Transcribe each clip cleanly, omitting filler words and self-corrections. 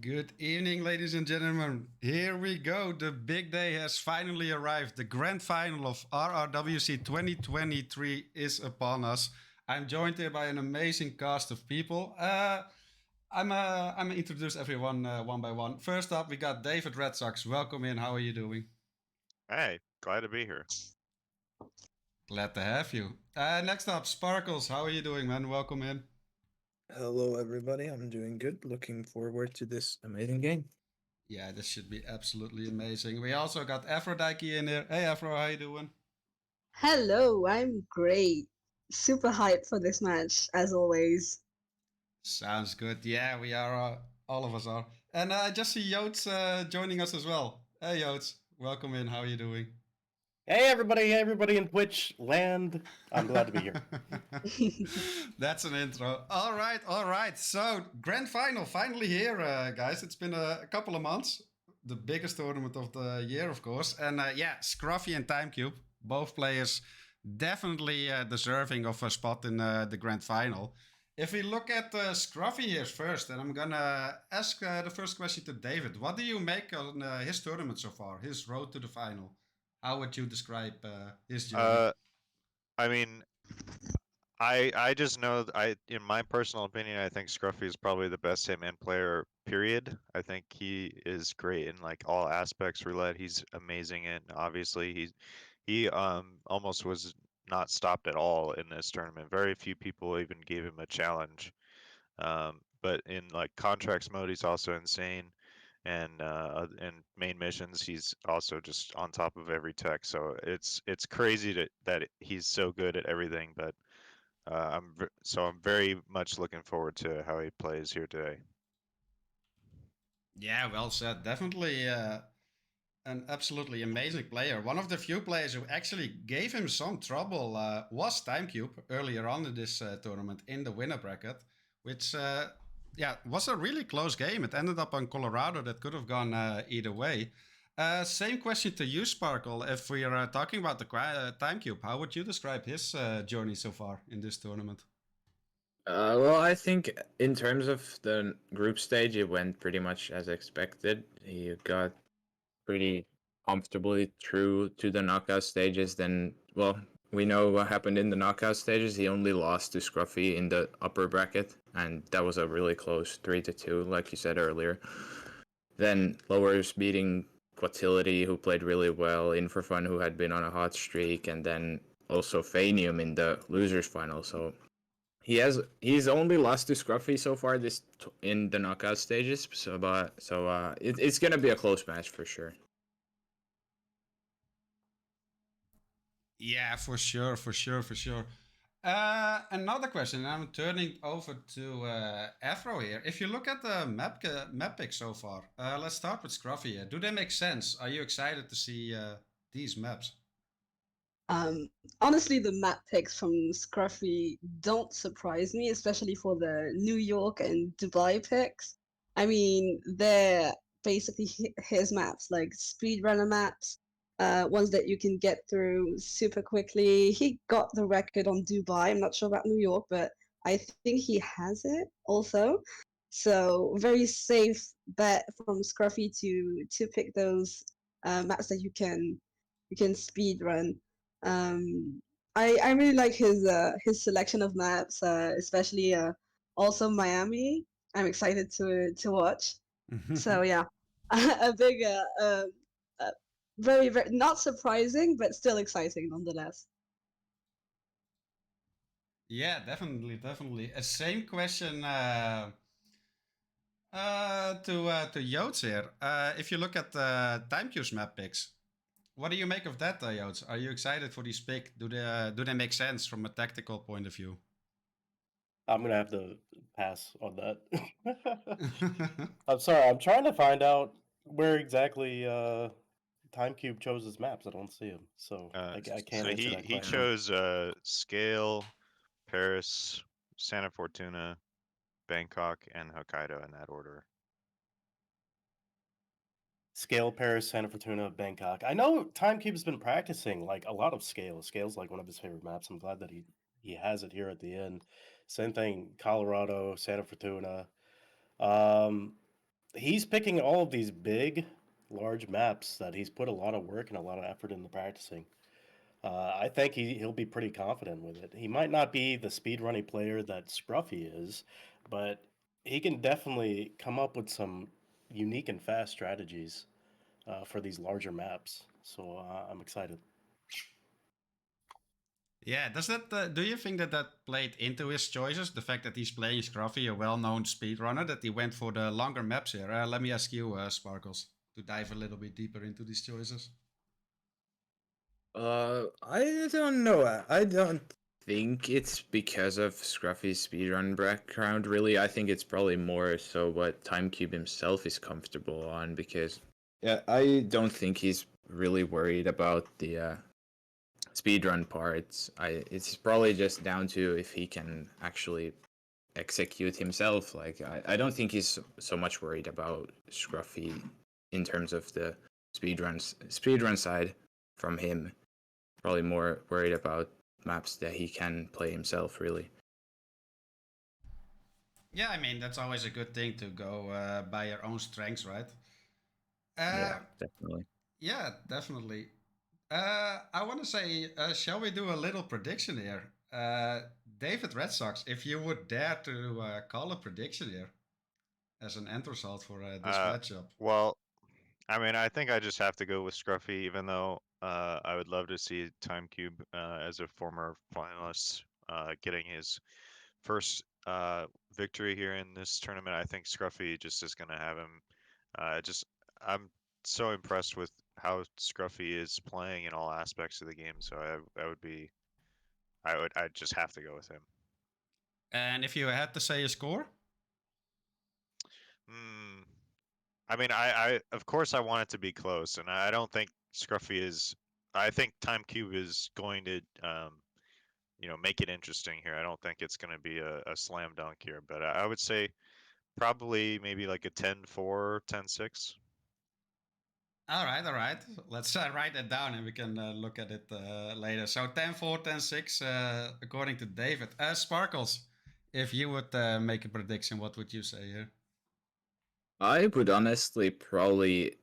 Good evening, ladies and gentlemen. Here we go. The big day has finally arrived. The grand final of RRWC 2023 is upon us. I'm joined here by an amazing cast of people. I'm introduce everyone one by one. First up, we got David Red Sox. Welcome in. How are you doing? Hey, glad to be here. Glad to have you. Next up, Sparkles. How are you doing, man? Welcome in. Hello, everybody. I'm doing good. Looking forward to this amazing game. Yeah, this should be absolutely amazing. We also got Aphrodite in here. Hey, Afro, how you doing? Hello, I'm great. Super hyped for this match, as always. Sounds good. Yeah, we are. All of us are. And I just see Yotes joining us as well. Hey, Yotes. Welcome in. How are you doing? Hey everybody in Twitch land. I'm glad to be here. That's an intro. All right, all right. So, grand final finally here, guys. It's been a couple of months. The biggest tournament of the year, of course. And yeah, Scruffy and TimeCube, both players definitely deserving of a spot in the grand final. If we look at Scruffy here first, and I'm gonna ask the first question to David. What do you make on his tournament so far? His road to the final? How would you describe his journey? I mean, I just know in my personal opinion, I think Scruffy is probably the best Hitman player. Period. I think he is great in like all aspects. Roulette, he's amazing, and obviously he almost was not stopped at all in this tournament. Very few people even gave him a challenge. But in like contracts mode, he's also insane, and in main missions, he's also just on top of every tech. So it's crazy that he's so good at everything. But I'm very much looking forward to how he plays here today. Yeah, well said. Definitely an absolutely amazing player. One of the few players who actually gave him some trouble was TimeCube earlier on in this tournament in the winner bracket, which yeah was a really close game. It ended up on Colorado. That could have gone either way. Same question to you, Sparkle. If we are talking about the TimeCube, how would you describe his journey so far in this tournament? Well, I think in terms of the group stage, it went pretty much as expected. He got pretty comfortably through to the knockout stages. Then, well, we know what happened in the knockout stages. He only lost to Scruffy in the upper bracket, and that was a really close 3-2, like you said earlier. Then lowers beating Quatility, who played really well, In for Fun, who had been on a hot streak, and then also Fanium in the losers final. So he's only lost to Scruffy so far in the knockout stages. It's gonna be a close match for sure. Yeah, for sure, for sure, for sure. Another question. I'm turning over to Afro here. If you look at the map picks so far, let's start with Scruffy here. Do they make sense? Are you excited to see these maps? Honestly, the map picks from Scruffy don't surprise me, especially for the New York and Dubai picks. I mean, they're basically his maps, like speedrunner maps, ones that you can get through super quickly. He got the record on Dubai. I'm not sure about New York, but I think he has it also. So very safe bet from Scruffy to pick those maps that you can speed run. I really like his selection of maps, especially also Miami. I'm excited to watch. So yeah, a big uh, very not surprising, but still exciting nonetheless. Yeah, definitely, definitely. A same question to Yotes here. If you look at TimeQ's map picks, what do you make of that, Yotes? Are you excited for these picks? Do they make sense from a tactical point of view? I'm gonna have to pass on that. I'm sorry. I'm trying to find out where exactly TimeCube chose his maps. I don't see him, so I can't so answer he that he question. chose Sgail, Paris, Santa Fortuna, Bangkok, and Hokkaido in that order. Scale, Paris, Santa Fortuna, Bangkok. I know TimeCube's been practicing like a lot of Scale. Scale's like one of his favorite maps. I'm glad that he has it here at the end. Same thing, Colorado, Santa Fortuna. Um, he's picking all of these big, large maps that he's put a lot of work and a lot of effort into practicing. I think he'll be pretty confident with it. He might not be the speedrunning player that Scruffy is, but he can definitely come up with some unique and fast strategies for these larger maps. So I'm excited. Yeah, does that? Do you think that played into his choices? The fact that he's playing Scruffy, a well-known speedrunner, that he went for the longer maps here. Let me ask you, Sparkles, to dive a little bit deeper into these choices. I don't know. I don't think it's because of Scruffy's speedrun background, really. I think it's probably more so what TimeCube himself is comfortable on, because yeah, I don't think he's really worried about the speedrun parts. It's probably just down to if he can actually execute himself. Like I don't think he's so much worried about Scruffy in terms of the speedrun side from him. Probably more worried about maps that he can play himself, really. Yeah, I mean that's always a good thing to go by your own strengths, right? Yeah, definitely. Yeah, definitely. I want to say, shall we do a little prediction here? David Red Sox, if you would dare to call a prediction here as an end result for this matchup. Well, I mean, I think I just have to go with Scruffy, even though I would love to see TimeCube as a former finalist getting his first victory here in this tournament. I think Scruffy just is going to have him. I'm so impressed with how Scruffy is playing in all aspects of the game. So I'd just have to go with him. And if you had to say a score? I mean, I of course I want it to be close, and I don't think Scruffy is. I think TimeCube is going to, make it interesting here. I don't think it's going to be a slam dunk here, but I would say probably maybe like a 10-4, 10-6. All right. Let's write that down and we can look at it later. So 10-4, 10-6, according to David. Sparkles, if you would make a prediction, what would you say here? I would honestly probably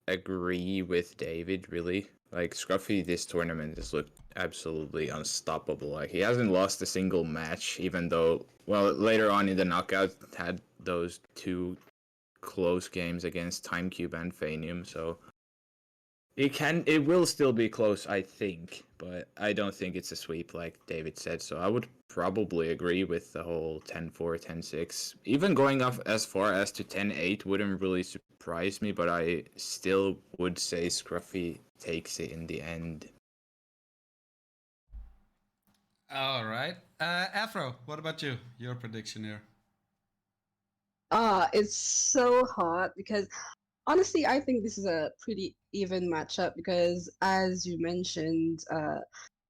agree with David, really. Like, Scruffy this tournament has looked absolutely unstoppable. Like, he hasn't lost a single match, even though, well, later on in the knockout, had those two close games against TimeCube and Fanium, so it will still be close, I think, but I don't think it's a sweep like David said, so I would probably agree with the whole 10-4, 10-6. Even going up as far as to 10-8 wouldn't really surprise me, but I still would say Scruffy takes it in the end. All right. Afro, what about you? Your prediction here? It's so hard because honestly, I think this is a pretty even matchup because, as you mentioned,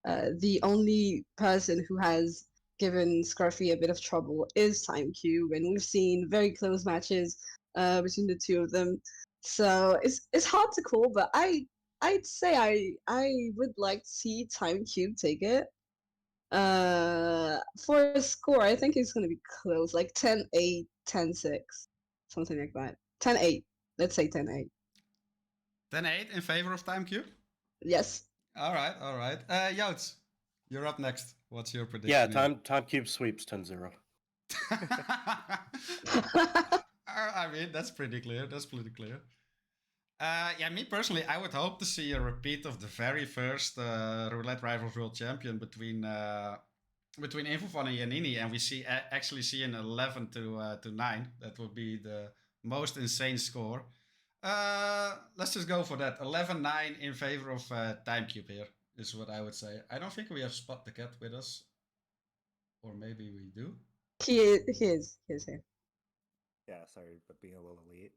the only person who has given Scruffy a bit of trouble is TimeCube, and we've seen very close matches between the two of them. So it's hard to call, but I'd say I would like to see TimeCube take it. For a score, I think it's gonna be close, like 10-8, 10-6, something like that. 10-8. Let's say 10-8. 10-8 in favor of TimeCube? Yes. All right. Youts, you're up next. What's your prediction? Yeah, TimeCube sweeps 10-0. I mean, that's pretty clear. Yeah, me personally, I would hope to see a repeat of the very first Roulette Rivals World Champion between Infofun and Yanini, and we actually see an 11 to 9. That would be the most insane score. Let's just go for that. 11-9 in favor of TimeCube here is what I would say. I don't think we have Spot the Cat with us, or maybe we do. He is here. Yeah, sorry, but being a little late.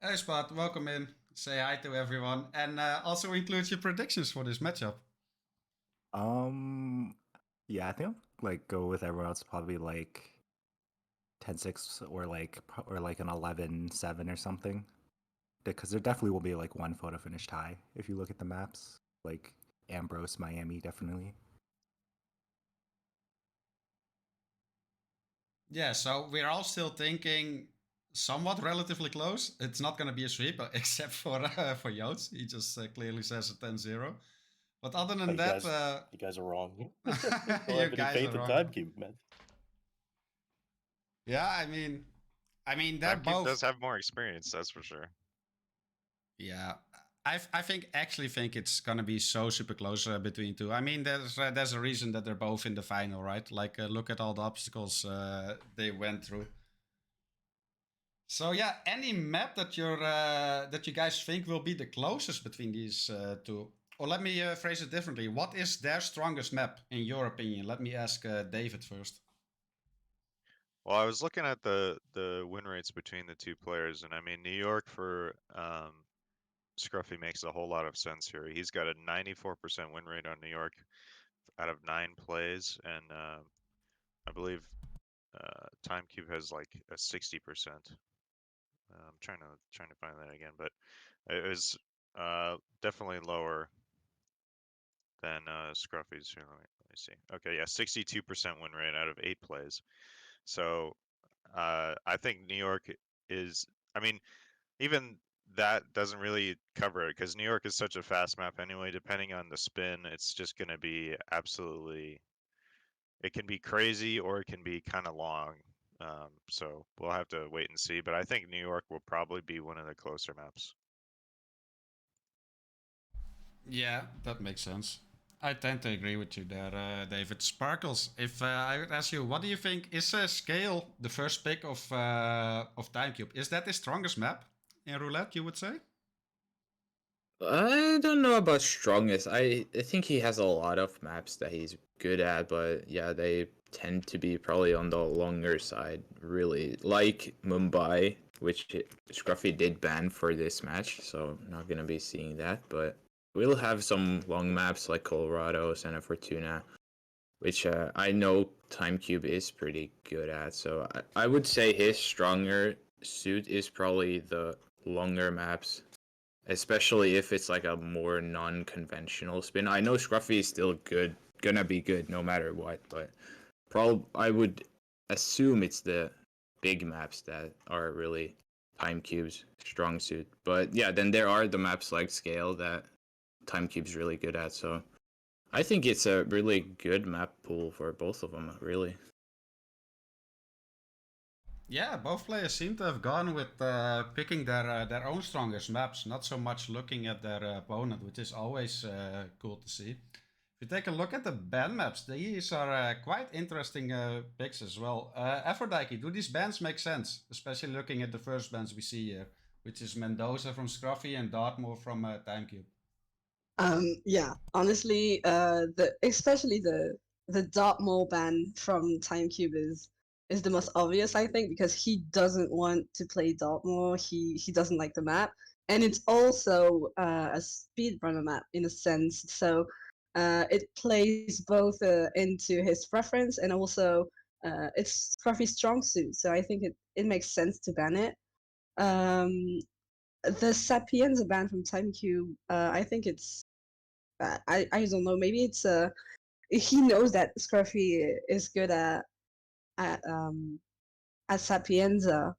Hey Spot, welcome in. Say hi to everyone, and also include your predictions for this matchup. Yeah, I think I'll like go with everyone else. Probably like 10-6 or like an 11-7 or something. Because there definitely will be like one photo finish tie if you look at the maps, like Ambrose, Miami, definitely. Yeah, so we're all still thinking somewhat relatively close. It's not going to be a sweep, except for Yotes. He just clearly says a 10-0. But other than that, you guys are wrong. Don't you have any guys faith are in wrong. TimeCube, man. Yeah, I mean, they're TimeCube both. does have more experience, that's for sure. Yeah, I actually think it's gonna be so super close between two. I mean, there's a reason that they're both in the final, right? Like, look at all the obstacles they went through. So yeah, any map that you guys think will be the closest between these two? Or let me phrase it differently. What is their strongest map in your opinion? Let me ask David first. Well, I was looking at the win rates between the two players, and I mean, New York for Scruffy makes a whole lot of sense here. He's got a 94% win rate on New York out of 9 plays, and I believe TimeCube has like a 60%. I'm trying to find that again, but it was definitely lower than Scruffy's. Here, let me see. Okay, yeah, 62% win rate out of 8 plays. So I think New York is. I mean, even that doesn't really cover it because New York is such a fast map anyway. Depending on the spin, it's just going to be absolutely. It can be crazy or it can be kind of long. So we'll have to wait and see. But I think New York will probably be one of the closer maps. Yeah, that makes sense. I tend to agree with you there, David. Sparkles, if I would ask you, what do you think is Sgail the first pick of TimeCube? Is that the strongest map in roulette? You would say? I don't know about strongest. I think he has a lot of maps that he's good at, but yeah, they tend to be probably on the longer side, really. Like Mumbai, which Scruffy did ban for this match, so not gonna be seeing that. But we'll have some long maps like Colorado, Santa Fortuna, which I know TimeCube is pretty good at. So I would say his stronger suit is probably the longer maps, especially if it's like a more non-conventional spin. I know Scruffy is still good, gonna be good no matter what, but I would assume it's the big maps that are really TimeCube's strong suit. But yeah, then there are the maps like Sgail that TimeCube's really good at. So I think it's a really good map pool for both of them, really. Yeah, both players seem to have gone with picking their own strongest maps, not so much looking at their opponent, which is always cool to see. If you take a look at the ban maps, these are quite interesting picks as well. Aphrodite, do these bans make sense? Especially looking at the first bans we see here, which is Mendoza from Scruffy and Dartmoor from TimeCube. Yeah, honestly, especially the Dartmoor ban from TimeCube is the most obvious, I think, because he doesn't want to play Dartmoor. He doesn't like the map, and it's also a speedrunner map in a sense. So it plays both into his preference and also it's Scruffy's strong suit. So I think it makes sense to ban it. The Sapienza ban from TimeCube, I think it's I don't know. Maybe it's he knows that Scruffy is good at at Sapienza,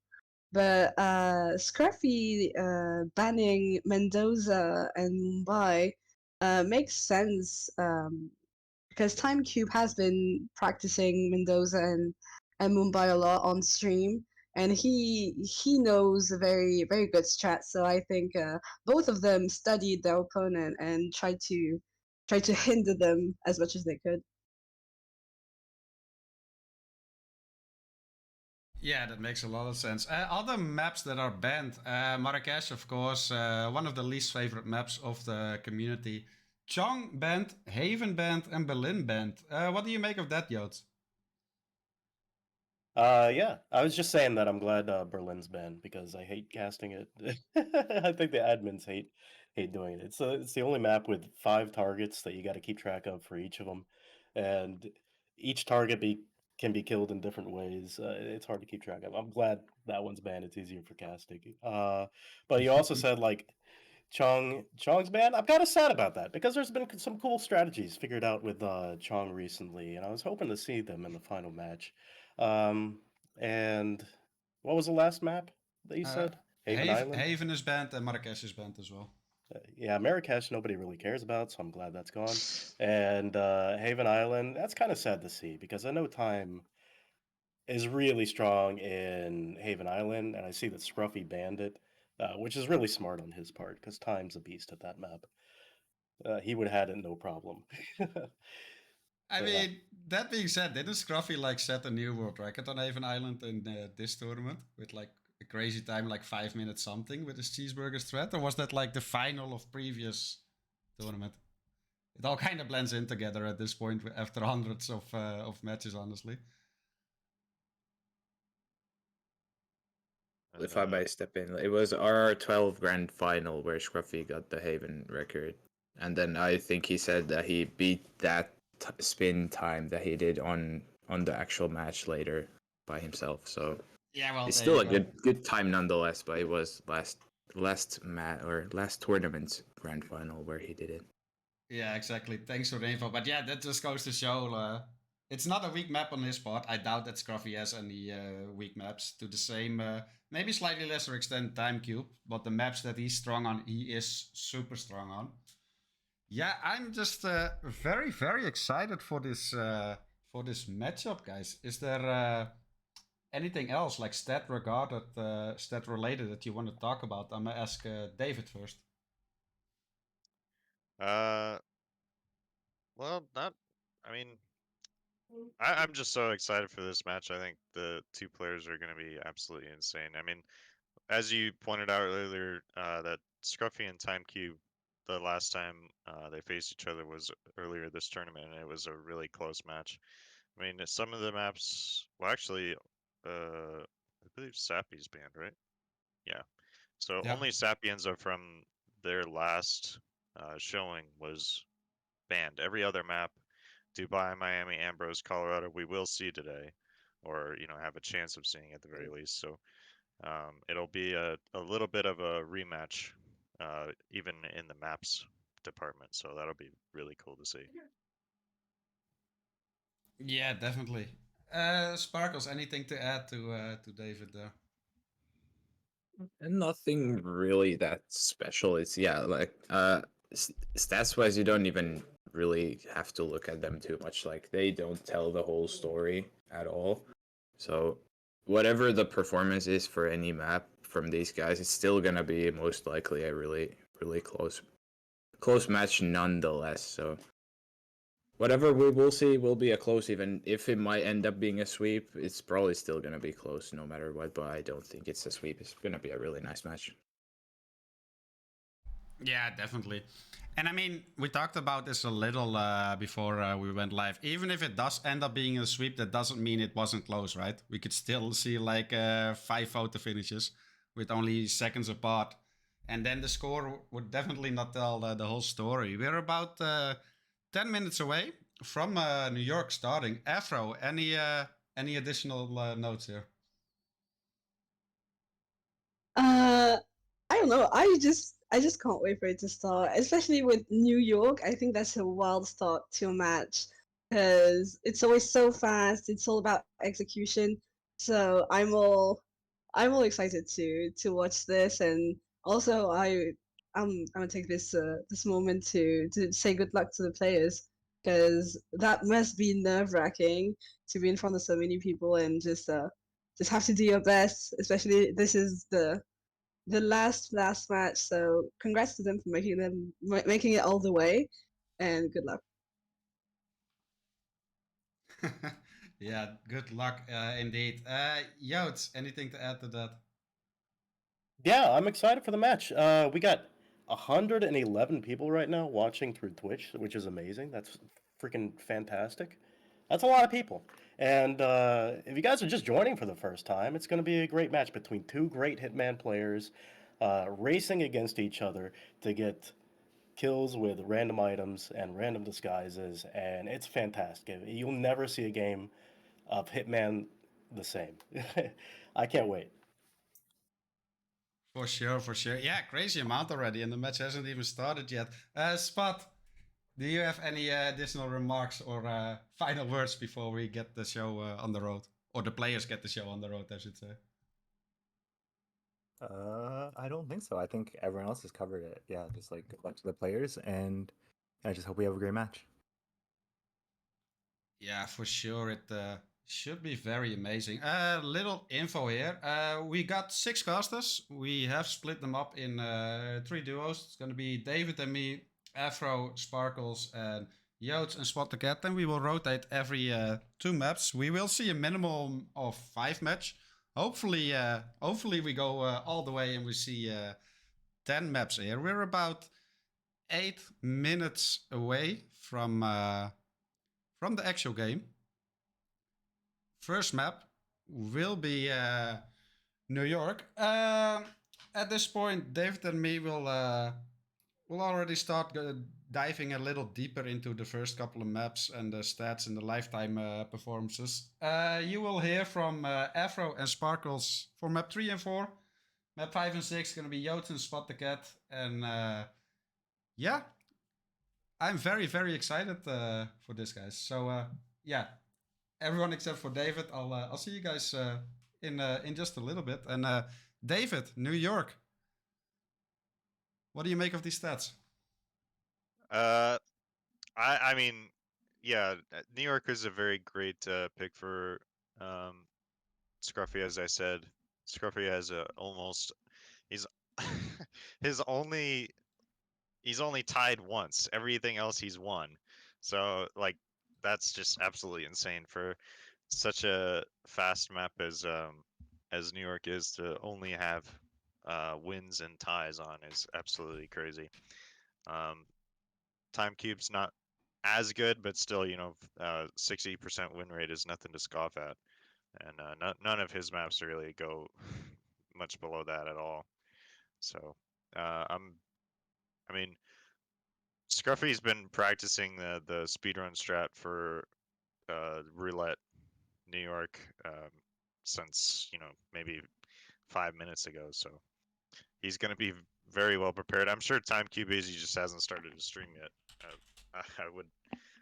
but Scruffy banning Mendoza and Mumbai makes sense because TimeCube has been practicing Mendoza and Mumbai a lot on stream, and he knows a very good strat. So I think both of them studied their opponent and tried to hinder them as much as they could. Yeah, that makes a lot of sense. Other maps that are banned, Marrakesh, of course, one of the least favorite maps of the community. Chong banned, Haven banned, and Berlin banned. What do you make of that, Yotes? Yeah, I was just saying that I'm glad Berlin's banned because I hate casting it. I think the admins hate doing it. It's the only map with 5 targets that you got to keep track of for each of them, and each target can be killed in different ways. It's hard to keep track of. I'm glad that one's banned. It's easier for casting. But you also said like Chong's banned. I'm kind of sad about that because there's been some cool strategies figured out with Chong recently, and I was hoping to see them in the final match. And what was the last map? that you said? Haven Island? Haven is banned and Marrakesh is banned as well. Yeah, Marrakesh nobody really cares about, so I'm glad that's gone. And Haven Island, that's kind of sad to see because I know Time is really strong in Haven Island, and I see that Scruffy banned it, which is really smart on his part because Time's a beast at that map. He would have had it no problem. I So, mean, that being said, didn't Scruffy like set a new world record on Haven Island in this tournament with like a crazy time, like 5 minutes something with his cheeseburger thread, or was that like the final of previous tournament? It all kind of blends in together at this point after hundreds of matches, honestly. If I may step in, it was RR12 grand final where Scruffy got the Haven record, and then I think he said that he beat that spin time that he did on the actual match later by himself. So Yeah, well, it's there still you a go. good time nonetheless. But it was last tournament's grand final where he did it. Yeah, exactly. Thanks for the info. But yeah, that just goes to show it's not a weak map on his part. I doubt that Scruffy has any weak maps to the same, maybe slightly lesser extent, TimeCube. But the maps that he's strong on, he is super strong on. Yeah, I'm just very, very excited for this matchup, guys. Is there anything else like stat related that you want to talk about? I'm gonna ask David first. Well, not. I mean, I'm just so excited for this match. I think the two players are going to be absolutely insane. I mean, as you pointed out earlier, that Scruffy and TimeCube, the last time they faced each other was earlier this tournament, and it was a really close match. I mean, some of the maps. Well, actually, I believe Sappy's banned, right? Yeah. So Yeah. only Sapienza from their last showing was banned. Every other map, Dubai, Miami, Ambrose, Colorado, we will see today, or have a chance of seeing at the very least. So it'll be a little bit of a rematch, even in the maps department. So that'll be really cool to see. Yeah, definitely. Sparkles, anything to add to David there? And nothing really that special. It's like stats wise, you don't even really have to look at them too much. Like they don't tell the whole story at all. So whatever the performance is for any map from these guys, it's still gonna be most likely a really close match nonetheless. So whatever we will see will be a close, even if it might end up being a sweep, it's probably still going to be close no matter what, but I don't think it's a sweep. It's going to be a really nice match. Yeah, definitely. And I mean, we talked about this a little before we went live. Even if it does end up being a sweep, that doesn't mean it wasn't close, right? We could still see like 5 photo finishes with only seconds apart. And then the score would definitely not tell the whole story. We're about 10 minutes away from New York starting. Afro, any additional notes here? I don't know. I just can't wait for it to start, especially with New York. I think that's a wild start to a match because it's always so fast. It's all about execution. So I'm all excited to watch this, and also I'm gonna take this moment to say good luck to the players because that must be nerve-wracking to be in front of so many people and just have to do your best. Especially this is the last match, so congrats to them for making it all the way, and good luck. Yeah, good luck indeed. Yotes, anything to add to that? Yeah, I'm excited for the match. We got 111 people right now watching through Twitch, which is amazing. That's freaking fantastic. That's a lot of people. And if you guys are just joining for the first time, it's going to be a great match between two great Hitman players racing against each other to get kills with random items and random disguises. And it's fantastic. You'll never see a game of Hitman the same. I can't wait. For sure. Yeah, crazy amount already, and the match hasn't even started yet. Spot, do you have any additional remarks or final words before we get the show on the road? Or the players get the show on the road, I should say. I don't think so. I think everyone else has covered it. Yeah, just like good luck to the players, and I just hope we have a great match. Yeah, for sure. It should be very amazing. Little info here. We got 6 casters. We have split them up in 3 duos. It's going to be David and me, Afro, Sparkles, and Yotes and Spot the Cat. And we will rotate every 2 maps. We will see a minimum of 5 match. Hopefully we go all the way and we see 10 maps here. We're about 8 minutes away from the actual game. First map will be New York. At this point, David and me will already start diving a little deeper into the first couple of maps and the stats and the lifetime performances. You will hear from Afro and Sparkles for map 3 and 4. Map 5 and 6 going to be Yotes and Spot the Cat. And yeah, I'm very, very excited for this, guys. So yeah, everyone except for David. I'll see you guys in just a little bit. And David, New York. What do you make of these stats? I mean, yeah, New York is a very great pick for Scruffy, as I said. Scruffy has he's he's only tied once. Everything else he's won. So like that's just absolutely insane for such a fast map as New York is to only have wins and ties on is absolutely crazy. TimeCube's not as good, but still, 60% win rate is nothing to scoff at, and none of his maps really go much below that at all. So I mean, Scruffy's been practicing the speedrun strat for Roulette New York since maybe 5 minutes ago. So he's going to be very well prepared. I'm sure TimeCube is. He just hasn't started to stream yet.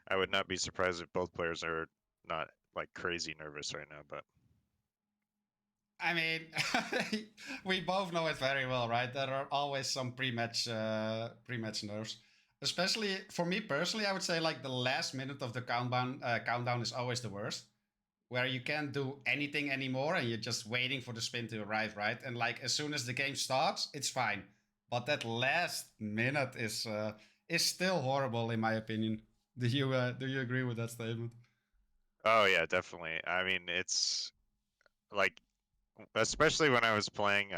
I would not be surprised if both players are not like crazy nervous right now. But I mean, we both know it very well, right? There are always some pre-match nerves. Especially for me personally, I would say like the last minute of the countdown is always the worst, where you can't do anything anymore and you're just waiting for the spin to arrive, right? And like as soon as the game starts, it's fine, but that last minute is still horrible in my opinion. Do you agree with that statement? oh yeah, definitely. I mean, it's like especially when I was playing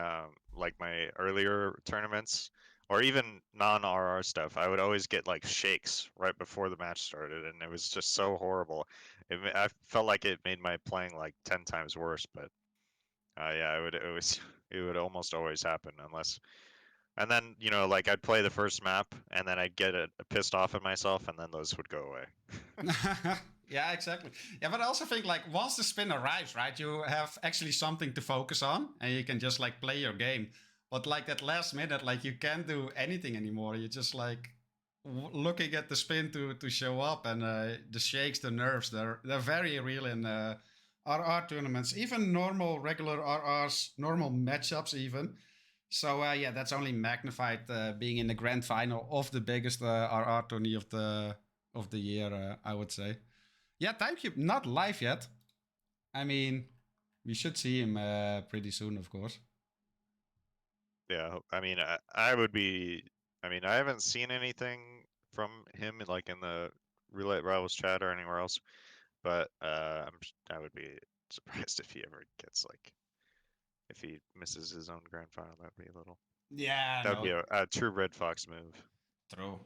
like my earlier tournaments or even non-RR stuff, I would always get like shakes right before the match started, and it was just so horrible. I felt like it made my playing like 10 times worse. But yeah, it would almost always happen unless. And then like I'd play the first map, and then I'd get pissed off at myself, and then those would go away. Yeah, exactly. Yeah, but I also think like once the spin arrives, right, you have actually something to focus on, and you can just like play your game. But like that last minute, like you can't do anything anymore. You're just like looking at the spin to show up, and the shakes, the nerves, they're very real in RR tournaments, even normal regular RRs, normal matchups even. So yeah, that's only magnified being in the grand final of the biggest RR tourney of the year, I would say. Yeah, TimeCube not live yet. I mean, we should see him pretty soon, of course. Yeah, I mean, I would be. I mean, I haven't seen anything from him like in the Roulette Rivals chat or anywhere else, but I would be surprised if he ever gets like if he misses his own grand final. That'd be a little. Yeah, That would no, be a true Red Fox move. true.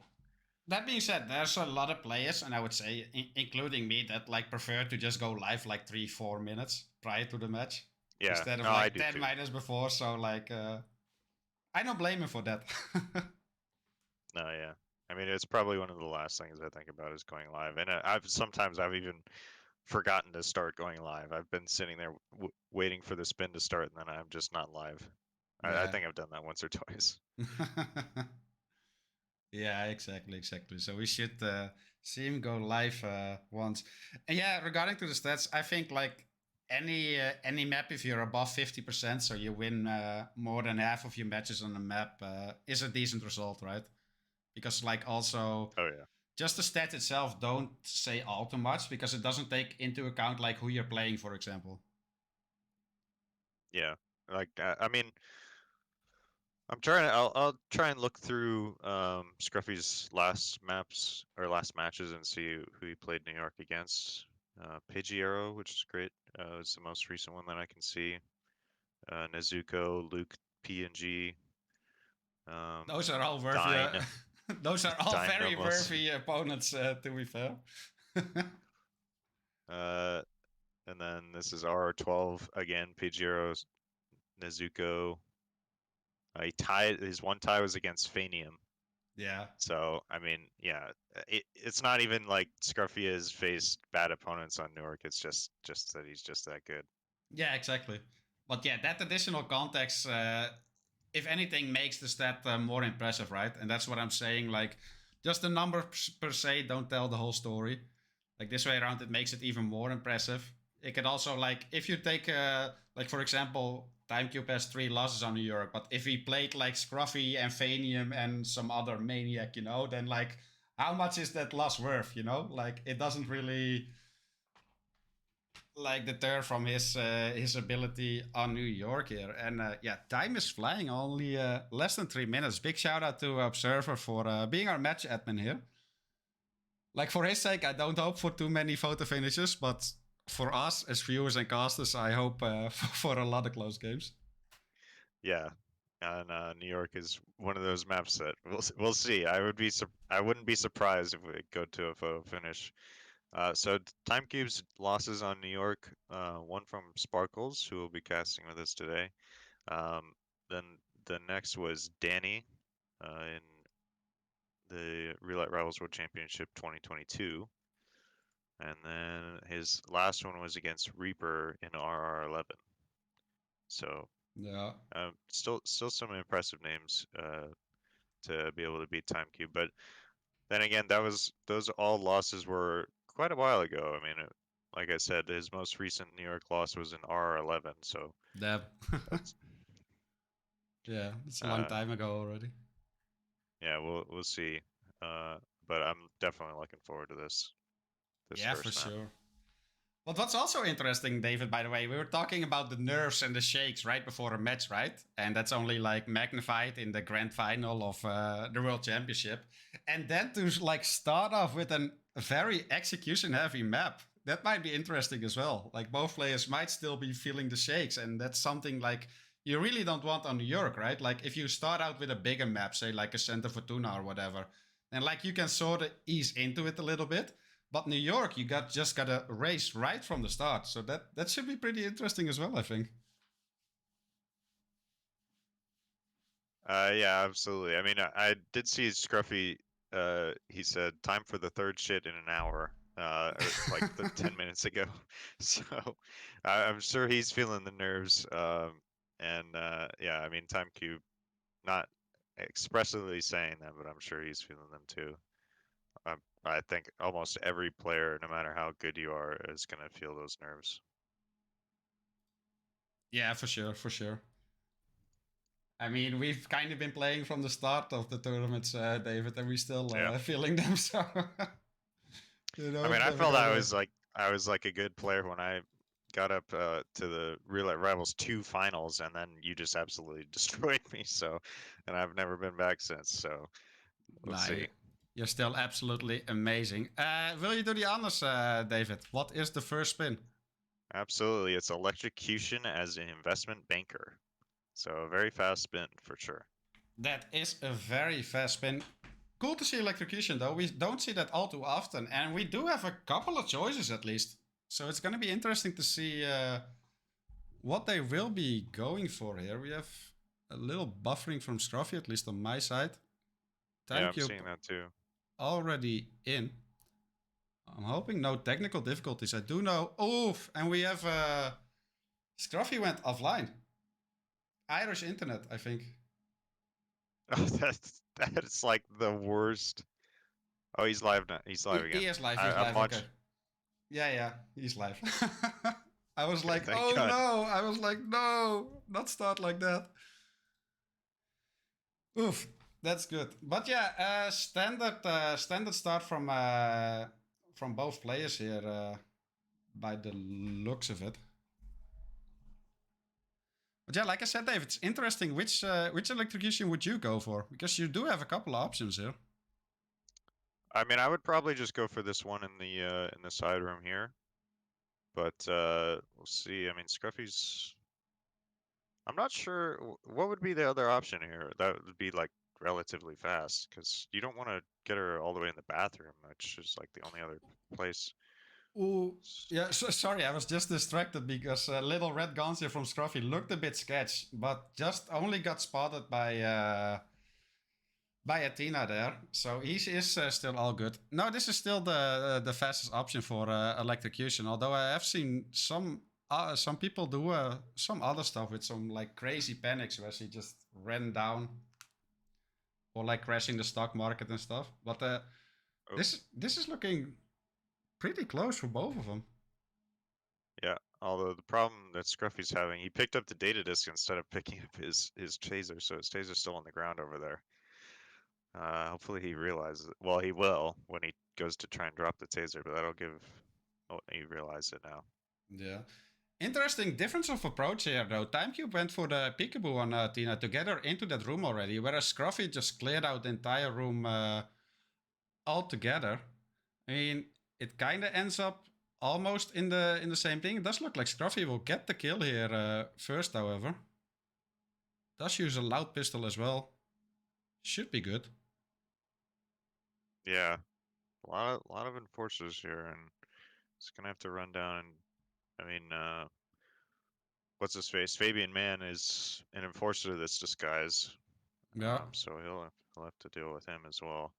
That being said, there's a lot of players, and I would say, including me, that like prefer to just go live like 3-4 minutes prior to the match Yeah, instead of no, I like do 10 too. minutes before. So like, I don't blame him for that. No, yeah. I mean, it's probably one of the last things I think about is going live, and I've even forgotten to start going live. I've been sitting there waiting for the spin to start, and then I'm just not live. I Yeah. think I've done that once or twice. Yeah, exactly. So we should see him go live once. And yeah, regarding to the stats, I think like any map, if you're above 50%, so you win more than half of your matches on the map, is a decent result, right? Because like also Oh yeah. just the stat itself don't say all too much because it doesn't take into account like who you're playing, for example. Yeah. Like I mean, I'm trying. I'll try and look through Scruffy's last maps or last matches and see who he played New York against. Pidgeotto, which is great. It's the most recent one that I can see. Nezuko, Luke, P&G. Those are all worthy. Dine. Those are all Dine very almost. worthy opponents, to be fair. And then this is RR12 again. Pidgeotto, Nezuko. He tied. His one tie was against Fanium. Yeah. So I mean, yeah, it's not even like Scruffy has faced bad opponents on Newark. It's just that he's just that good. Yeah, exactly. But yeah, that additional context, if anything, makes the stat more impressive, right? And that's what I'm saying. Like, just the numbers per se don't tell the whole story. Like this way around, it makes it even more impressive. It could also like if you take like for example, TimeCube has 3 losses on New York, but if he played like Scruffy and Fanium and some other maniac, then like how much is that loss worth? Like it doesn't really like deter from his ability on New York here. And yeah, time is flying. Only less than 3 minutes. Big shout out to Observer for being our match admin here. Like for his sake, I don't hope for too many photo finishes, but for us as viewers and casters, I hope for a lot of close games. Yeah, and New York is one of those maps that we'll see. I wouldn't be surprised if we go to a photo finish. So TimeCube's losses on New York, one from Sparkles, who will be casting with us today. Then the next was Danny in the Roulette Rivals World Championship 2022. And then his last one was against Reaper in RR11. So yeah, still some impressive names to be able to beat TimeCube. But then again, those all losses were quite a while ago. I mean, like I said, his most recent New York loss was in RR11. So that that's, yeah, it's a long time ago already. Yeah, we'll see. But I'm definitely looking forward to this. Yeah, for first map. sure. But what's also interesting, David, by the way, we were talking about the nerves and the shakes right before a match, right? And that's only like magnified in the grand final of the World Championship. And then to like start off with a very execution-heavy map, that might be interesting as well. Like both players might still be feeling the shakes, and that's something like you really don't want on New York, right? Like if you start out with a bigger map, say like a Center Fortuna or whatever, and like you can sort of ease into it a little bit. But New York, you just got a race right from the start, so that should be pretty interesting as well, I think. Yeah, absolutely. I mean, I did see Scruffy. He said time for the third shit in an hour. Like 10 minutes ago. So I'm sure he's feeling the nerves. And yeah, I mean, TimeCube, not expressly saying that, but I'm sure he's feeling them too. I think almost every player, no matter how good you are, is going to feel those nerves. Yeah, for sure, for sure. I mean, we've kind of been playing from the start of the tournaments, David, and we still feeling them. So, I mean, I felt I was like a good player when I got up to the Roulette Rivals 2 finals, and then you just absolutely destroyed me. So, and I've never been back since. So, let's see. You're still absolutely amazing. Will you do the honors, David? What is the first spin? Absolutely. It's Electrocution as an investment banker. So a very fast spin for sure. That is a very fast spin. Cool to see Electrocution, though. We don't see that all too often. And we do have a couple of choices, at least. So it's going to be interesting to see what they will be going for here. We have a little buffering from Scruffy, at least on my side. Yeah, I'm seeing that too. Already in. I'm hoping no technical difficulties. I do know. Oof! And we have Scruffy went offline. Irish internet, I think. Oh, that's like the worst. Oh, he's live now. He's live again. He is live. He's live. Okay. Yeah, he's live. I was like, Thank oh God. no. I was like, no, not start like that. Oof, that's good. But yeah, standard start from both players here, by the looks of it. But yeah, like I said, Dave, it's interesting. Which electrocution would you go for? Because you do have a couple of options here. I mean, I would probably just go for this one in the side room here. But we'll see. I mean, Scruffy's. I'm not sure what would be the other option here. That would be like relatively fast because you don't want to get her all the way in the bathroom, which is like the only other place. Ooh, yeah. Sorry, I was just distracted because little red guns here from Scruffy looked a bit sketch, but just only got spotted by Athena there, so he is still all good. No, this is still the fastest option for electrocution. Although I have seen some people do some other stuff with some like crazy panics where she just ran down, or like crashing the stock market and stuff. But this is looking pretty close for both of them. Yeah, although the problem that Scruffy's having, he picked up the data disk instead of picking up his taser, so his taser's still on the ground over there. Hopefully he realizes it. Well, he will when he goes to try and drop the taser, but that'll give... Oh, he realized it now. Yeah. Interesting difference of approach here, though. TimeCube went for the peekaboo on Tina to get her into that room already, whereas Scruffy just cleared out the entire room altogether. I mean, it kind of ends up almost in the same thing. It does look like Scruffy will get the kill here first, however. Does use a loud pistol as well. Should be good. Yeah, a lot of enforcers here, and it's gonna have to run down. And I mean, what's his face? Fabian Mann is an enforcer that's disguised. Yeah. So he'll have to deal with him as well.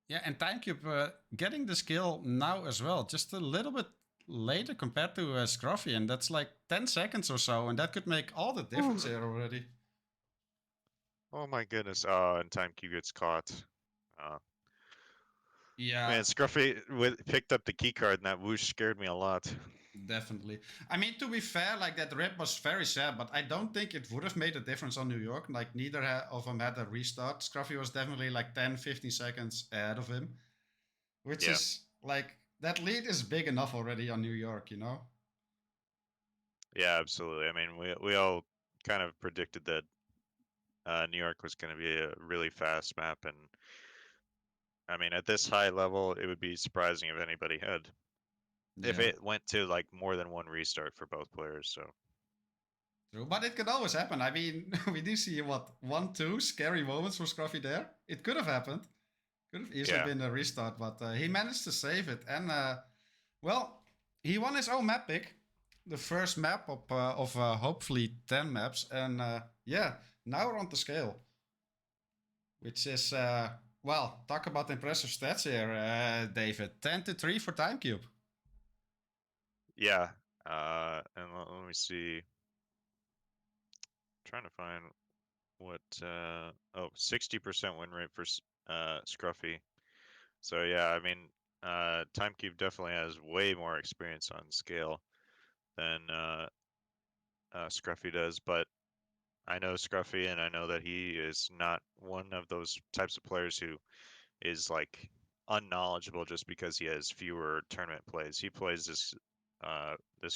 Yeah, and TimeCube getting the skill now as well, just a little bit later compared to Scruffy, and that's like 10 seconds or so, and that could make all the difference here already. Oh my goodness! Oh, and TimeCube gets caught. Yeah, Man, Scruffy picked up the key card, and that whoosh scared me a lot. definitely. I mean, to be fair, like that rip was very sad, but I don't think it would have made a difference on New York. Like neither of them had a restart. Scruffy was definitely like 10, 15 seconds ahead of him, which is like, that lead is big enough already on New York, you know? Yeah, absolutely. I mean, we all kind of predicted that New York was going to be a really fast map, and I mean, at this high level, it would be surprising if anybody had, if Yeah. it went to like more than one restart for both players. So True, but it could always happen. I mean, we do see what 1-2 scary moments for Scruffy there. It could have happened. Could have easily been a restart, but he managed to save it. And well, he won his own map pick, the first map of hopefully 10 maps. And yeah, now we're on to Sgail, which is well, talk about impressive stats here, David. 10-3 for TimeCube. yeah, and let me see. I'm trying to find what 60% win rate for Scruffy. So yeah, I mean, TimeCube definitely has way more experience on Sgail than Scruffy does, but I know Scruffy, and I know that he is not one of those types of players who is like unknowledgeable just because he has fewer tournament plays. He plays this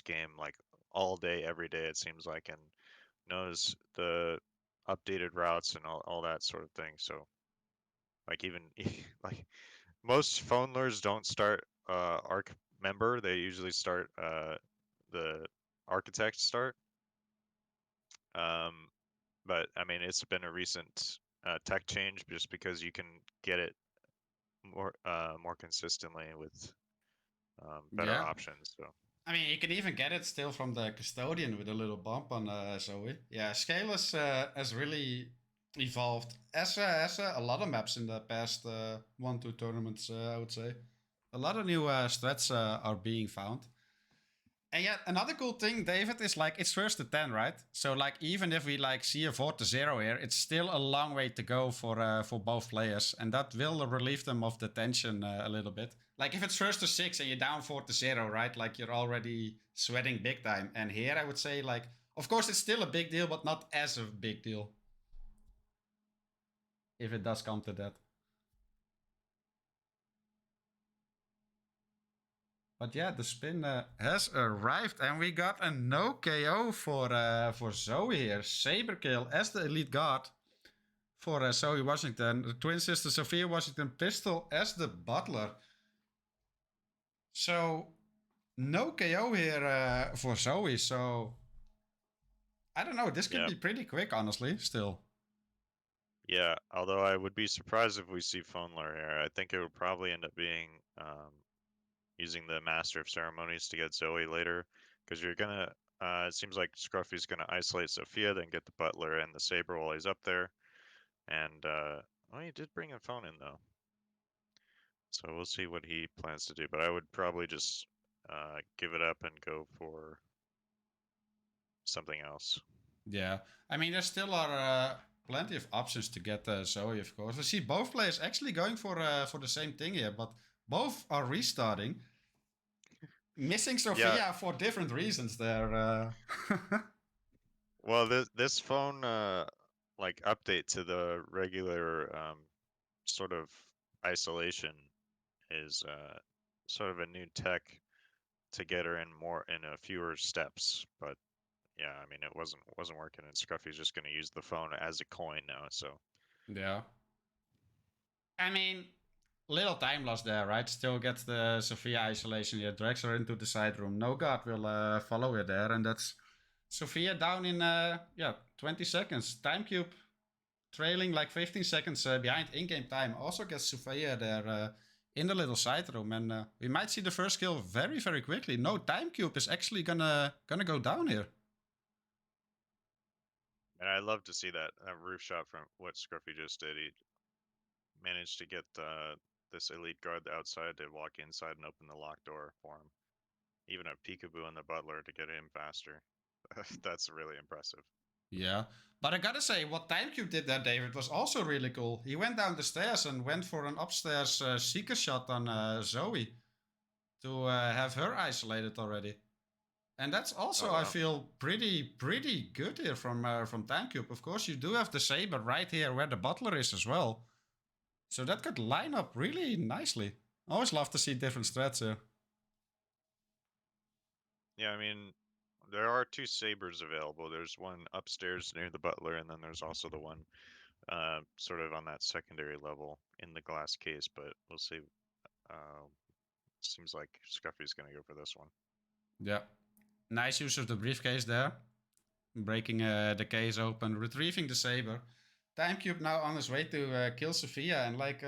game like all day, every day, it seems like, and knows the updated routes and all that sort of thing. So like even like most phone lures don't start arc member, they usually start the architect start. But I mean, it's been a recent tech change just because you can get it more consistently with better options. So I mean, you can even get it still from the custodian with a little bump on Zoe. Yeah, Scale has really evolved as a lot of maps in the past 1-2 tournaments. I would say a lot of new strats are being found. And yeah, another cool thing, David, is like it's first to 10, right? So like even if we like see a 4-0 here, it's still a long way to go for both players, and that will relieve them of the tension a little bit. Like if it's first to 6 and you're down 4-0, right? Like you're already sweating big time. And here I would say like, of course it's still a big deal, but not as a big deal. If it does come to that. But yeah, the spin has arrived, and we got a no KO for Zoe here. Saber kill as the elite guard for Zoe Washington. The twin sister Sophia Washington pistol as the butler. So no KO here for Zoe. So I don't know. This could be pretty quick, honestly. Still. Yeah, although I would be surprised if we see Fonler here. I think it would probably end up being using the Master of Ceremonies to get Zoe later, because you're gonna. It seems like Scruffy's gonna isolate Sophia, then get the Butler and the Saber while he's up there, and well, he did bring a phone in though, so we'll see what he plans to do. But I would probably just give it up and go for something else. Yeah, I mean, there still are plenty of options to get Zoe, of course. I see both players actually going for the same thing here, but both are restarting. Missing Sophia for different reasons there. Well, this phone like update to the regular sort of isolation is sort of a new tech to get her in a fewer steps. But yeah, I mean it wasn't working, and Scruffy's just going to use the phone as a coin now. So yeah, I mean, little time loss there, right? Still gets the Sophia isolation here, drags her into the side room. No God will follow her there, and that's Sophia down in 20 seconds. TimeCube trailing like 15 seconds behind in-game time. Also gets Sophia there in the little side room, and we might see the first kill very, very quickly. No, TimeCube is actually gonna go down here. And I love to see that roof shot from what Scruffy just did. He managed to get this elite guard outside to walk inside and open the locked door for him. Even a peekaboo on the butler to get him faster. That's really impressive. Yeah, but I gotta say, what TimeCube did there, David, was also really cool. He went down the stairs and went for an upstairs seeker shot on Zoe to have her isolated already. And that's also, I feel, pretty good here from TimeCube. Of course, you do have the Saber right here where the butler is as well. So that could line up really nicely. I always love to see different strats here. Yeah, I mean, there are 2 Sabers available. There's one upstairs near the butler, and then there's also the one sort of on that secondary level in the glass case, but we'll see. Seems like Scruffy's going to go for this one. Yeah. Nice use of the briefcase there. Breaking the case open, retrieving the Saber. TimeCube now on his way to kill Sophia, and like,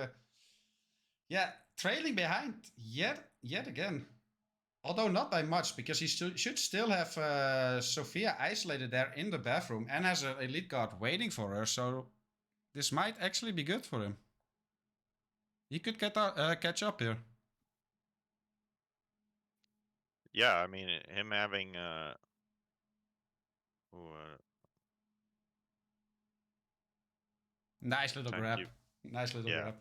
trailing behind yet again. Although not by much, because he should still have Sophia isolated there in the bathroom and has an elite guard waiting for her, so this might actually be good for him. He could catch up here. Yeah, I mean, him having nice little grab. Nice little grab.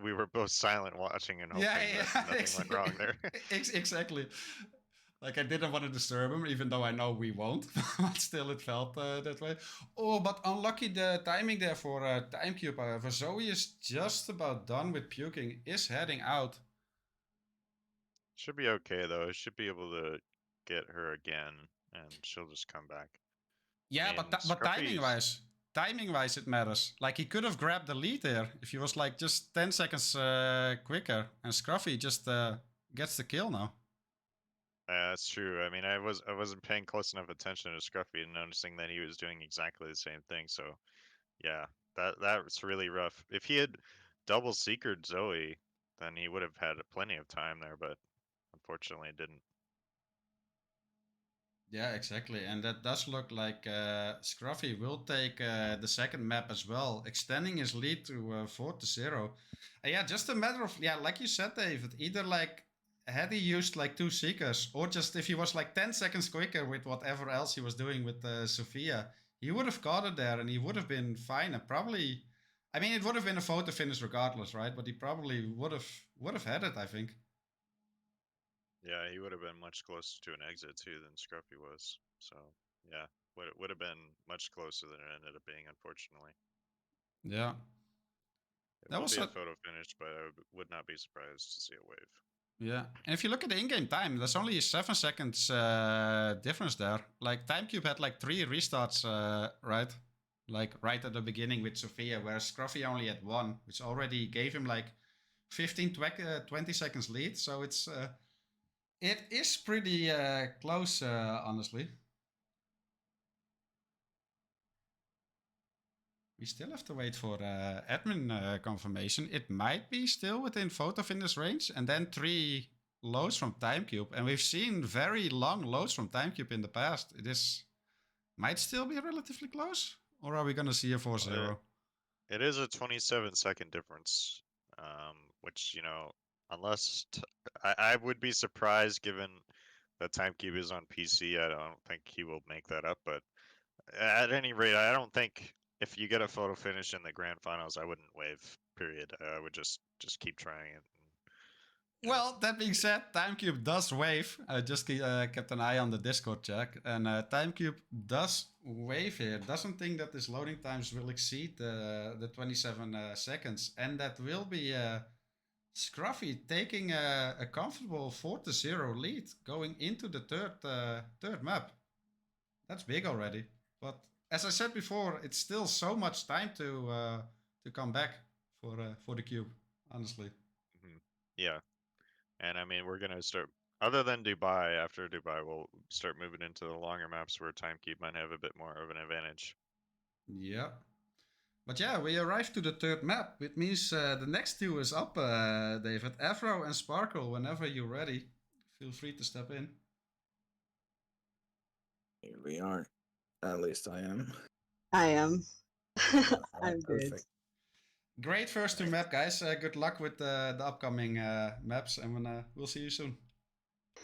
We were both silent watching and hoping that nothing went wrong there. Exactly. Like, I didn't want to disturb him, even though I know we won't. But still, it felt that way. Oh, but unlucky the timing there for TimeCube. For Zoe is just about done with puking, is heading out. Should be okay, though. Should be able to get her again, and she'll just come back. Yeah, I mean, but timing-wise, it matters. Like, he could have grabbed the lead there if he was, like, just 10 seconds quicker. And Scruffy just gets the kill now. That's true. I mean, I wasn't paying close enough attention to Scruffy and noticing that he was doing exactly the same thing. So, yeah, that's really rough. If he had double seekered Zoe, then he would have had plenty of time there, but unfortunately, it didn't. Yeah, exactly. And that does look like Scruffy will take the second map as well, extending his lead to 4-0. Yeah, just a matter of, like you said, David, either like had he used like 2 seekers, or just if he was like 10 seconds quicker with whatever else he was doing with Sophia, he would have caught it there and he would have been fine. And probably, I mean, it would have been a photo finish regardless, right? But he probably would have had it, I think. Yeah, he would have been much closer to an exit too than Scruffy was. So yeah, would have been much closer than it ended up being, unfortunately. Yeah. It That will was be a a, photo finish, but I would not be surprised to see a wave. yeah. And if you look at the in-game time, there's only 7 seconds difference there. Like TimeCube had like 3 restarts, right? Like right at the beginning with Sophia, whereas Scruffy only had 1, which already gave him like 20 seconds lead. So it is pretty close, honestly. We still have to wait for admin confirmation. It might be still within photo finish range, and then 3 loads from TimeCube. And we've seen very long loads from TimeCube in the past. Might still be relatively close, or are we gonna see a 4-0? It is a 27-second difference, which, you know, unless I would be surprised given that TimeCube is on PC. I don't think he will make that up, but at any rate, I don't think if you get a photo finish in the grand finals, I wouldn't wave. Period. I would just keep trying it. Well, that being said, TimeCube does wave. I just kept an eye on the Discord chat, and TimeCube does wave here. Doesn't think that his loading times will exceed the 27 seconds, and that will be Scruffy taking a comfortable 4-0 lead going into the third map. That's big already. But as I said before, it's still so much time to come back for the cube. Honestly. Mm-hmm. Yeah, and I mean we're gonna start. Other than Dubai, after Dubai, we'll start moving into the longer maps where TimeCube might have a bit more of an advantage. Yeah. But yeah, we arrived to the third map, which means the next 2 is up, David. Afro and Sparkle, whenever you're ready, feel free to step in. Here we are. At least I am. I am. I'm good. Perfect. Great first 2 map, guys. Good luck with the upcoming maps, and we'll see you soon.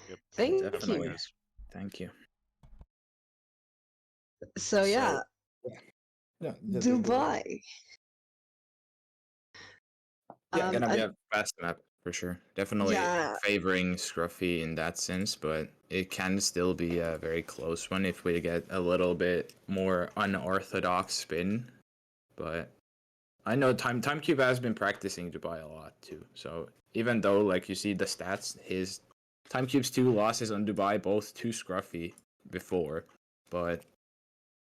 Yep. Thank Definitely. you. Thank you. So yeah, Yeah, Dubai. Yeah, gonna be I- a fast map for sure. Definitely Yeah. favoring Scruffy in that sense, but it can still be a very close one if we get a little bit more unorthodox spin. But I know TimeCube has been practicing Dubai a lot too. So even though like you see the stats, his TimeCube's 2 losses on Dubai both to Scruffy before, but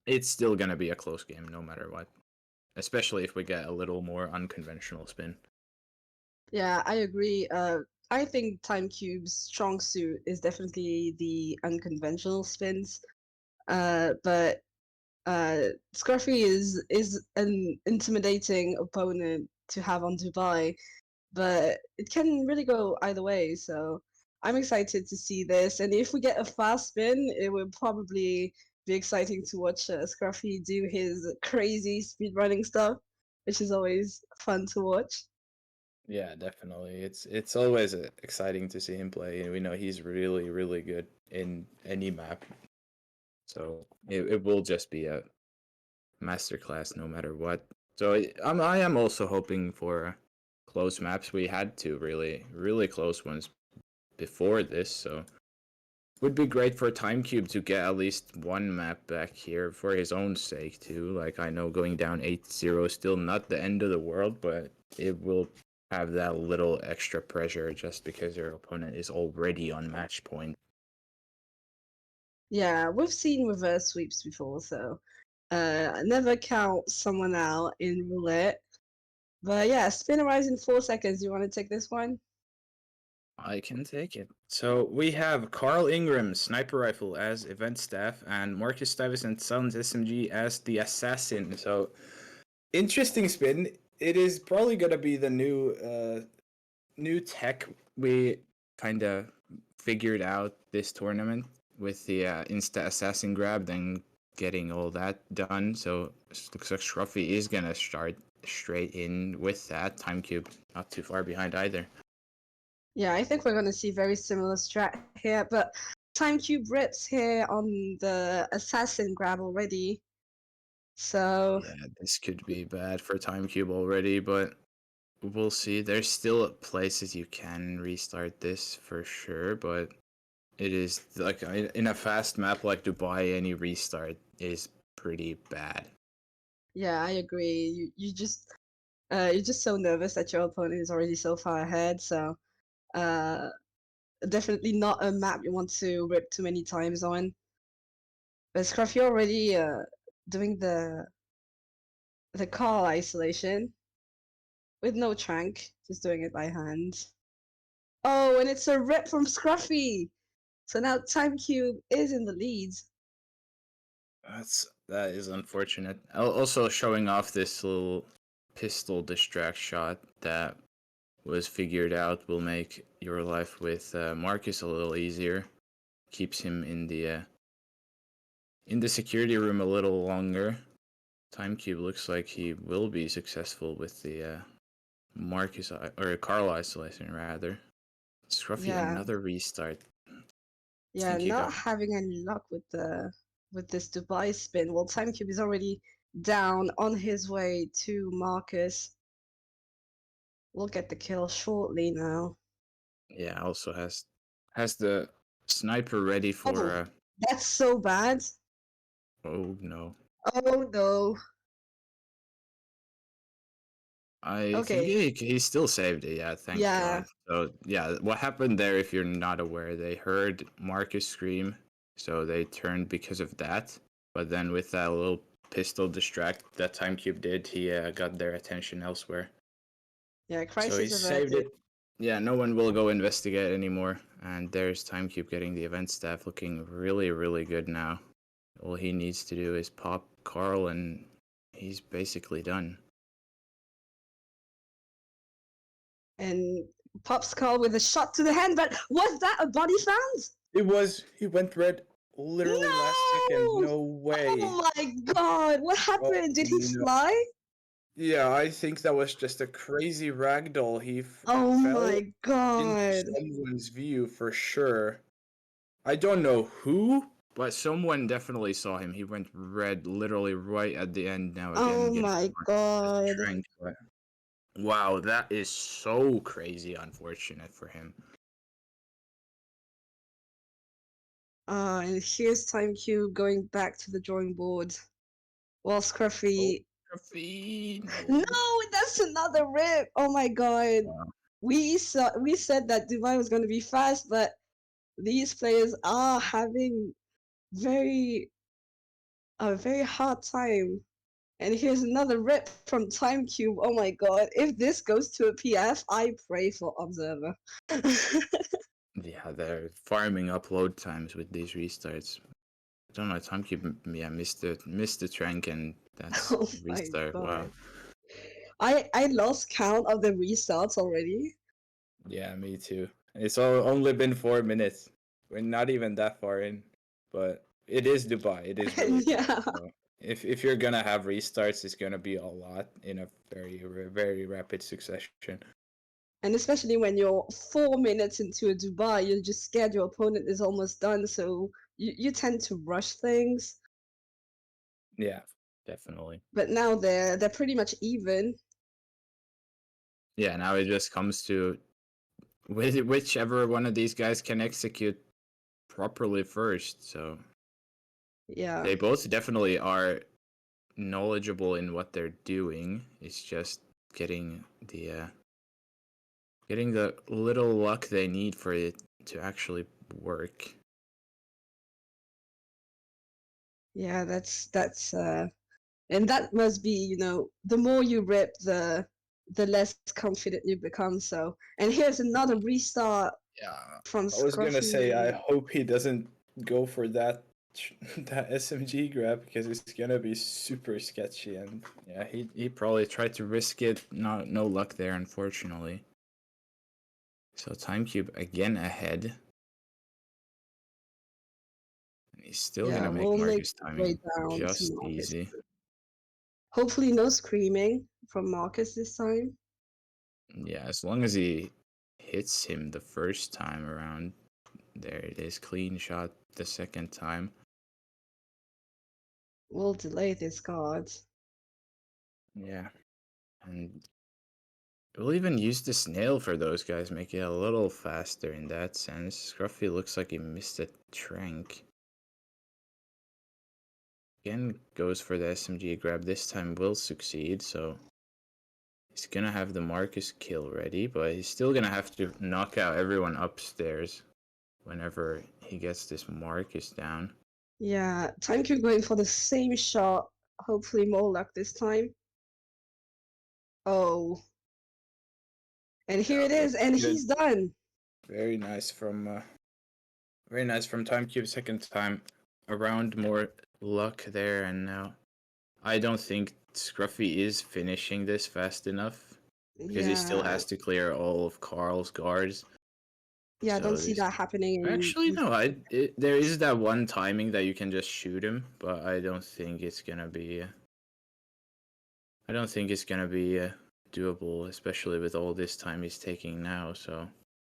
it's still gonna be a close game no matter what. Especially if we get a little more unconventional spin. Yeah, I agree. I think TimeCube's strong suit is definitely the unconventional spins. But Scruffy is an intimidating opponent to have on Dubai, but it can really go either way. So I'm excited to see this, and if we get a fast spin, it would probably be exciting to watch Scruffy do his crazy speedrunning stuff, which is always fun to watch. Yeah, definitely. It's always exciting to see him play, and we know he's really, really good in any map. So it will just be a masterclass no matter what. So I am also hoping for close maps. We had 2 really close ones before this, so would be great for TimeCube to get at least 1 map back here for his own sake too. Like I know going down 8-0 is still not the end of the world, but it will have that little extra pressure just because your opponent is already on match point. Yeah, we've seen reverse sweeps before, so never count someone out in roulette. But yeah, spin a rise in 4 seconds. You want to take this one? I can take it. So we have Carl Ingram, Sniper Rifle, as event staff, and Marcus Stuyvesant Sons SMG as the assassin. So interesting spin. It is probably gonna be the new tech we kind of figured out this tournament with the Insta Assassin grab, then getting all that done. So looks like Scruffy is gonna start straight in with that. TimeCube not too far behind either. Yeah, I think we're going to see very similar strat here, but TimeCube rips here on the assassin grab already. So Yeah, this could be bad for TimeCube already, but we'll see. There's still places you can restart this for sure, but it is like in a fast map like Dubai, any restart is pretty bad. yeah, I agree. You're just so nervous that your opponent is already so far ahead. So definitely not a map you want to rip too many times on. But Scruffy already doing the call isolation with no trank, just doing it by hand. Oh, and it's a rip from Scruffy. So now TimeCube is in the lead. That is unfortunate. Also showing off this little pistol distract shot that was figured out will make your life with Marcus a little easier. Keeps him in the security room a little longer. TimeCube looks like he will be successful with the Marcus or Carl isolation rather. Scruffy Yeah. another restart. Yeah, think you not got- having any luck with this Dubai spin. Well, TimeCube is already down on his way to Marcus. We'll get the kill shortly now. Yeah, also has the sniper ready for Oh. That's so bad. oh no. Oh no. I Okay. think he still saved it, yeah, thank Yeah. God. So yeah, what happened there if you're not aware, they heard Marcus scream, so they turned because of that. But then with that little pistol distract that TimeCube did, he got their attention elsewhere. Yeah, So he crisis saved averted. it. Yeah, no one will go investigate anymore. And there's TimeCube getting the event staff looking really, really good now. All he needs to do is pop Carl and he's basically done. And Pop's call with a shot to the hand, but was that a body found? He went red literally last second. No way. Oh my god, what happened? Did he no. fly? Yeah, I think that was just a crazy ragdoll. He Oh fell my god. into someone's view for sure. I don't know who, but someone definitely saw him. He went red literally right at the end now again. Oh getting my marked god. as Trank, but- Wow, that is so crazy unfortunate for him. And here's TimeCube going back to the drawing board. While Scruffy. Scruffy, No, that's another rip. Oh my god. Wow. We said that Dubai was going to be fast, but these players are having a very hard time. And here's another rip from TimeCube. Oh my god. If this goes to a PF, I pray for Observer. Yeah, they're farming upload times with these restarts. I don't know, TimeCube, yeah, missed the trank and that's Oh my restart. Wow. god. I lost count of the restarts already. Yeah, me too. It's only been 4 minutes. We're not even that far in, but it is Dubai. It is really Yeah. fast, so if you're gonna have restarts, it's gonna be a lot in a very rapid succession. And especially when you're 4 minutes into a Dubai, you're just scared your opponent is almost done, so you tend to rush things. Yeah, definitely. But now they're pretty much even. Yeah, now it just comes to whichever one of these guys can execute properly first. So Yeah. they both definitely are knowledgeable in what they're doing. It's just getting the little luck they need for it to actually work. Yeah, that's and that must be, you know, the more you rip, the less confident you become. So, and here's another restart Yeah, from I was gonna say I Scruffy. hope he doesn't go for that that SMG grab because it's gonna be super sketchy, and yeah, he probably tried to risk it. No luck there, unfortunately. So TimeCube again ahead. And he's still Yeah, gonna make we'll make Marcus way timing down to just Marcus. easy. Hopefully no screaming from Marcus this time. Yeah, as long as he hits him the first time around. There it is, clean shot the second time. We'll delay this card. Yeah. And we'll even use the snail for those guys, make it a little faster in that sense. Scruffy looks like he missed a trank. Again, goes for the SMG grab. This time will succeed, so he's gonna have the Marcus kill ready, but he's still gonna have to knock out everyone upstairs whenever he gets this Marcus down. Yeah, TimeCube going for the same shot. Hopefully more luck this time. Oh. And here it is, and good. he's done. Very nice from TimeCube second time. Around more luck there, and now I don't think Scruffy is finishing this fast enough because he still has to clear all of Carl's guards. Yeah, I So don't see this- that happening. Actually, no. There is that one timing that you can just shoot him, but I don't think it's gonna be. I don't think it's gonna be doable, especially with all this time he's taking now. So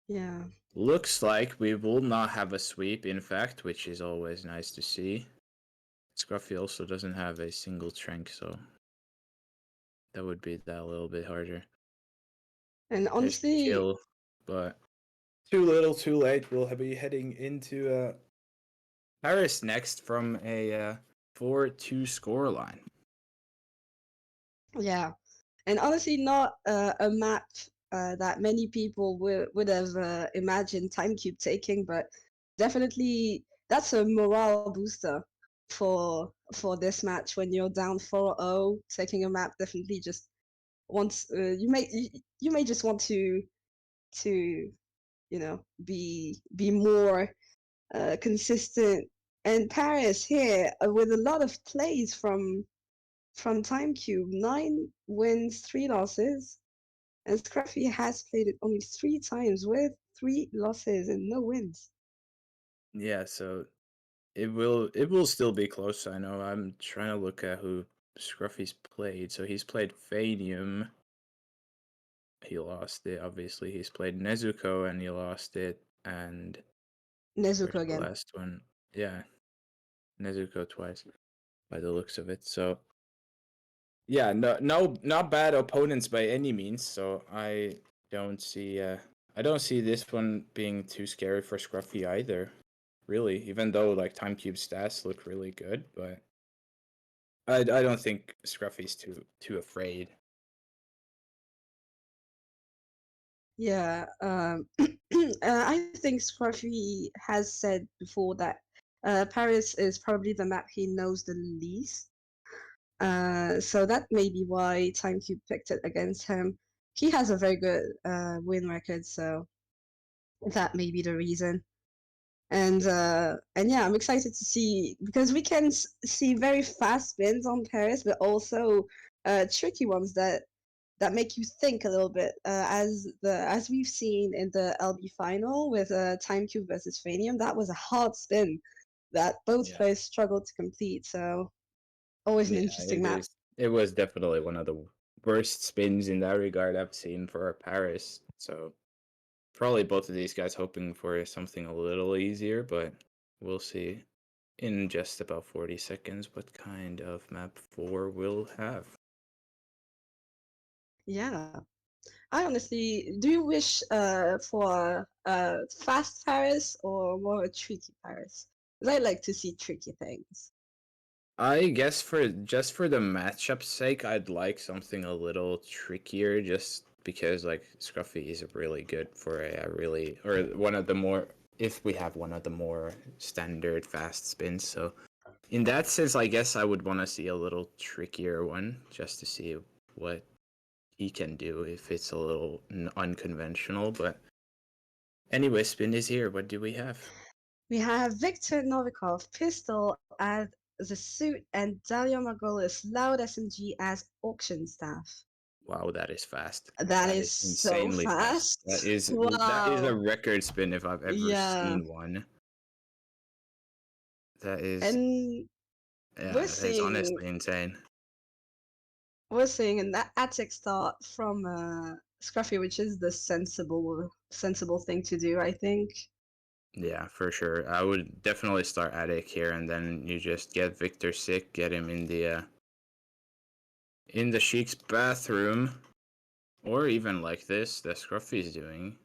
Yeah. looks like we will not have a sweep. In fact, which is always nice to see. Scruffy also doesn't have a single trank, so that would be that a little bit harder. And There's honestly, kill, but too little, too late. We'll be heading into Paris next from a 4-2 scoreline. yeah. And honestly, not a map that many people would have imagined TimeCube taking, but definitely that's a morale booster for this match when you're down 4-0. Taking a map definitely just wants you may just want to be more consistent. And Paris here with a lot of plays from TimeCube, 9 wins, 3 losses, and Scruffy has played it only 3 times with 3 losses and no wins. Yeah, so it will still be close. I know. I'm trying to look at who Scruffy's played. So he's played Fanium. He lost it. Obviously, he's played Nezuko and he lost it. And where's Nezuko the again. last one? Yeah, Nezuko twice, by the looks of it. So yeah, not bad opponents by any means. So I don't see this one being too scary for Scruffy either. Really, even though like TimeCube stats look really good, but I don't think Scruffy's too afraid. Yeah, I think Scruffy has said before that Paris is probably the map he knows the least. So that may be why TimeCube picked it against him. He has a very good win record, so that may be the reason. And yeah, I'm excited to see because we can see very fast spins on Paris, but also tricky ones that make you think a little bit. As we've seen in the LB final with TimeCube versus Fanium, that was a hard spin that both players struggled to complete. So always an interesting map. It was definitely one of the worst spins in that regard I've seen for Paris. So probably both of these guys hoping for something a little easier, but we'll see in just about 40 seconds what kind of map 4 we'll have. Yeah. I honestly, do you wish for a fast Paris or more a tricky Paris? Because I like to see tricky things. I guess for the matchup's sake, I'd like something a little trickier, just because like Scruffy is really good for one of the more, if we have one of the more standard fast spins. So in that sense, I guess I would want to see a little trickier one just to see what he can do if it's a little unconventional. But anyway, spin is here. What do we have? We have Victor Novikov, Pistol as the suit, and Dalia Margolis, Loud SMG as auction staff. Wow, that is fast. That is so insanely fast. That is a Wow. record spin if I've ever seen one. That is And that is honestly insane. we're seeing an attic start from Scruffy, which is the sensible thing to do, I think. Yeah, for sure. I would definitely start Attic here, and then you just get Victor sick, get him in the Sheik's bathroom, or even like this, that Scruffy's doing.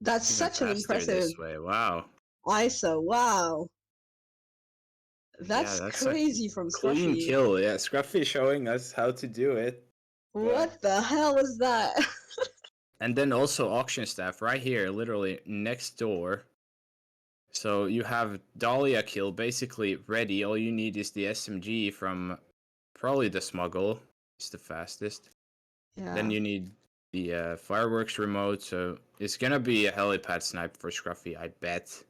That's Even such an faster impressive this way. Wow. ISO. Wow. Yeah, That's that's a crazy from clean Scruffy. kill. Yeah, Scruffy showing us how to do it. What the hell was that? And then also auction staff right here, literally next door. So you have Dahlia kill basically ready. All you need is the SMG from probably the smuggle. It's the fastest. Yeah. Then you need the fireworks remote. So it's gonna be a helipad snipe for Scruffy, I bet.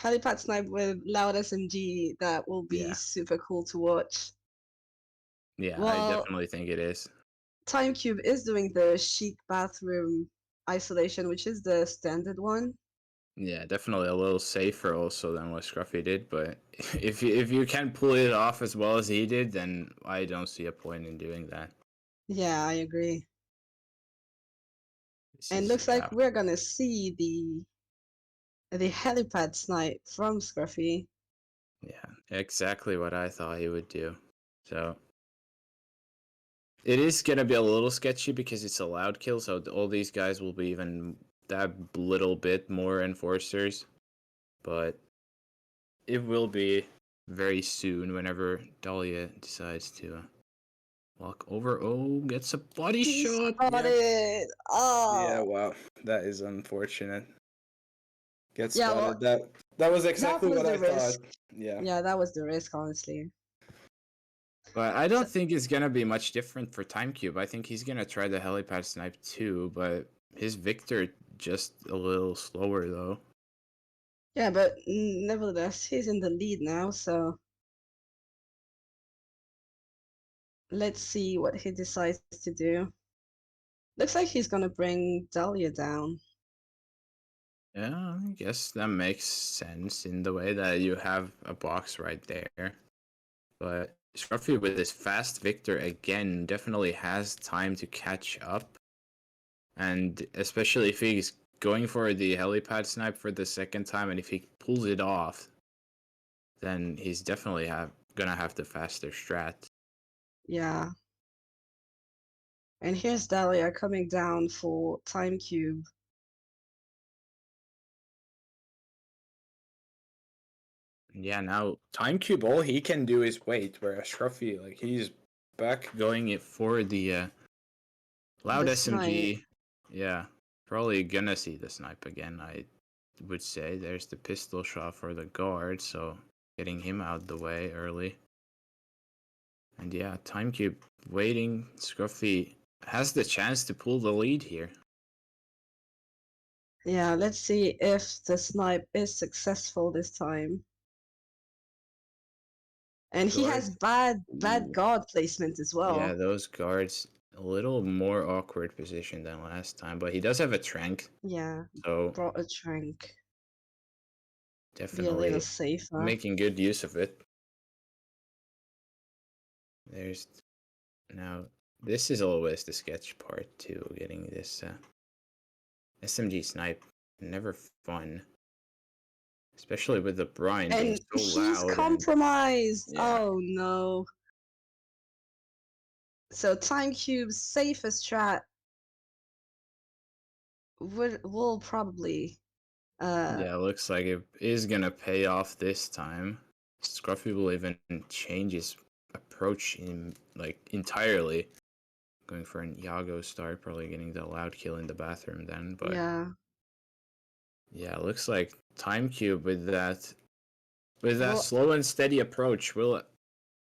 Helipad snipe with loud SMG, that will be Yeah. super cool to watch. Yeah, I Well, definitely think it is. TimeCube is doing the chic bathroom isolation, which is the standard one. Yeah, definitely a little safer also than what Scruffy did, but if you can pull it off as well as he did, then I don't see a point in doing that. Yeah, I agree. This And is looks like we're gonna see the helipad snipe from Scruffy. yeah, exactly what I thought he would do. So it is gonna be a little sketchy because it's a loud kill, so all these guys will be even that little bit more enforcers, but it will be very soon whenever Dahlia decides to walk over. Oh, gets a body He shot. spotted. Oh. Yeah, wow, that is unfortunate. Get Yeah, spotted. well, That was exactly was what the I risk. thought. Yeah. Yeah, that was the risk, honestly. But I don't So- think it's gonna be much different for TimeCube. I think he's gonna try the helipad snipe too, but his Victor just a little slower though. Yeah, but nevertheless, he's in the lead now, so let's see what he decides to do. Looks like he's gonna bring Dahlia down. Yeah, I guess that makes sense in the way that you have a box right there. But Scruffy with his fast Victor again definitely has time to catch up. And especially if he's going for the helipad snipe for the second time, and if he pulls it off, then he's definitely gonna have the faster strat. Yeah. And here's Dahlia coming down for TimeCube. Yeah, now TimeCube, all he can do is wait, whereas Scruffy, like, he's back going it for the loud The SMG. snipe. Yeah, probably gonna see the snipe again, I would say. There's the pistol shot for the guard, so getting him out the way early. And yeah, TimeCube waiting. Scruffy has the chance to pull the lead here. Yeah, let's see if the snipe is successful this time. And he has bad Ooh. guard placement as well. Yeah, those guards a little more awkward position than last time, but he does have a trank, Yeah, so brought a trank. Be a definitely little safer. making good use of it. There's now this is always the sketch part too, getting this SMG snipe. Never fun. Especially with the brine being And so he's loud. compromised. Yeah. Oh no. So TimeCube's safest strat will probably Yeah, looks like it is gonna pay off this time. Scruffy will even change his approach in like entirely. Going for an Iago start, probably getting the loud kill in the bathroom then, but yeah, looks like TimeCube with that Well, slow and steady approach will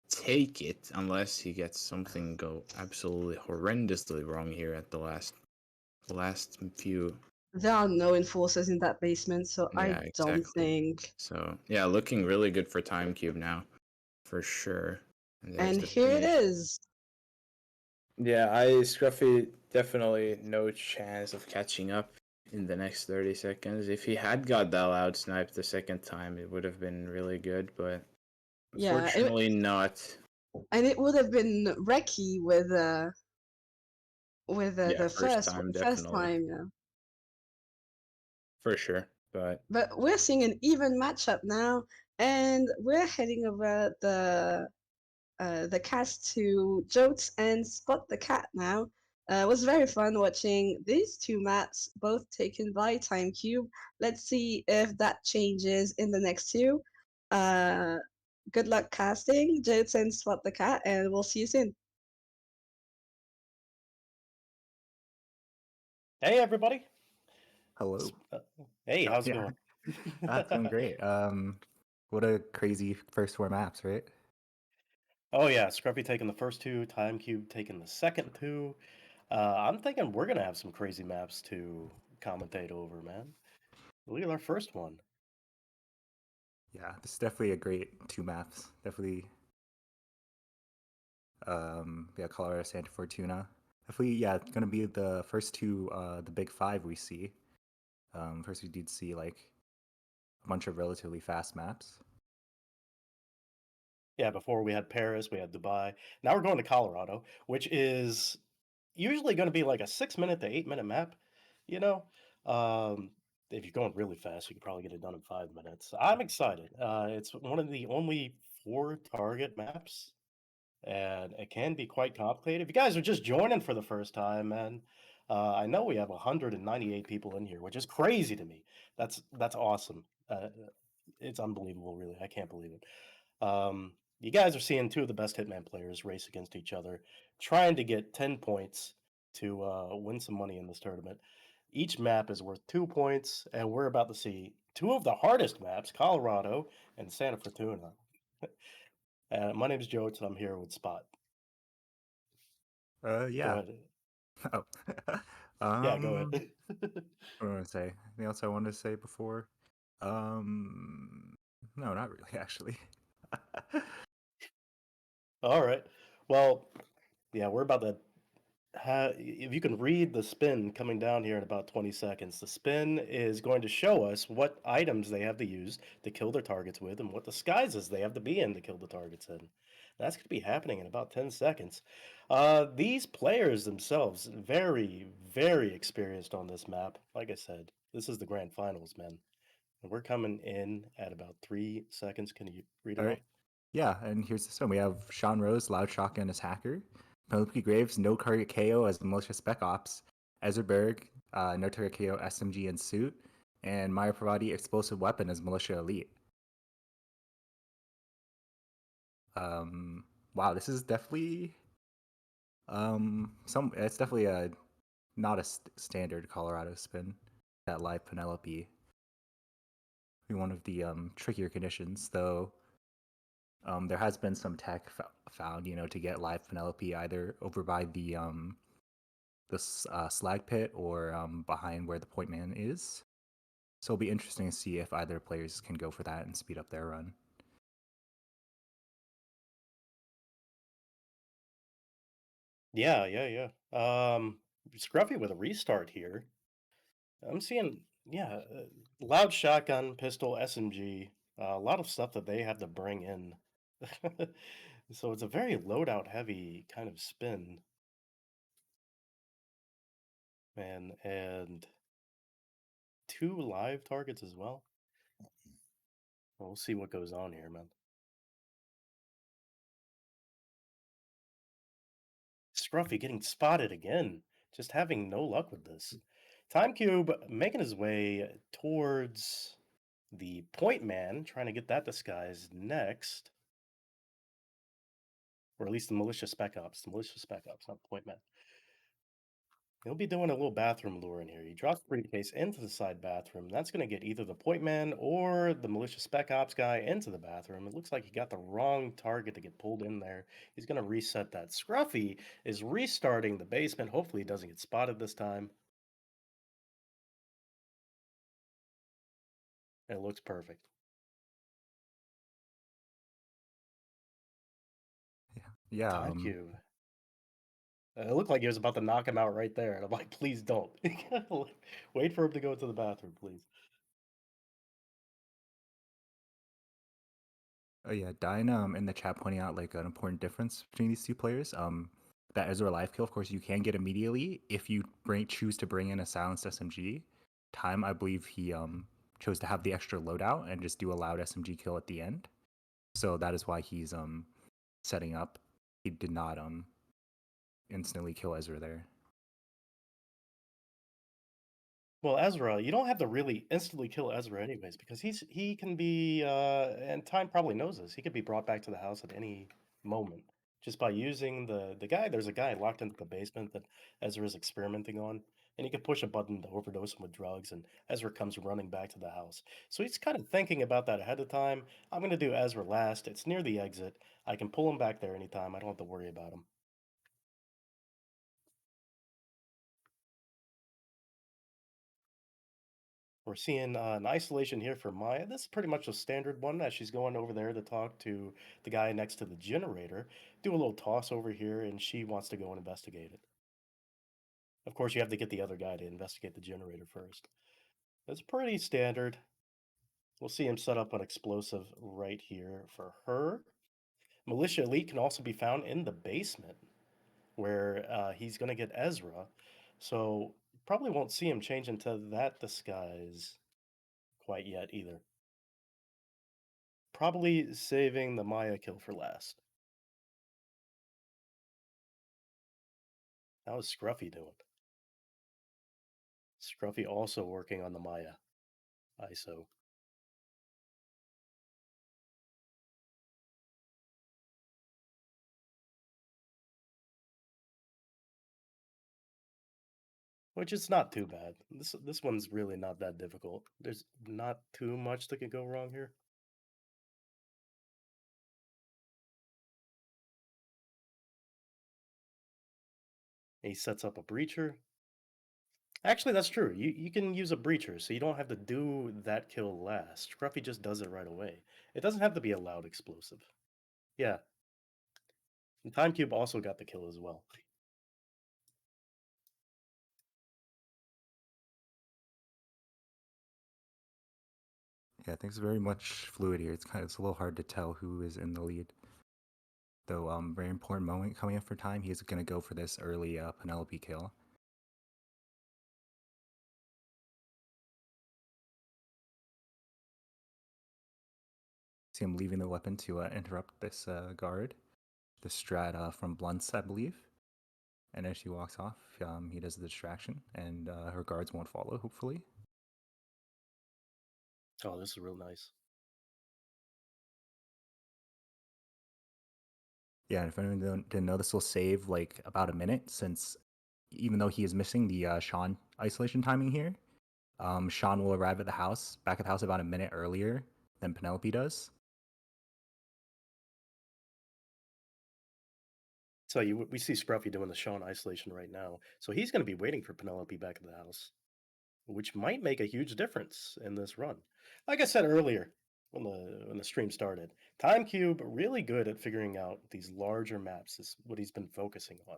take it unless he gets something go absolutely horrendously wrong here at the last few. there are no enforcers in that basement, so Yeah, I don't exactly. think. So yeah, looking really good for TimeCube now, for sure. And here it is. Yeah, Scruffy definitely no chance of catching up in the next 30 seconds. If he had got that loud snipe the second time, it would have been really good, but Yeah, unfortunately not. And it would have been Reki with with Yeah, the first first time, first definitely. time, yeah. For sure. But But we're seeing an even matchup now, and we're heading over the cast to Jotes and Spot the Cat now. It was very fun watching these two maps, both taken by TimeCube. Let's see if that changes in the next two. Uh, Good luck casting, Jotes and Spot the Cat, and we'll see you soon. Hey, everybody. Hello. Hey, how's it Yeah. going? That's going great. What a crazy first 4 maps, right? Oh yeah, Scruffy taking the first two, TimeCube taking the second two. I'm thinking we're gonna have some crazy maps to commentate over, man. Look at our first one. Yeah, this is definitely a great 2 maps. Definitely yeah, Colorado Santa Fortuna. Definitely, yeah, it's gonna be the first 2 the big 5 we see. First we did see like a bunch of relatively fast maps. Yeah, before we had Paris, we had Dubai. Now we're going to Colorado, which is usually going to be like a 6 minute to 8 minute map. You know, um, if you're going really fast, you could probably get it done in 5 minutes. I'm excited. It's one of the only 4 target maps, and it can be quite complicated. If you guys are just joining for the first time, man, I know we have 198 people in here, which is crazy to me. That's awesome. It's unbelievable, really. I can't believe it. You guys are seeing 2 of the best Hitman players race against each other, trying to get 10 points to win some money in this tournament. Each map is worth 2 points, and we're about to see 2 of the hardest maps, Colorado and Santa Fortuna. My name is Joe, and I'm here with Spot. Go Yeah. ahead. Oh. Yeah, go ahead. What do I want to say? Anything else I wanted to say before? No, not really, actually. All right. Well, yeah, we're about to. If you can read the spin coming down here in about 20 seconds, the spin is going to show us what items they have to use to kill their targets with and what disguises they have to be in to kill the targets in. That's going to be happening in about 10 seconds. These players themselves, very, very experienced on this map. Like I said, this is the grand finals, man. And we're coming in at about 3 seconds. Can you read it All off? right. Yeah, and here's the one. We have Sean Rose, Loud Shotgun as hacker. Penelope Graves, no target KO as Militia Spec Ops. Ezra Berg, no target KO SMG and suit. And Maya Pravati, explosive weapon as Militia Elite. Wow, this is definitely it's definitely a not a standard Colorado spin. That live Penelope be one of the trickier conditions, though. There has been some tech found, to get live Penelope either over by the slag pit or behind where the point man is. So it'll be interesting to see if either players can go for that and speed up their run. Yeah. Scruffy with a restart here. I'm seeing, yeah, loud shotgun, pistol, SMG, a lot of stuff that they have to bring in. So it's a very loadout heavy kind of spin, man, and 2 live targets as well. We'll see what goes on here, man. Scruffy getting spotted again, just having no luck with this. TimeCube making his way towards the point man, trying to get that disguise next. Or at least the Militia Spec Ops. The Militia Spec Ops, not point man. He'll be doing a little bathroom lure in here. He drops the briefcase into the side bathroom. That's going to get either the point man or the Militia Spec Ops guy into the bathroom. It looks like he got the wrong target to get pulled in there. He's going to reset that. Scruffy is restarting the basement. Hopefully he doesn't get spotted this time. It looks perfect. Yeah. TimeCube. It looked like he was about to knock him out right there. And I'm like, please don't. Wait for him to go to the bathroom, please. Oh yeah, Dine in the chat pointing out like an important difference between these two players. that Ezra live kill, of course, you can get immediately if you choose to bring in a silenced SMG. Time, I believe he chose to have the extra loadout and just do a loud SMG kill at the end. So that is why he's setting up. He did not instantly kill Ezra there. Well, Ezra, you don't have to really instantly kill Ezra anyways, because he can be and Time probably knows this. He could be brought back to the house at any moment just by using the guy. There's a guy locked into the basement that Ezra's experimenting on, and he could push a button to overdose him with drugs, and Ezra comes running back to the house. So he's kind of thinking about that ahead of time. I'm going to do Ezra last. It's near the exit. I can pull him back there anytime. I don't have to worry about him. We're seeing an isolation here for Maya. This is pretty much a standard one as she's going over there to talk to the guy next to the generator. Do a little toss over here, and she wants to go and investigate it. Of course, you have to get the other guy to investigate the generator first. That's pretty standard. We'll see him set up an explosive right here for her. Militia Elite can also be found in the basement where he's going to get Ezra. So probably won't see him change into that disguise quite yet either. Probably saving the Maya kill for last. How is Scruffy doing? Scruffy also working on the Maya ISO. Which is not too bad. This one's really not that difficult. There's not too much that can go wrong here. He sets up a breacher. Actually, that's true. You can use a breacher, so you don't have to do that kill last. Scruffy just does it right away. It doesn't have to be a loud explosive. Yeah. And TimeCube also got the kill as well. Yeah, things are very much fluid here. It's a little hard to tell who is in the lead. Though, very important moment coming up for Time. He's going to go for this early Penelope kill. See him leaving the weapon to interrupt this guard. The strat from Blunts, I believe. And as she walks off, he does the distraction, and her guards won't follow, hopefully. Oh, this is real nice. Yeah, and if anyone didn't know, this will save like about a minute, since even though he is missing the Sean isolation timing here, Sean will arrive at the house, back at the house about a minute earlier than Penelope does. So we see Scruffy doing the Sean isolation right now. So he's going to be waiting for Penelope back at the house, which might make a huge difference in this run. Like I said earlier, when the stream started, TimeCube really good at figuring out these larger maps is what he's been focusing on.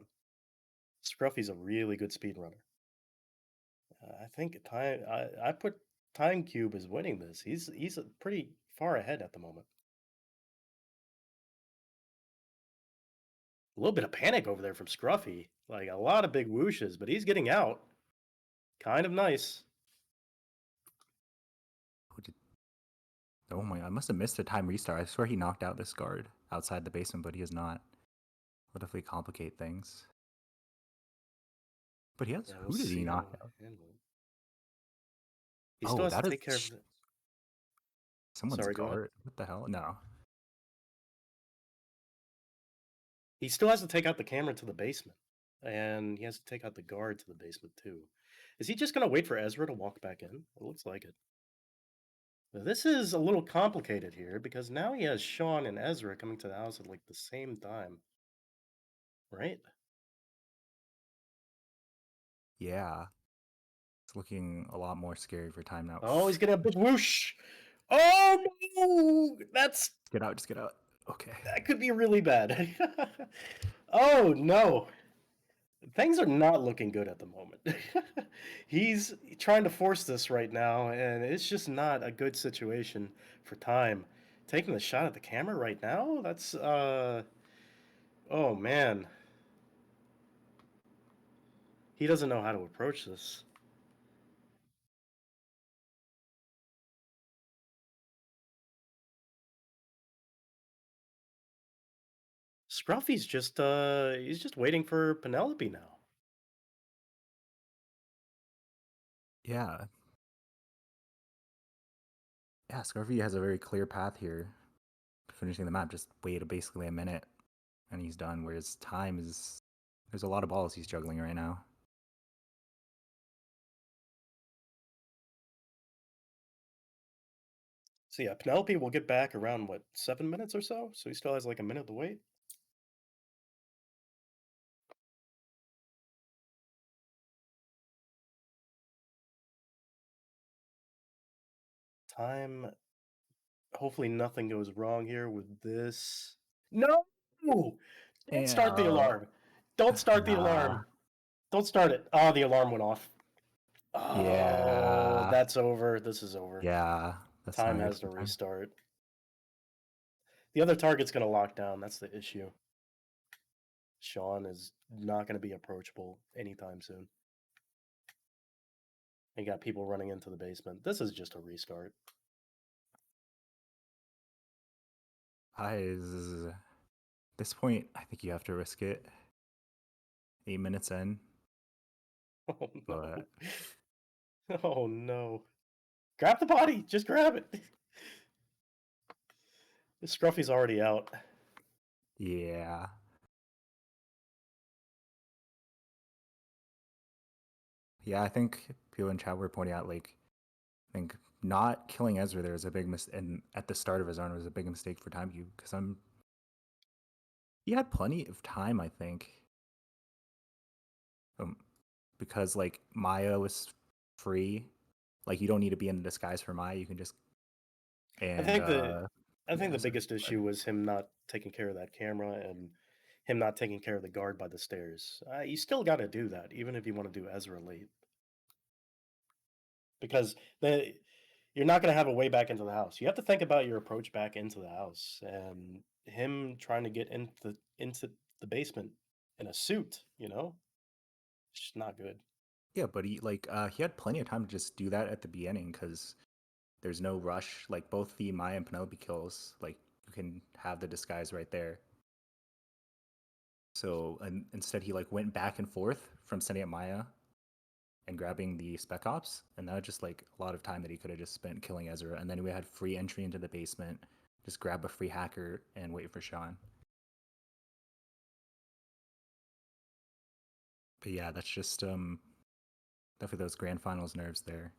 Scruffy's a really good speedrunner. I think I put TimeCube as winning this. He's pretty far ahead at the moment. A little bit of panic over there from Scruffy. Like a lot of big whooshes, but he's getting out. Kind of nice. Oh my, I must have missed a time restart. I swear he knocked out this guard outside the basement, but he has not. Will definitely complicate things. But he has, Yeah, who did he knock out? He still has to take care of it. Someone's Sorry, go ahead. guard. What the hell? No. He still has to take out the camera to the basement. And he has to take out the guard to the basement too. Is he just going to wait for Ezra to walk back in? It looks like it. Now, this is a little complicated here because now he has Sean and Ezra coming to the house at like the same time. Right? Yeah. It's looking a lot more scary for Time now. Oh, he's getting a big whoosh. Oh no! That's... Get out, just get out. Okay. That could be really bad. Oh no. Things are not looking good at the moment. He's trying to force this right now, and it's just not a good situation for Time. Taking the shot at the camera right now? That's, oh man. He doesn't know how to approach this. Scruffy's just he's just waiting for Penelope now. Yeah. Yeah, Scruffy has a very clear path here. Finishing the map, just wait basically a minute and he's done. Whereas time is, there's a lot of balls he's juggling right now. So yeah, Penelope will get back around what, 7 minutes or so? So he still has like a minute to wait. Time. Hopefully nothing goes wrong here with this. No! Don't start the alarm. Don't start the alarm. Don't start it. Oh, the alarm went off. Oh, Yeah. that's over. This is over. Yeah. That's Time not has to good time. restart. The other target's going to lock down. That's the issue. Sean is not going to be approachable anytime soon. You got people running into the basement. This is just a restart. At this point, I think you have to risk it. 8 minutes in. Oh no. But oh no. Grab the body. Just grab it. Scruffy's already out. yeah. Yeah, I think people in chat were pointing out, like, I think not killing Ezra there is a big mistake, and at the start of his run was a big mistake for TimeCube, because he had plenty of time, I think. Because, like, Maya was free. Like, you don't need to be in the disguise for Maya, you can just... And, I think the biggest issue was him not taking care of that camera and him not taking care of the guard by the stairs. You still got to do that, even if you want to do Ezra late. Because you're not going to have a way back into the house. You have to think about your approach back into the house. And him trying to get into the basement in a suit, you know? It's just not good. Yeah, but he had plenty of time to just do that at the beginning, because there's no rush. Like, both the Maya and Penelope kills, like, you can have the disguise right there. So, and instead he, like, went back and forth from setting up Maya and grabbing the spec ops, and that was just, like, a lot of time that he could have just spent killing Ezra, and then we had free entry into the basement, just grab a free hacker and wait for Sean. But yeah, that's just definitely those grand finals nerves there.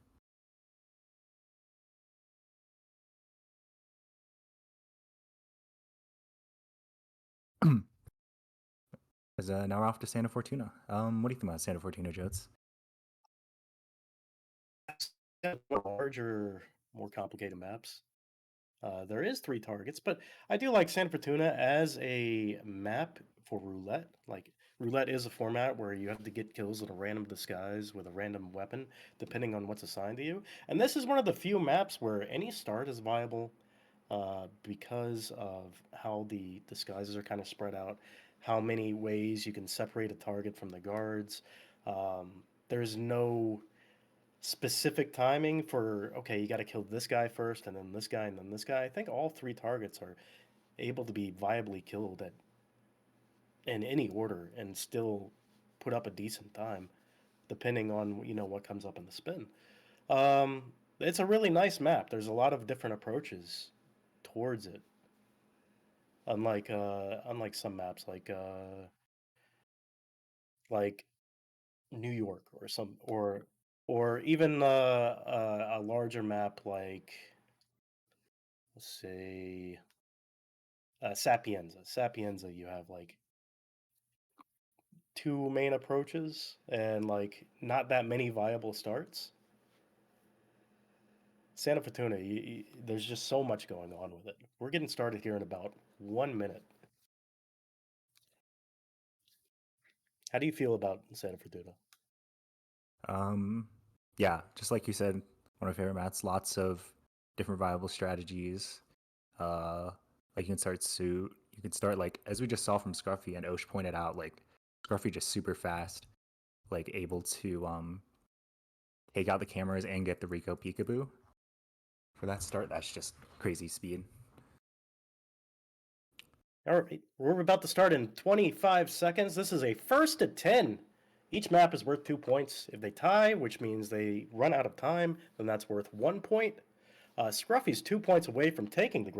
Now we're off to Santa Fortuna. What do you think about Santa Fortuna, Jotes? Larger, more complicated maps. There is 3 targets, but I do like Santa Fortuna as a map for roulette. Like, roulette is a format where you have to get kills in a random disguise with a random weapon, depending on what's assigned to you. And this is one of the few maps where any start is viable because of how the disguises are kind of spread out, how many ways you can separate a target from the guards. There's no specific timing for, okay, you got to kill this guy first and then this guy and then this guy. I think all 3 targets are able to be viably killed in any order and still put up a decent time, depending on what comes up in the spin. It's a really nice map. There's a lot of different approaches towards it, unlike some maps like New York or even a larger map like, let's say, Sapienza. Sapienza, you have like 2 main approaches and like not that many viable starts. Santa Fortuna, there's just so much going on with it. We're getting started here in about 1 minute. How do you feel about Santa Fortuna? Yeah, just like you said, one of my favorite maps. Lots of different viable strategies. Like, you can start suit. You can start, like, as we just saw from Scruffy and Osh pointed out, like, Scruffy just super fast. like able to take out the cameras and get the Rico peekaboo for that start. That's just crazy speed. All right, we're about to start in 25 seconds. This is a first to 10. Each map is worth 2 points. If they tie, which means they run out of time, then that's worth 1 point. Scruffy's 2 points away from taking the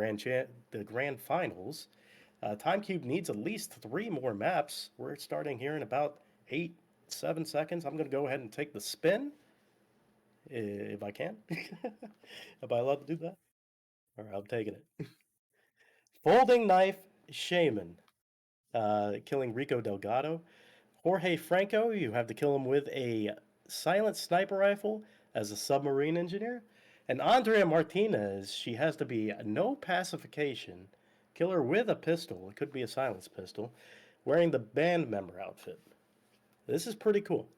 grand finals. TimeCube needs at least 3 more maps. We're starting here in about 7 seconds. I'm going to go ahead and take the spin, if I can. Am I allowed to do that? All right, I'm taking it. Folding Knife Shaman, killing Rico Delgado. Jorge Franco, you have to kill him with a silent sniper rifle as a submarine engineer. And Andrea Martinez, she has to be no pacification, kill her with a pistol, it could be a silenced pistol, wearing the band member outfit. This is pretty cool.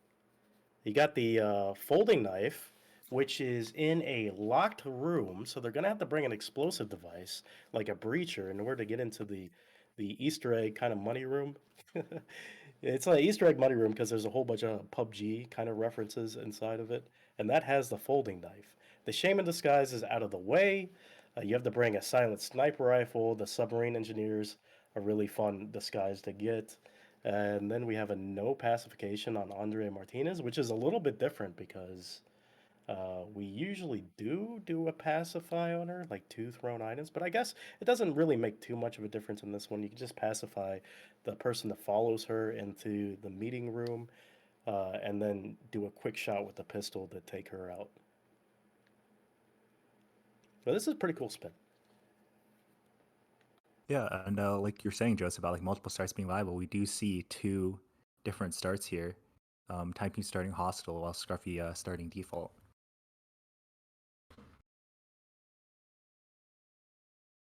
You got the folding knife, which is in a locked room, so they're going to have to bring an explosive device, like a breacher, in order to get into the Easter egg kind of money room. It's an Easter egg money room because there's a whole bunch of PUBG kind of references inside of it, and that has the folding knife. The Shaman disguise is out of the way. You have to bring a silent sniper rifle. The submarine engineers are really fun disguise to get. And then we have a no pacification on Andrea Martinez, which is a little bit different because we usually do a pacify on her, like 2 thrown items, but I guess it doesn't really make too much of a difference in this one. You can just pacify the person that follows her into the meeting room, and then do a quick shot with the pistol to take her out. But this is a pretty cool spin. Yeah, and like you're saying, Joseph, about like multiple starts being viable, we do see 2 different starts here. TimeCube starting hostile while Scruffy starting default.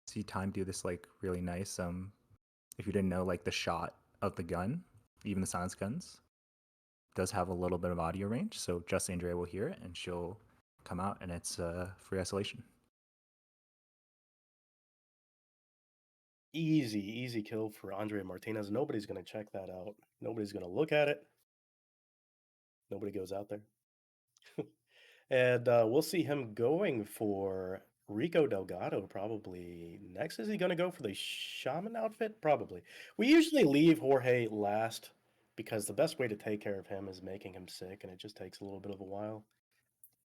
See Time do this like really nice. If you didn't know, like the shot of the gun, even the silence guns, does have a little bit of audio range, so just Andrea will hear it and she'll come out, and it's free isolation. Easy kill for Andrea Martinez. Nobody's going to check that out. Nobody's going to look at it. Nobody goes out there. And we'll see him going for Rico Delgado probably next. Is he going to go for the Shaman outfit? Probably. We usually leave Jorge last because the best way to take care of him is making him sick, and it just takes a little bit of a while.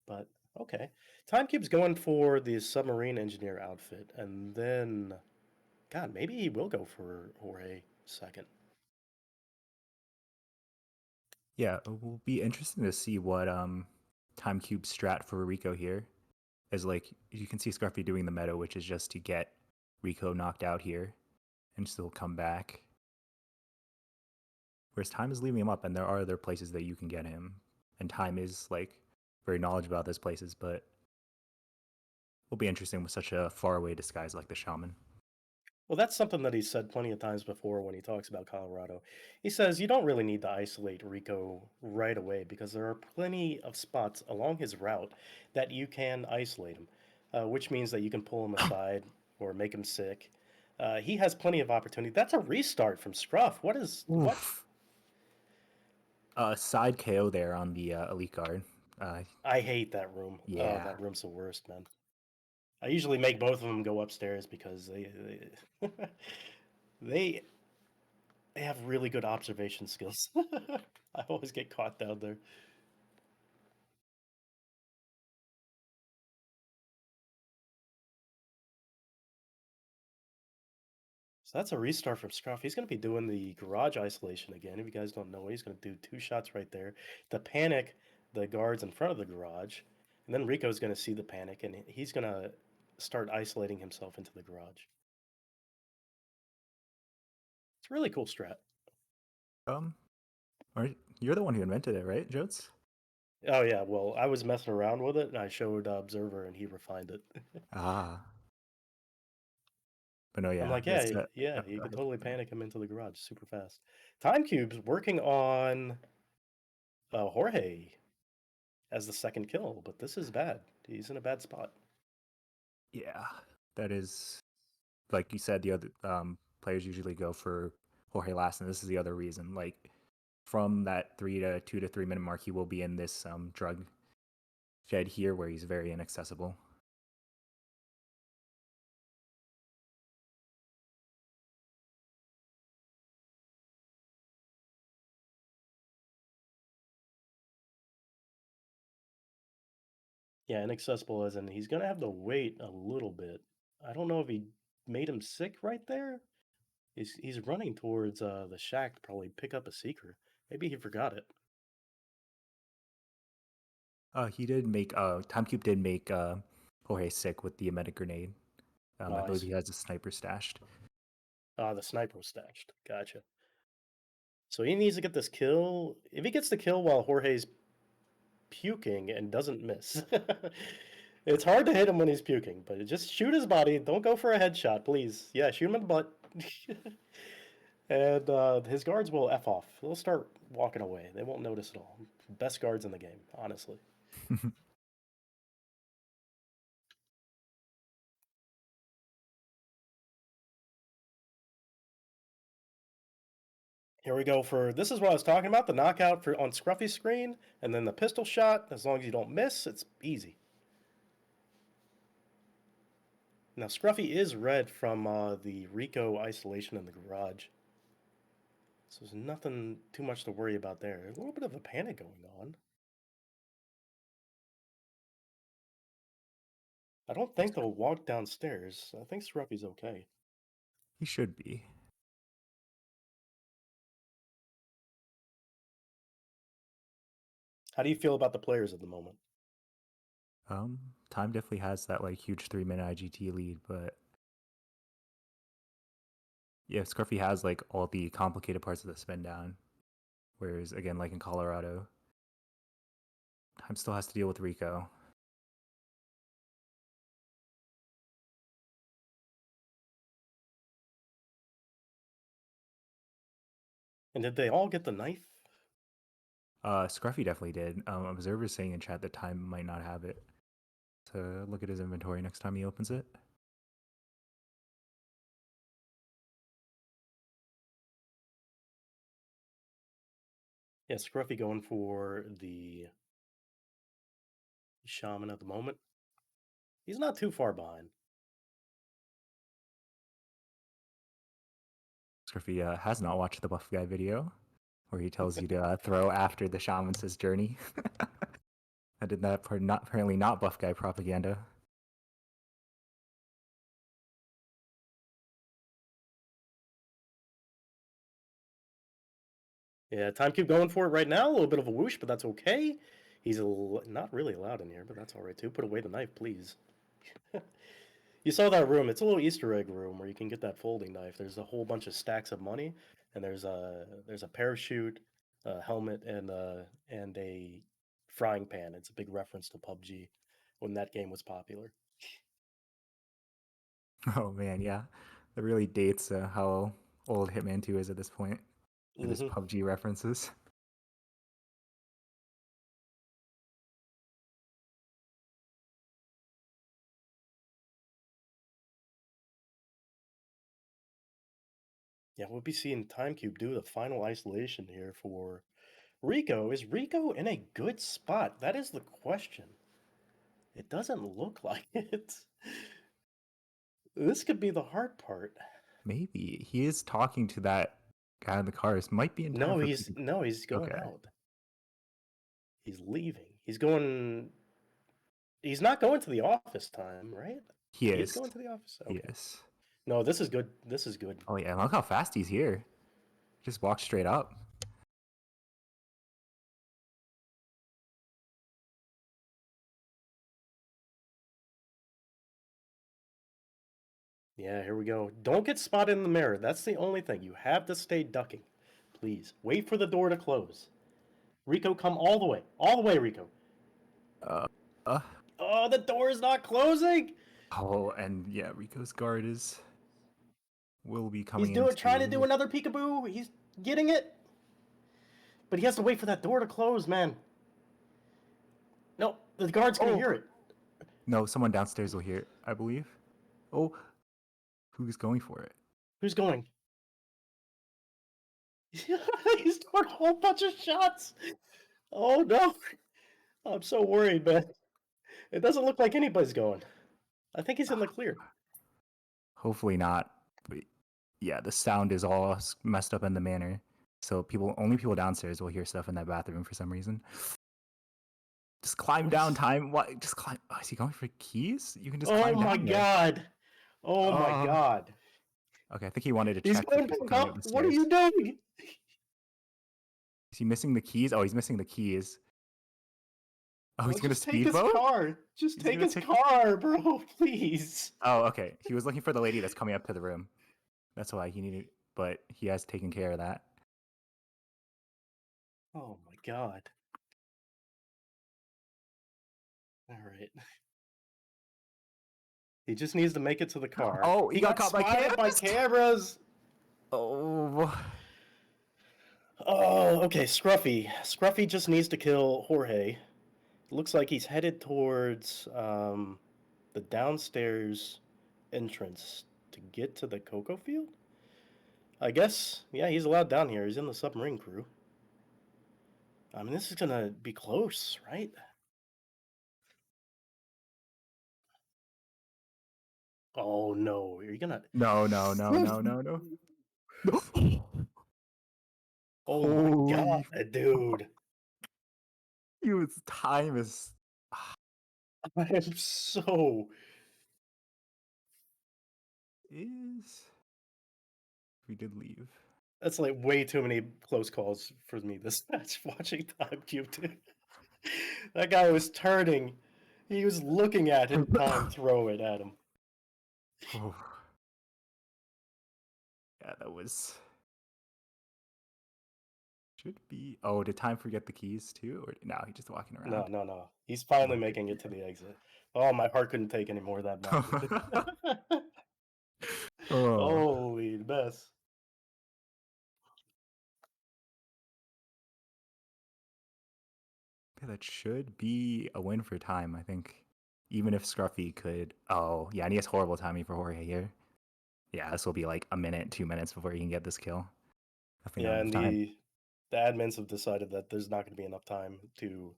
But okay. TimeCube's going for the submarine engineer outfit, and then, God, maybe he will go for Jorge second. Yeah, it will be interesting to see what TimeCube strat for Rico here is. Like, you can see Scruffy doing the meta, which is just to get Rico knocked out here and still come back. Whereas Time is leaving him up, and there are other places that you can get him. And Time is like very knowledgeable about those places, but it will be interesting with such a faraway disguise like the Shaman. Well, that's something that he's said plenty of times before when he talks about Colorado. He says you don't really need to isolate Rico right away because there are plenty of spots along his route that you can isolate him, which means that you can pull him aside or make him sick. He has plenty of opportunity. That's a restart from Scruff. What is what? Side KO there on the elite guard. I hate that room. Yeah. Oh, that room's the worst, man. I usually make both of them go upstairs because they have really good observation skills. I always get caught down there. So that's a restart from Scruff. He's going to be doing the garage isolation again. If you guys don't know, he's going to do 2 shots right there to panic the guards in front of the garage. And then Rico's going to see the panic, and he's going to start isolating himself into the garage. It's a really cool strat. You're the one who invented it, right, Jotes? Oh, yeah. Well, I was messing around with it, and I showed Observer, and he refined it. But no, yeah. I'm like, yeah, you can totally panic him into the garage super fast. TimeCube's working on Jorge as the second kill, but this is bad. He's in a bad spot. Yeah, that is, like you said, the other players usually go for Jorge last, and this is the other reason. Like, from that 2 to 3 minute mark, he will be in this drug shed here where he's very inaccessible. Yeah, inaccessible as in he's gonna have to wait a little bit. I don't know if he made him sick right there. He's running towards the shack to probably pick up a seeker. Maybe he forgot it. He did make TimeCube did make Jorge sick with the emetic grenade. I believe Nice. he has a sniper stashed. The sniper was stashed. Gotcha. So he needs to get this kill. If he gets the kill while Jorge's puking and doesn't miss, it's hard to hit him when he's puking. But just shoot his body. Don't go for a headshot, please. Yeah, shoot him in the butt. And his guards will F off. They'll start walking away. They won't notice at all. Best guards in the game, honestly. Here we go for, this is what I was talking about, the knockout for on Scruffy's screen, and then the pistol shot. As long as you don't miss, it's easy. Now, Scruffy is red from the Rico isolation in the garage. So there's nothing too much to worry about there. There's a little bit of a panic going on. I don't think they'll walk downstairs. I think Scruffy's okay. He should be. How do you feel about the players at the moment? Time definitely has that like huge 3-minute IGT lead, but yeah, Scruffy has like all the complicated parts of the spin down. Whereas again, like in Colorado, Time still has to deal with Rico. And did they all get the knife? Scruffy definitely did. Observer's saying in chat that Time might not have it. So look at his inventory next time he opens it. Yeah, Scruffy going for the shaman at the moment. He's not too far behind. Scruffy has not watched the Buff Guy video where he tells you to throw after the shaman's journey. I did that part, apparently not Buff Guy propaganda. Yeah, TimeCube going for it right now. A little bit of a whoosh, but that's okay. He's not really allowed in here, but that's all right too. Put away the knife, please. You saw that room. It's a little Easter egg room where you can get that folding knife. There's a whole bunch of stacks of money, and there's a parachute, a helmet, and a frying pan. It's a big reference to PUBG when that game was popular. Oh man, yeah. That really dates how old Hitman 2 is at this point. With his PUBG references. Yeah, we'll be seeing TimeCube do the final isolation here for Rico. Is Rico in a good spot? That is the question. It doesn't look like it. This could be the hard part. Maybe. He is talking to that guy in the cars. Might be in time for he's going Okay. out. He's leaving. He's going. He's not going to the office time, right? He is going to the office. Okay. Yes. No, this is good. This is good. Oh yeah, look how fast he's here. Just walk straight up. Yeah, here we go. Don't get spotted in the mirror. That's the only thing. You have to stay ducking. Please. Wait for the door to close. Rico, come all the way. All the way, Rico. Oh, the door is not closing. Oh, and yeah, Rico's guard will be coming. He's trying to do another peekaboo. He's getting it, but he has to wait for that door to close, man. No, the guard's gonna hear it. No, someone downstairs will hear it, I believe. Oh, who's going for it? Who's going? He's doing a whole bunch of shots. Oh no. I'm so worried, man. It doesn't look like anybody's going. I think he's in the clear. Hopefully not. But yeah, the sound is all messed up in the manor. So only people downstairs will hear stuff in that bathroom for some reason. Just climb down, time. What? Just climb. Oh, is he going for keys? You can just Oh climb my down there. god. Oh my god. Okay, I think he wanted to He's check. going if he's back coming up. up the What are stairs. you doing? Is he missing the keys? Oh, he's missing the keys. Oh, he's Well, gonna just take his speedboat? car. Just He's take gonna his take- car, bro. Please. Oh, okay. He was looking for the lady that's coming up to the room. That's why he needed, but he has taken care of that. Oh my god. All right. He just needs to make it to the car. Oh, he got caught by spotted by cameras. cameras. Oh, Oh, okay. Scruffy. Scruffy just needs to kill Jorge. Looks like he's headed towards the downstairs entrance to get to the cocoa field. I guess, yeah, he's allowed down here. He's in the submarine crew. I mean, this is gonna be close, right? Oh no, are you gonna? no. Oh my Holy god, dude! His time is. I am so. We did leave. That's like way too many close calls for me this match. Watching TimeCube too. That guy was turning. He was looking at him. Time throw it at him. Oh. Yeah, that was. Should be. Oh, did time forget the keys too, or no? He's just walking around. No. He's finally making it to the exit. Oh, my heart couldn't take any more of that match. Oh. Holy mess. Yeah, that should be a win for time, I think. Even if Scruffy could. Oh, yeah, and he has horrible timing for Jorge here. Yeah, this will be like a minute, 2 minutes before he can get this kill. Definitely not Yeah, enough and time. the admins have decided that there's not going to be enough time to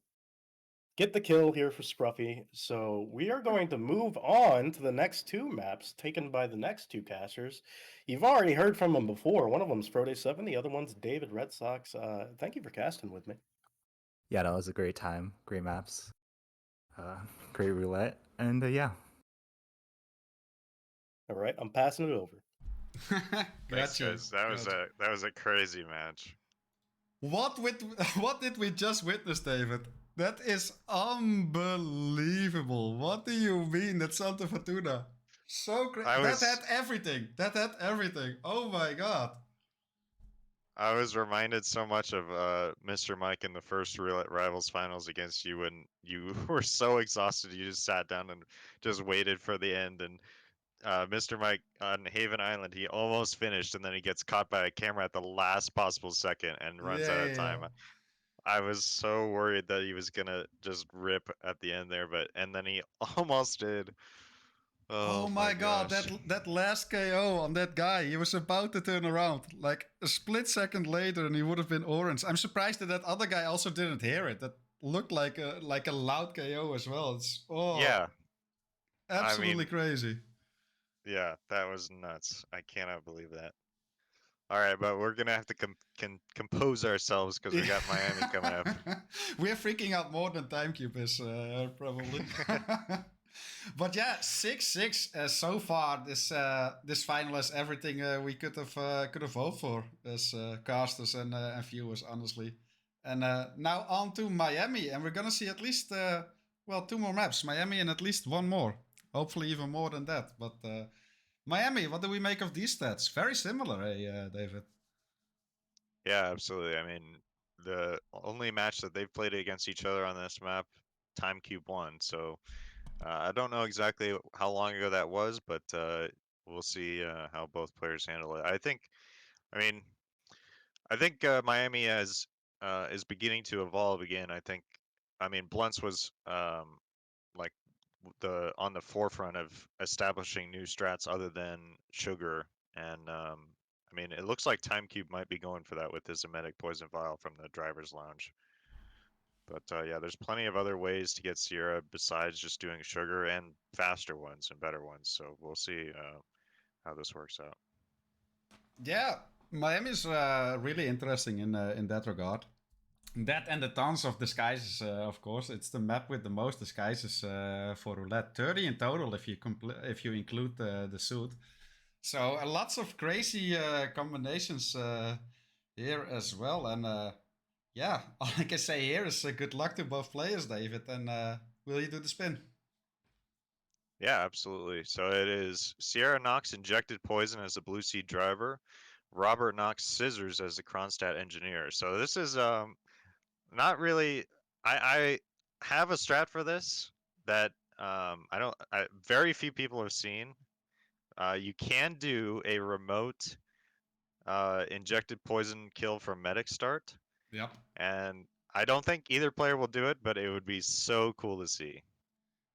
get the kill here for Scruffy. So we are going to move on to the next two maps taken by the next two casters. You've already heard from them before. One of them's Froday7, the other one's David Red Sox. Thank you for casting with me. Yeah, no, it was a great time. Great maps. Great roulette. And yeah. All right, I'm passing it over. Thanks, guys. That was a crazy match. What did we just witness, David? That is unbelievable. What do you mean? That's Santa Fortuna. So crazy. That had everything. Oh my god. I was reminded so much of Mr. Mike in the first Rivals finals against you when you were so exhausted you just sat down and just waited for the end. And Mr. Mike on Haven Island, he almost finished and then he gets caught by a camera at the last possible second and runs out of time. I was so worried that he was gonna just rip at the end there, and then he almost did. Oh my god, that last KO on that guy, he was about to turn around. Like a split second later and he would have been orange. I'm surprised that other guy also didn't hear it. That looked like a loud KO as well. It's yeah, absolutely crazy. Yeah, that was nuts. I cannot believe that. All right, but we're gonna have to compose ourselves because we got Miami coming up. We're freaking out more than TimeCube is probably. But yeah, 6-6 so far. This final is everything we could have hoped for as casters and viewers, honestly. And now on to Miami, and we're gonna see at least 2 more maps, Miami and at least 1 more. Hopefully even more than that. But Miami, what do we make of these stats? Very similar, David? Yeah, absolutely. I mean, the only match that they've played against each other on this map, TimeCube won. So I don't know exactly how long ago that was, but we'll see how both players handle it. I think Miami is beginning to evolve again. I mean, Blunts was like on the forefront of establishing new strats other than Sugar, and I mean, it looks like TimeCube might be going for that with his emetic poison vial from the driver's lounge. But yeah, there's plenty of other ways to get Sierra besides just doing sugar, and faster ones and better ones. So we'll see how this works out. Yeah, Miami is really interesting in that regard. That and the tons of disguises, of course. It's the map with the most disguises for roulette. 30 in total if you include the suit. So lots of crazy combinations here as well. And yeah, all I can say here is good luck to both players, David. And will you do the spin? Yeah, absolutely. So it is Sierra Knox injected poison as the Blue Seed driver, Robert Knox scissors as the Kronstadt engineer. So this is not really. I have a strat for this that very few people have seen. You can do a remote injected poison kill from medic start. Yep. And I don't think either player will do it, but it would be so cool to see.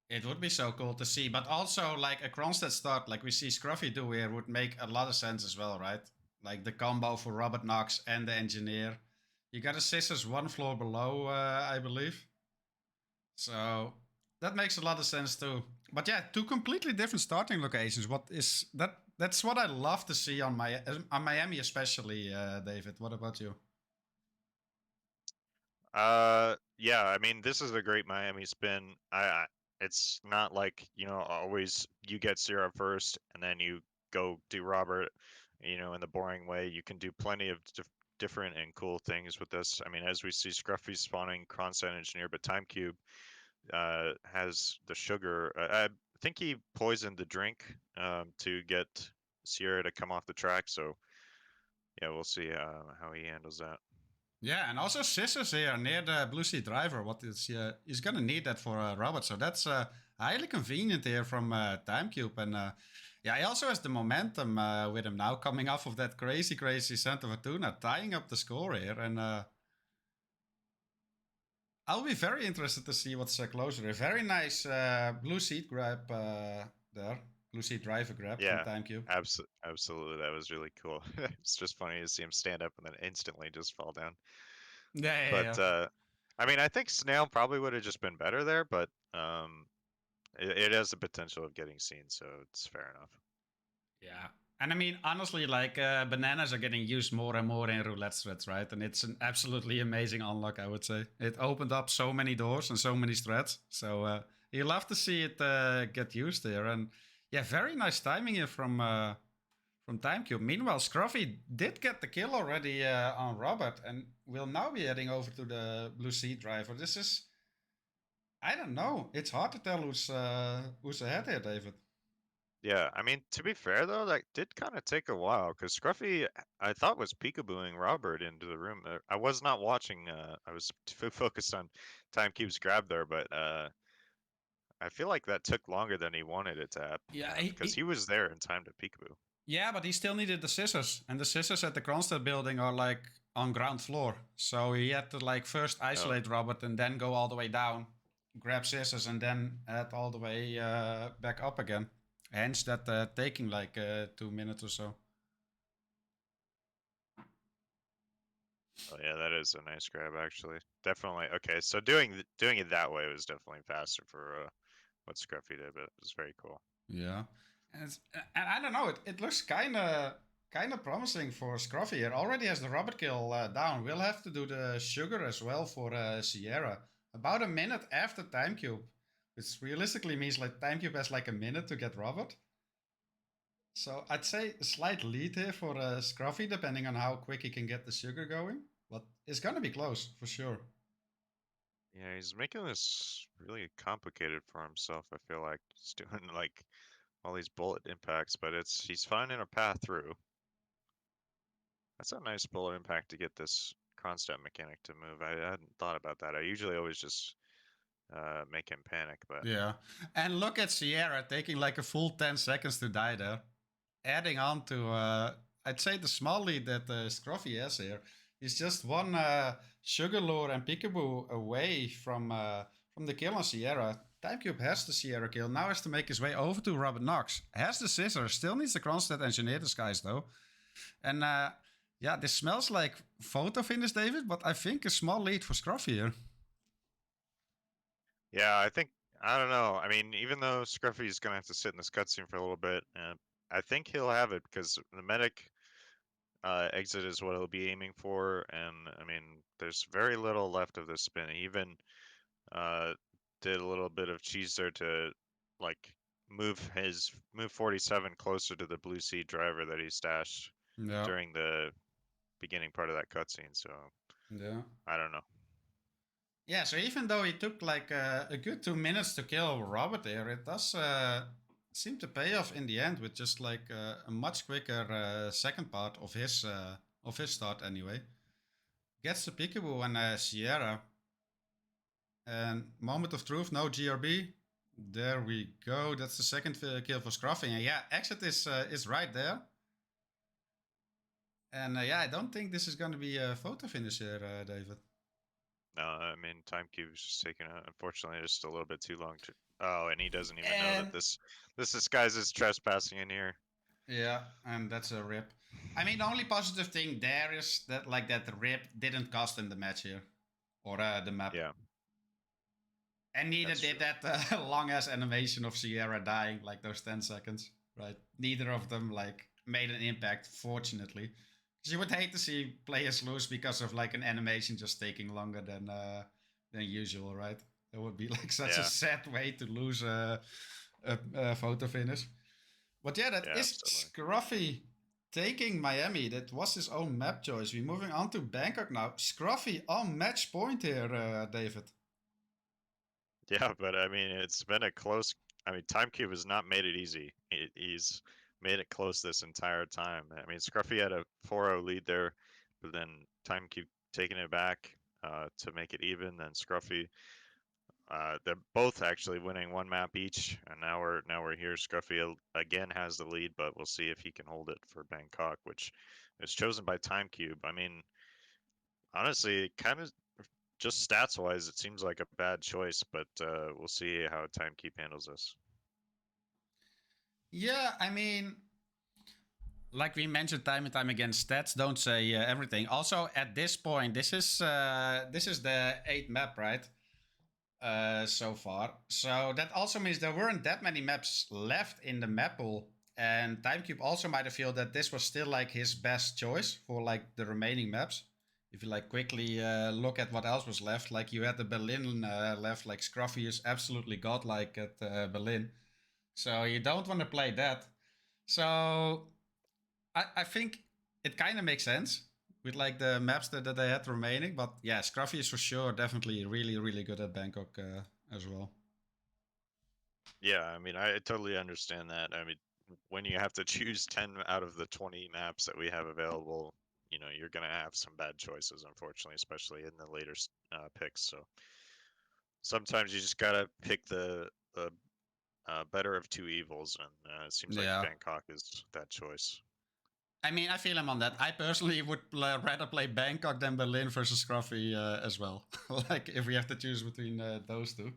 It would be so cool to see, but also like a Kronstadt start, like we see Scruffy do here, would make a lot of sense as well, right? Like the combo for Robert Knox and the engineer. You got a scissors one floor below, I believe. So that makes a lot of sense too. But yeah, two completely different starting locations. What is that? That's what I love to see on Miami, especially, David. What about you? Yeah, I mean, this is a great Miami spin. It's not like, always you get Sierra first and then you go do Robert, in the boring way. You can do plenty of different and cool things with this. I mean, as we see Scruffy spawning Kronstadt Engineer, but TimeCube has the sugar. I think he poisoned the drink to get Sierra to come off the track. So yeah, we'll see how he handles that. Yeah, and also scissors here near the Blue Sea driver. What is he's gonna need that for Robert, so that's highly convenient here from TimeCube. And yeah, he also has the momentum with him now, coming off of that crazy Santa Fortuna, tying up the score here. And I'll be very interested to see what's closer. A very nice Blue Sea grab there. Blue Sea driver grab from TimeCube. Absolutely, that was really cool. It's just funny to see him stand up and then instantly just fall down. Yeah. I mean, I think Snail probably would have just been better there, but it has the potential of getting seen, so it's fair enough. Yeah. And I mean, honestly, like bananas are getting used more and more in roulette strats, right? And it's an absolutely amazing unlock, I would say. It opened up so many doors and so many strats. So you love to see it get used there. And yeah, very nice timing here from TimeCube. Meanwhile, Scruffy did get the kill already on Robert and will now be heading over to the Blue Sea driver. This is, I don't know. It's hard to tell who's ahead here, David. Yeah, I mean, to be fair though, that did kind of take a while because Scruffy, I thought, was peekabooing Robert into the room. I was not watching. I was focused on TimeCube's grab there, but I feel like that took longer than he wanted it to happen. Yeah, because he was there in time to peekaboo. Yeah, but he still needed the scissors, and the scissors at the Kronstadt building are like on ground floor. So he had to like first isolate Robert and then go all the way down, grab scissors, and then head all the way back up again. Hence that taking like 2 minutes or so. Oh yeah, that is a nice grab actually. Definitely. Okay, so doing it that way was definitely faster for what Scruffy did, but it was very cool. Yeah, and I don't know. It looks kind of promising for Scruffy here. Already has the Robert kill down. We'll have to do the sugar as well for Sierra. About a minute after TimeCube, which realistically means like TimeCube has like a minute to get Robert. So I'd say a slight lead here for Scruffy, depending on how quick he can get the sugar going. But it's gonna be close for sure. Yeah, he's making this really complicated for himself. I feel like he's doing like all these bullet impacts, but he's finding a path through. That's a nice bullet impact to get this Kronstadt mechanic to move. I hadn't thought about that. I usually always just make him panic, but yeah. And look at Sierra taking like a full 10 seconds to die there. Adding on to, I'd say the small lead that Scruffy has here. He's just one sugar lure and peekaboo away from the kill on Sierra. TimeCube has the Sierra kill. Now has to make his way over to Robert Knox. Has the scissors. Still needs the Kronstadt engineer disguise though. And yeah, this smells like photo finish, David, but I think a small lead for Scruffy here. Yeah, I don't know. I mean, even though Scruffy's gonna have to sit in this cutscene for a little bit, I think he'll have it because the medic exit is what he'll be aiming for, and I mean, there's very little left of this spin. He even did a little bit of cheese there to like move 47 closer to the blue sea driver that he stashed Yeah. during the beginning part of that cutscene. So Yeah. I don't know. Yeah, so even though he took like a good 2 minutes to kill Robert there, it does seem to pay off in the end with just like a much quicker second part of his start anyway. Gets the Peekaboo and Sierra. And moment of truth, no GRB. There we go. That's the second kill for Scruffy. And yeah, exit is right there. And yeah, I don't think this is going to be a photo finish here, David. No, I mean, TimeCube is just taking unfortunately just a little bit too long to. Oh, and he doesn't even know that this disguises trespassing in here. Yeah, and that's a rip. I mean, the only positive thing there is that like that the rip didn't cost him the match here, or the map. Yeah. And neither That's did true. that long ass animation of Sierra dying, like those 10 seconds, right? Neither of them like made an impact, fortunately. Because you would hate to see players lose because of like an animation just taking longer than usual, right? That would be like such a Yeah. sad way to lose a photo finish. But yeah, that Yeah, is absolutely. Scruffy taking Miami. That was his own map choice. We're moving on to Bangkok now. Scruffy on match point here, David. Yeah, but I mean, it's been a close. I mean, TimeCube has not made it easy. He's made it close this entire time. I mean, Scruffy had a 4-0 lead there, but then TimeCube taking it back to make it even. Then Scruffy, they're both actually winning one map each, and now we're here. Scruffy again has the lead, but we'll see if he can hold it for Bangkok, which is chosen by TimeCube. I mean, honestly, kind of just stats wise, it seems like a bad choice, but we'll see how TimeKeep handles this. Yeah, I mean, like we mentioned time and time again, stats don't say everything. Also, at this point, this is the 8th map, right? So far. So that also means there weren't that many maps left in the map pool. And TimeCube also might have felt that this was still like his best choice for like the remaining maps. If you like quickly look at what else was left, like you had the Berlin left, like Scruffy is absolutely godlike at Berlin. So you don't want to play that. So I think it kind of makes sense with like the maps that they had remaining. But yeah, Scruffy is for sure definitely really, really good at Bangkok as well. Yeah, I mean, I totally understand that. I mean, when you have to choose 10 out of the 20 maps that we have available, you know, you're going to have some bad choices, unfortunately, especially in the later picks. So sometimes you just got to pick the better of two evils, and it seems like Bangkok is that choice. I mean, I feel him on that. I personally would rather play Bangkok than Berlin versus Scruffy as well. Like, if we have to choose between those two.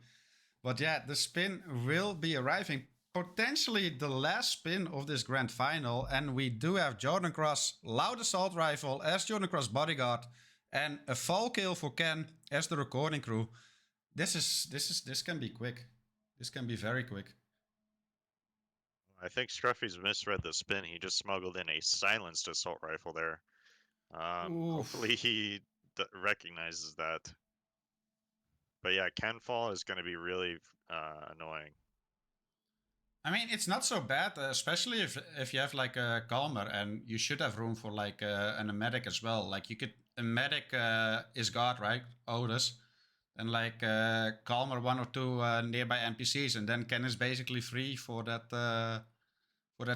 But yeah, the spin will be arriving. Potentially the last spin of this grand final. And we do have Jordan Cross, Loud Assault Rifle as Jordan Cross bodyguard. And a fall kill for Ken as the recording crew. This can be quick. This can be very quick. I think Scruffy's misread the spin. He just smuggled in a silenced assault rifle there. Hopefully he recognizes that. But yeah, Kenfall is going to be really annoying. I mean, it's not so bad, especially if you have like a Calmer, and you should have room for like a medic as well. Like you could, a medic is guard, right? Otis. And like Calmer one or two nearby NPCs, and then Ken is basically free for that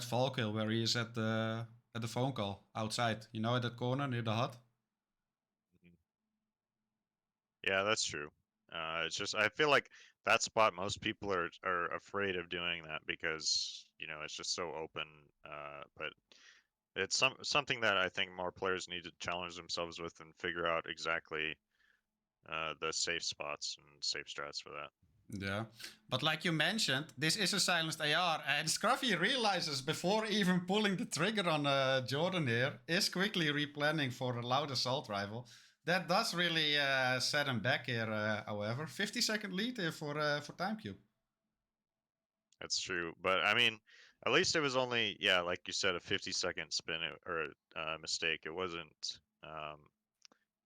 fall kill where he is at the phone call outside. You know, at that corner near the hut. Yeah, that's true. It's just I feel like that spot most people are afraid of doing that because you know it's just so open. But it's something that I think more players need to challenge themselves with and figure out exactly the safe spots and safe strats for that. Yeah, but like you mentioned, this is a silenced AR, and Scruffy realizes before even pulling the trigger on Jordan here, is quickly replanning for a loud assault rifle. That does really set him back here, however. 50-second lead here for TimeCube. That's true, but I mean, at least it was only, yeah, like you said, a 50-second spin or mistake. It wasn't,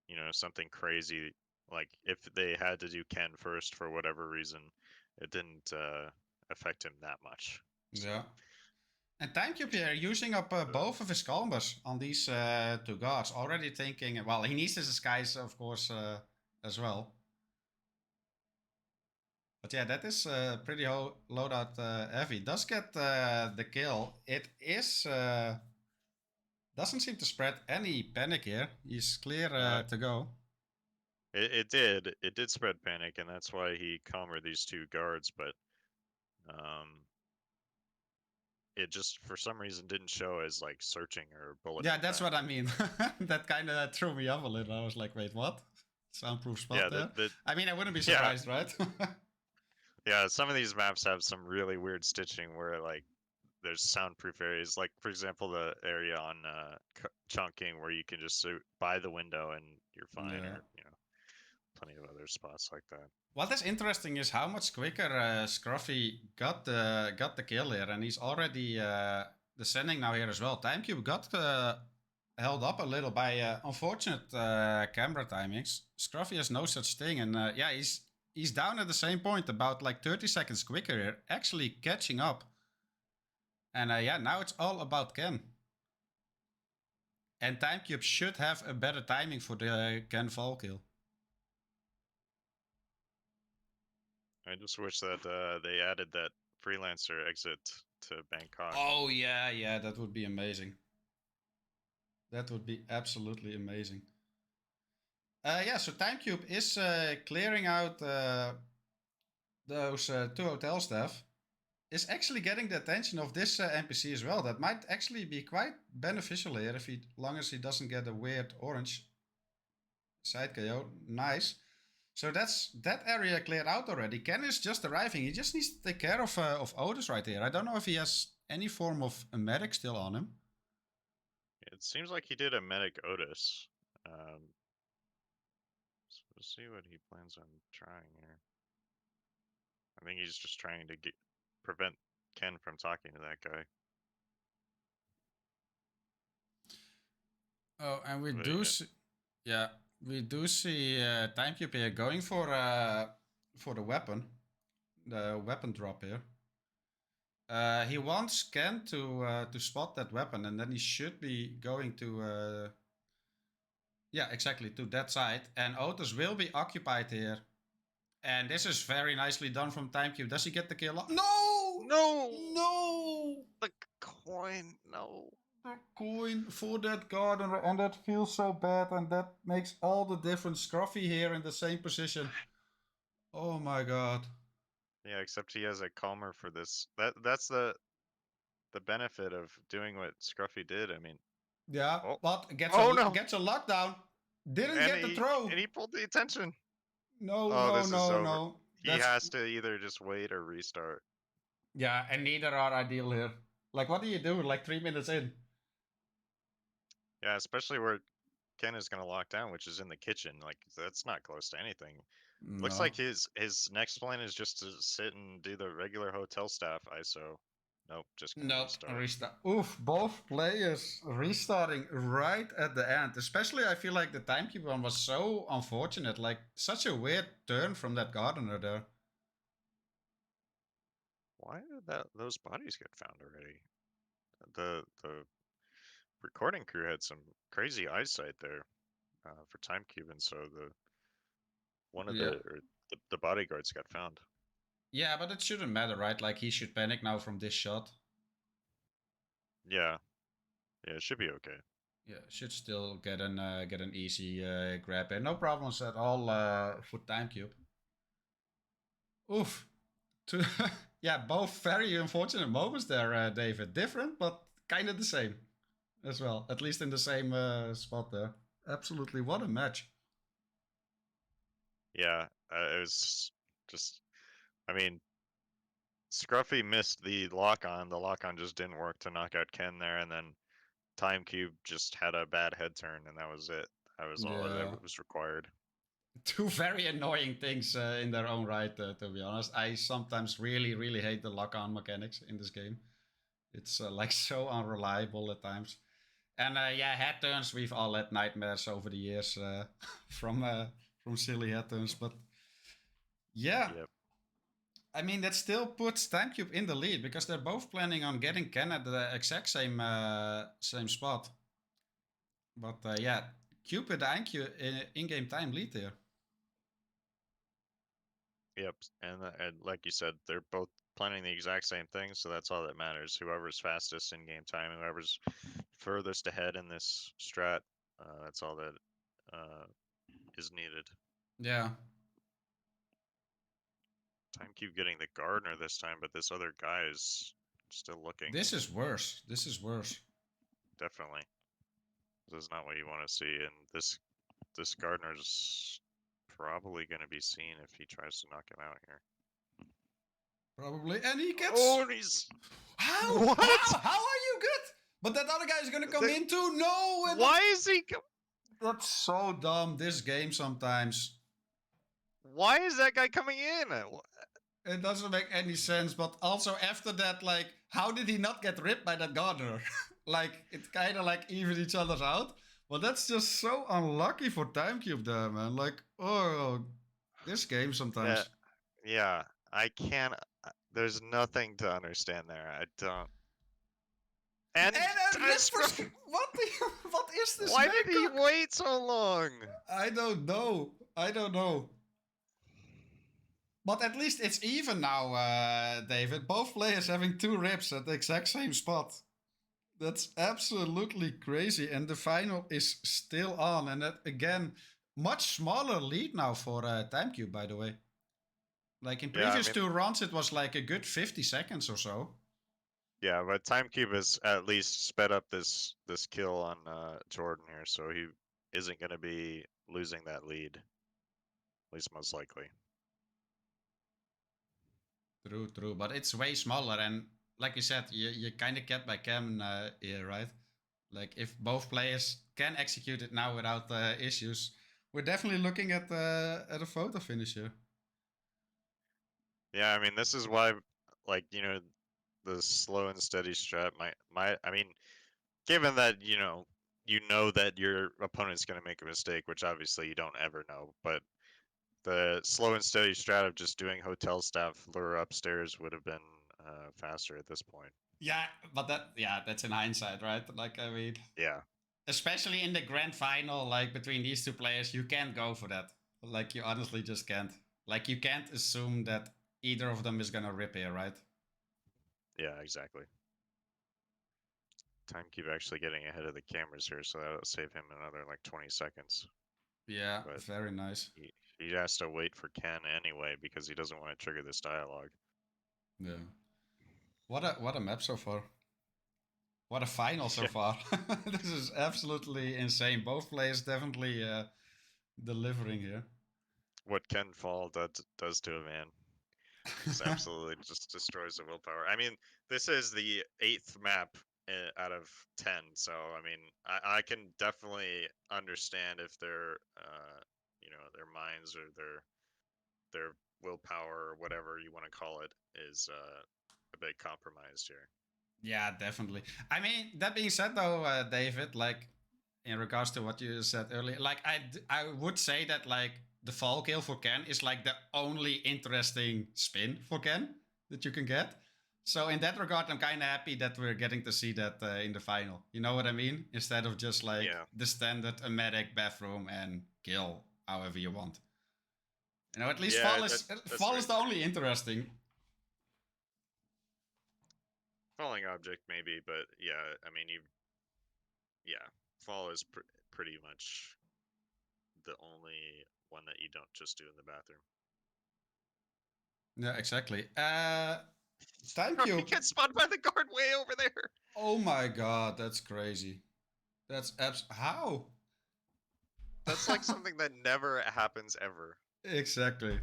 you know, something crazy. Like if they had to do Ken first for whatever reason, it didn't affect him that much. So. Yeah. And TimeCube here using up both of his combos on these two guards. Already thinking, well, he needs his disguise, of course, as well. But yeah, that is pretty loadout heavy. Does get the kill. It is... doesn't seem to spread any panic here. He's clear to go. It did spread panic, and that's why he calmed these two guards, but it just for some reason didn't show as like searching or bullet. Yeah, that's what I mean. That kind of threw me off a little. I was like, wait, what? Soundproof spot there? I mean, I wouldn't be surprised, right? Yeah, some of these maps have some really weird stitching where like there's soundproof areas, like for example the area on Chongqing where you can just sit by the window and you're fine, or you know, plenty of other spots like that. What is interesting is how much quicker Scruffy got the kill here, and he's already descending now here as well. TimeCube got held up a little by unfortunate camera timings. Scruffy has no such thing, and yeah, he's down at the same point, about like 30 seconds quicker here, actually catching up. And yeah, now it's all about Ken. And TimeCube should have a better timing for the Ken fall kill. I just wish that they added that freelancer exit to Bangkok. Oh yeah, that would be amazing. That would be absolutely amazing. Yeah, so TimeCube is clearing out those two hotel staff. Is actually getting the attention of this NPC as well. That might actually be quite beneficial here, if long as he doesn't get a weird orange side KO. Nice. So that's that area cleared out already. Ken is just arriving. He just needs to take care of Otis right here. I don't know if he has any form of a medic still on him. It seems like he did a medic Otis. So we'll see what he plans on trying here. I think he's just trying to prevent Ken from talking to that guy. Oh, and we do see, yeah, we do see TimeCube here going for the weapon drop here. He wants Ken to spot that weapon, and then he should be going to yeah, exactly, to that side. And Otis will be occupied here. And this is very nicely done from TimeCube. Does he get the kill? No! The coin, no. The coin for that gardener, and that feels so bad, and that makes all the difference. Scruffy here in the same position. Oh my god. Yeah, except he has a calmer for this. That's the benefit of doing what Scruffy did. I mean, yeah, but gets a lockdown. Didn't get the throw, and he pulled the attention. No. He has to either just wait or restart. Yeah, and neither are ideal here. Like, what do you do? Like 3 minutes in. Yeah, especially where Ken is gonna lock down, which is in the kitchen. Like, that's not close to anything. No. Looks like his next plan is just to sit and do the regular hotel staff ISO. Nope, just gonna restart. Oof, both players restarting right at the end. Especially, I feel like the TimeCube one was so unfortunate. Like, such a weird turn from that gardener there. Why did those bodies get found already? The recording crew had some crazy eyesight there for TimeCube, and so the bodyguards got found. Yeah, but it shouldn't matter, right? Like, he should panic now from this shot. Yeah, it should be okay. Yeah, should still get an easy grab here. No problems at all for TimeCube. Oof. Yeah, both very unfortunate moments there, David. Different, but kind of the same as well. At least in the same spot there. Absolutely, what a match. Yeah, it was just I mean, Scruffy missed the lock-on. The lock-on just didn't work to knock out Ken there, and then TimeCube just had a bad head turn, and that was it. That was all Yeah. that was required. Two very annoying things in their own right, to be honest. I sometimes really, really hate the lock-on mechanics in this game. It's like so unreliable at times. And yeah, head turns, we've all had nightmares over the years from silly head turns. But yeah, Yep. I mean, that still puts TimeCube in the lead because they're both planning on getting Ken at the exact same spot. But yeah, Cupid and in-game time lead there. Yep. And like you said, they're both planning the exact same thing, so that's all that matters. Whoever's fastest in game time, whoever's furthest ahead in this strat, that's all that is needed. Yeah. TimeCube getting the Gardener this time, but this other guy is still looking. This is worse. This is worse. Definitely. This is not what you want to see, and this Gardener's probably going to be seen if he tries to knock him out here. Probably. And he gets... Oh, he's... How? What? How are you good? But that other guy is going to come in too. No. Why is he... That's so dumb, this game sometimes. Why is that guy coming in? It doesn't make any sense. But also after that, like, how did he not get ripped by that Gardener? Like, it kind of like evened each other out. But that's just so unlucky for TimeCube there, man. Like, oh, this game sometimes. Yeah, I can't... There's nothing to understand there. I don't... And what is this? Why did he wait so long? I don't know. But at least it's even now, David. Both players having 2 rips at the exact same spot. That's absolutely crazy. And the final is still on. And that, again, much smaller lead now for TimeCube, by the way. Like in previous 2 rounds, it was like a good 50 seconds or so. Yeah, but TimeCube has at least sped up this kill on Jordan here, so he isn't going to be losing that lead. At least most likely. True. But it's way smaller. And like you said, you kind of get by Cam here, right? Like if both players can execute it now without issues, we're definitely looking at a photo finish here. Yeah, I mean, this is why, like, you know, the slow and steady strat I mean, given that, you know that your opponent's going to make a mistake, which obviously you don't ever know, but the slow and steady strat of just doing hotel staff lure upstairs would have been faster at this point. Yeah, but that's in hindsight, right? Like, I mean... Yeah. Especially in the grand final, like, between these 2 players, you can't go for that. Like, you honestly just can't. Like, you can't assume that either of them is gonna rip here, right? Yeah, exactly. TimeCube actually getting ahead of the cameras here, so that'll save him another, like, 20 seconds. Yeah, but very nice. He has to wait for Ken anyway, because he doesn't want to trigger this dialogue. Yeah. What a map so far. What a final so far. This is absolutely insane. Both players definitely delivering here. What Ken Fall does to a man. Just absolutely just destroys the willpower. I mean, this is the 8th map out of 10, so I mean, I can definitely understand if their their minds or their willpower or whatever you want to call it is a bit compromised here. Yeah, definitely. I mean, that being said though, David, like in regards to what you said earlier, like I would say that like the fall kill for Ken is like the only interesting spin for Ken that you can get. So in that regard, I'm kind of happy that we're getting to see that in the final. You know what I mean? Instead of just like the standard medic, bathroom, and kill however you want. You know, at least fall is the only interesting. Falling object maybe, but yeah, I mean fall is pretty much the only one that you don't just do in the bathroom. Yeah, exactly. TimeCube. He gets spotted by the guard way over there. Oh my god, that's crazy. That's how? That's like something that never happens ever. Exactly.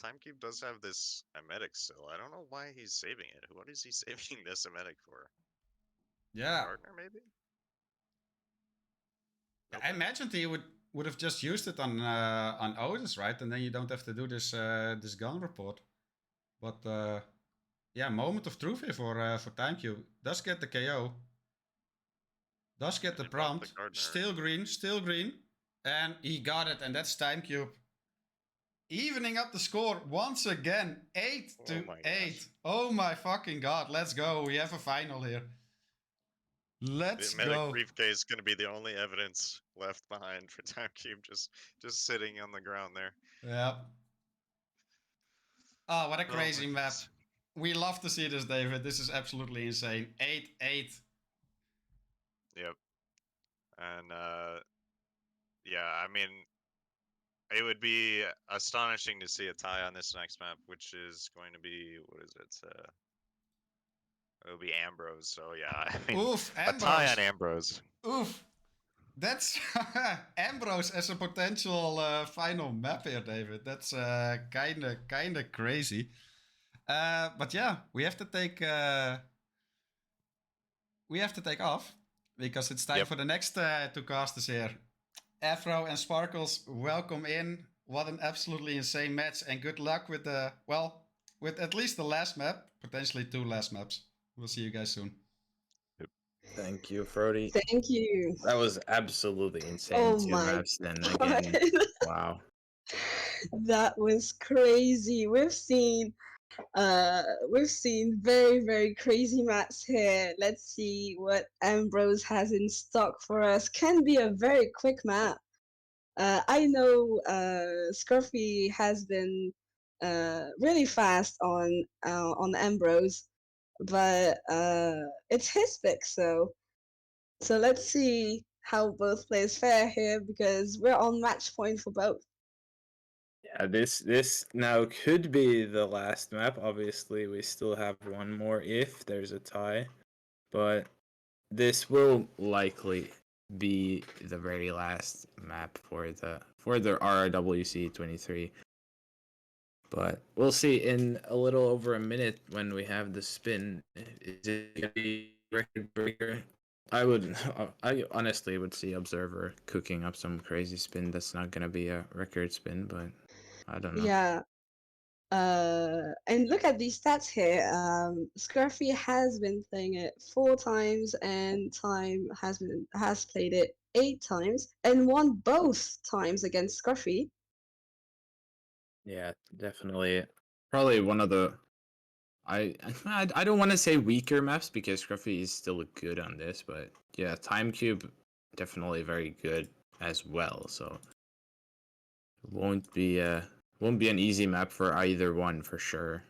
TimeCube does have this emetic still. I don't know why he's saving it. What is he saving this emetic for? Yeah, Partner, maybe? I imagined he would have just used it on Otis, right? And then you don't have to do this this gun report. But yeah, moment of truth here for TimeCube. Does get the KO. Does get the And he bought prompt. Gardner. Still green. And he got it, and that's TimeCube. Evening up the score once again. 8 to my 8. gosh. Oh my fucking god. Let's go. We have a final here. Let's The emetic go. briefcase is going to be the only evidence left behind for TimeCube, just sitting on the ground there. Yeah. Oh, what a Oh my crazy map. goodness. We love to see this, David. This is absolutely insane. 8-8. Yep. And yeah, I mean, it would be astonishing to see a tie on this next map, which is going to be, what is it? It'll be Ambrose. So yeah, I mean, Oof, a tie Ambrose. on Ambrose. Oof. That's Ambrose as a potential final map here, David. That's kind of crazy. But yeah, we have to take off because it's time Yep. for the next two casters here. Afro and Sparkles, welcome in. What an absolutely insane match, and good luck with with at least the last map, potentially 2 last maps. We'll see you guys soon. Thank you, Frody. Thank you. That was absolutely insane. Oh 2 my maps, then God. again. Wow. That was crazy. We've seen very, very crazy maps here. Let's see what Ambrose has in stock for us. Can be a very quick map. I know Scruffy has been really fast on Ambrose, but it's his pick, so let's see how both players fare here because we're on match point for both. Yeah, this now could be the last map. Obviously, we still have one more if there's a tie, but this will likely be the very last map for the RRWC 23. But we'll see in a little over a minute when we have the spin. Is it gonna be record breaker? I honestly would see Observer cooking up some crazy spin that's not gonna be a record spin, but I don't know. Yeah. And look at these stats here. Scruffy has been playing it 4 times, and Time has played it 8 times and won both times against Scruffy. Yeah, definitely. Probably one of the. I don't want to say weaker maps because Scruffy is still good on this, but yeah, TimeCube definitely very good as well. So it won't be an easy map for either one for sure.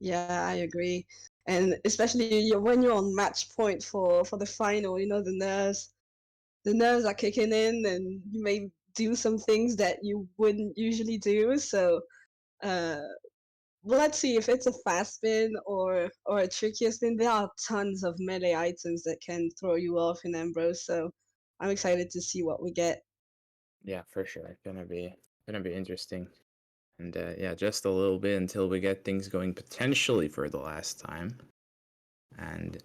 Yeah, I agree. And especially when you're on match point for the final, you know, the nerves are kicking in, and you may do some things that you wouldn't usually do. So well, let's see if it's a fast spin or a trickier spin. There are tons of melee items that can throw you off in Ambrose, so I'm excited to see what we get. Yeah, for sure. Gonna be interesting. And yeah, just a little bit until we get things going potentially for the last time. And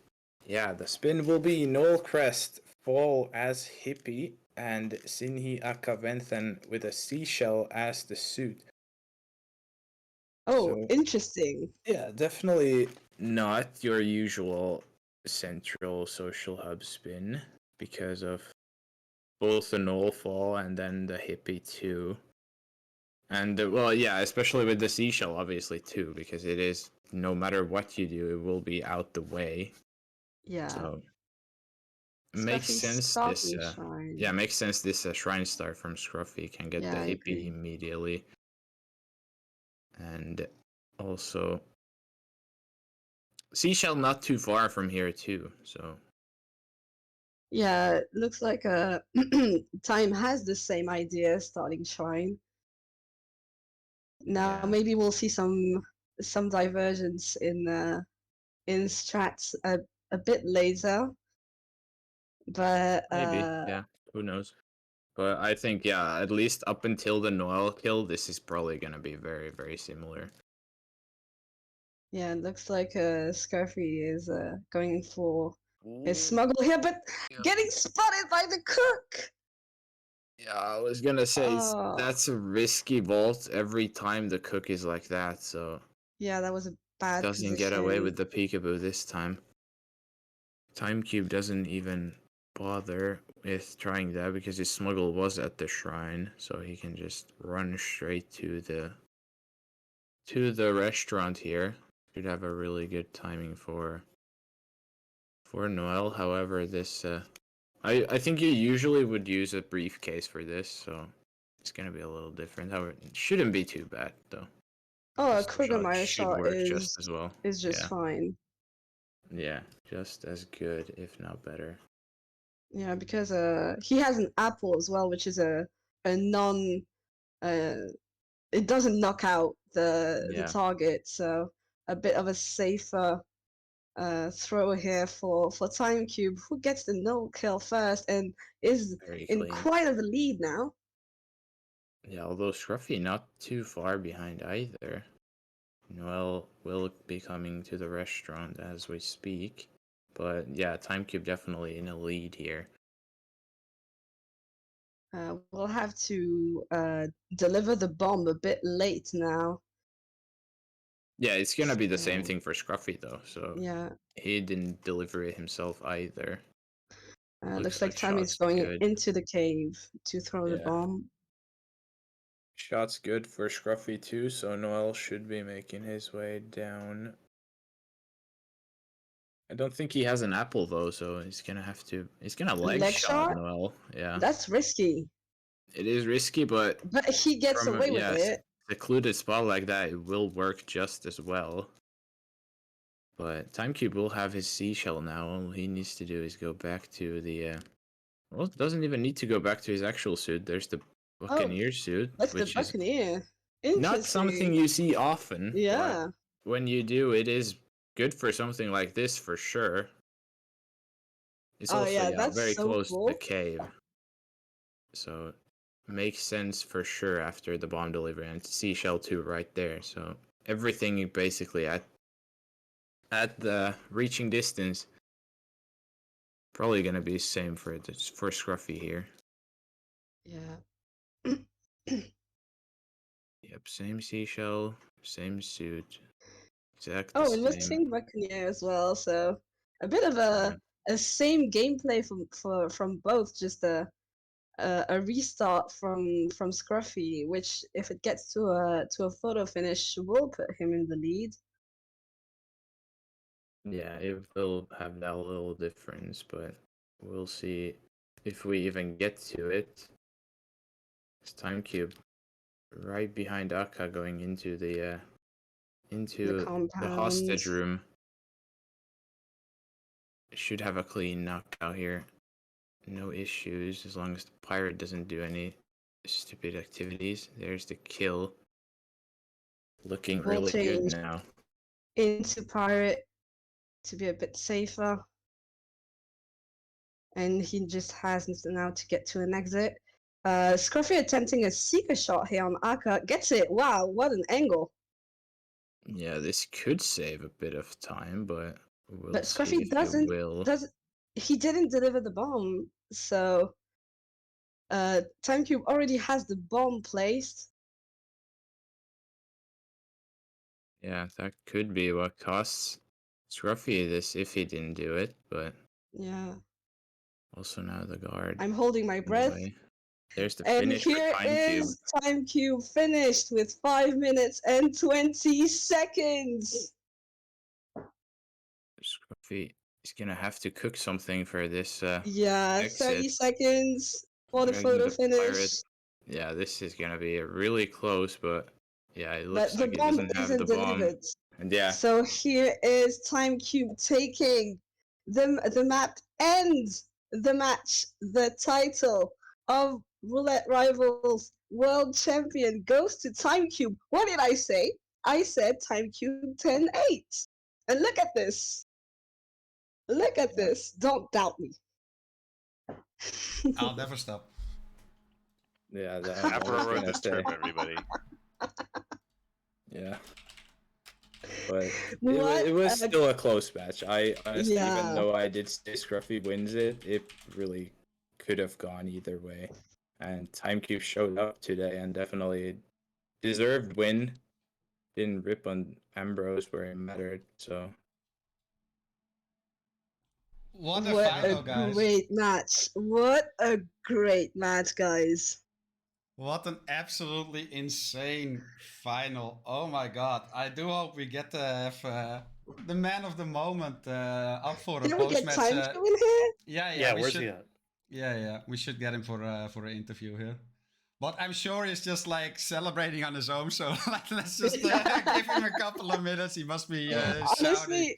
yeah, the spin will be Noel Crest, Fall as Hippie, and Sinhi Akaventhan with a seashell as the suit. Oh, So, interesting. yeah, definitely not your usual central social hub spin because of both the Noel Fall and then the Hippie too. And well, yeah, especially with the seashell, obviously too, because it is no matter what you do, it will be out the way. Yeah. So makes Scruffy's sense. starting This shrine. yeah, makes sense. This Shrine Star from Scruffy can get Yeah, the I hippie agree. immediately, and also seashell not too far from here too. So Yeah, it looks like Time has the same idea, starting shrine. Now yeah, maybe we'll see some divergence in strats a bit later, but maybe yeah. Who knows? But I think, yeah, at least up until the Noel kill, this is probably going to be very, very similar. Yeah, it looks like Scruffy is going for his smuggle here, but getting spotted by the cook. Yeah, I was going to say, Oh. that's a risky vault every time the cook is like that, so... Yeah, that was a bad Doesn't get away with the peekaboo this time. TimeCube doesn't even bother with trying that because his smuggle was at the shrine, so he can just run straight to the restaurant here. Should have a really good timing for Noel. However, this I think you usually would use a briefcase for this, so it's gonna be a little different. However, it shouldn't be too bad though. Oh, a This Kruggermeyer should shot work just as well. is just Yeah. fine. Yeah, just as good, if not better. Yeah, because he has an apple as well, which is a non it doesn't knock out the target, so a bit of a safer throw here for TimeCube, who gets the no kill first and is Very in clean. quite of a lead now. Yeah, although Scruffy not too far behind either. Noel will be coming to the restaurant as we speak. But yeah, TimeCube definitely in a lead here. We'll have to deliver the bomb a bit late now. Yeah, it's gonna be the same So, thing for Scruffy though, so yeah. he didn't deliver it himself either. Looks like Time is shot's going good. into the cave to throw the Yeah. bomb. Shot's good for Scruffy too, so Noel should be making his way down. I don't think he has an apple though, so he's gonna leg shot Noel. Yeah. That's risky. It is risky, but he gets from away with it. secluded spot like that, it will work just as well. But TimeCube will have his seashell now. All he needs to do is go back to the well, doesn't even need to go back to his actual suit. There's the Buccaneer suit, That's which the Buccaneer. is not something you see often. Yeah. But when you do, it is good for something like this for sure. It's also that's very so close cool. to the cave. So makes sense for sure after the bomb delivery, and seashell too right there. So everything basically at the reaching distance. Probably gonna be same for Scruffy here. Yeah. Yep, same seashell, same suit. Exactly. Oh, and we're seeing Buccaneer as well, so a bit of a same gameplay from both, just a restart from Scruffy, which if it gets to a photo finish will put him in the lead. Yeah, it will have that little difference, but we'll see if we even get to it. It's TimeCube right behind Akka going into the hostage room. Should have a clean knockout here. No issues as long as the pirate doesn't do any stupid activities. There's the kill. Looking really good now. Into pirate to be a bit safer. And he just has now to get to an exit. Scruffy attempting a seeker shot here on Akka. Gets it. Wow, what an angle. Yeah, this could save a bit of time, but but Scruffy doesn't. He didn't deliver the bomb, so TimeCube already has the bomb placed. Yeah, that could be what costs Scruffy this if he didn't do it, but yeah. Also now the guard. I'm holding my breath. There's the finish for TimeCube. And here is TimeCube finished with 5 minutes and 20 seconds. Scruffy is gonna have to cook something for this. Yeah, exit. 30 seconds for the photo finish. Pirate. Yeah, this is gonna be really close, but yeah, it looks like it doesn't have the bomb. And yeah. So here is TimeCube taking the map and the match, the title of Roulette Rivals World Champion goes to TimeCube. What did I say? I said TimeCube 10-8. And look at this. Look at this. Don't doubt me. I'll never stop. Yeah, that I After was I wrote gonna this say. term, everybody. Yeah. But What? it was still a close match. I honestly, even Yeah. though I did say Scruffy wins it, it really could have gone either way. And TimeCube showed up today and definitely deserved win. Didn't rip on Ambrose where it mattered. So What a What a final, guys. great match. What a great match, guys. What an absolutely insane final. Oh my god. I do hope we get to have the man of the moment up for a Can we get post-match. time to in here? Yeah, we where's should. he at? Yeah. We should get him for an interview here. But I'm sure he's just like celebrating on his own. So like, let's just give him a couple of minutes. He must be shouting.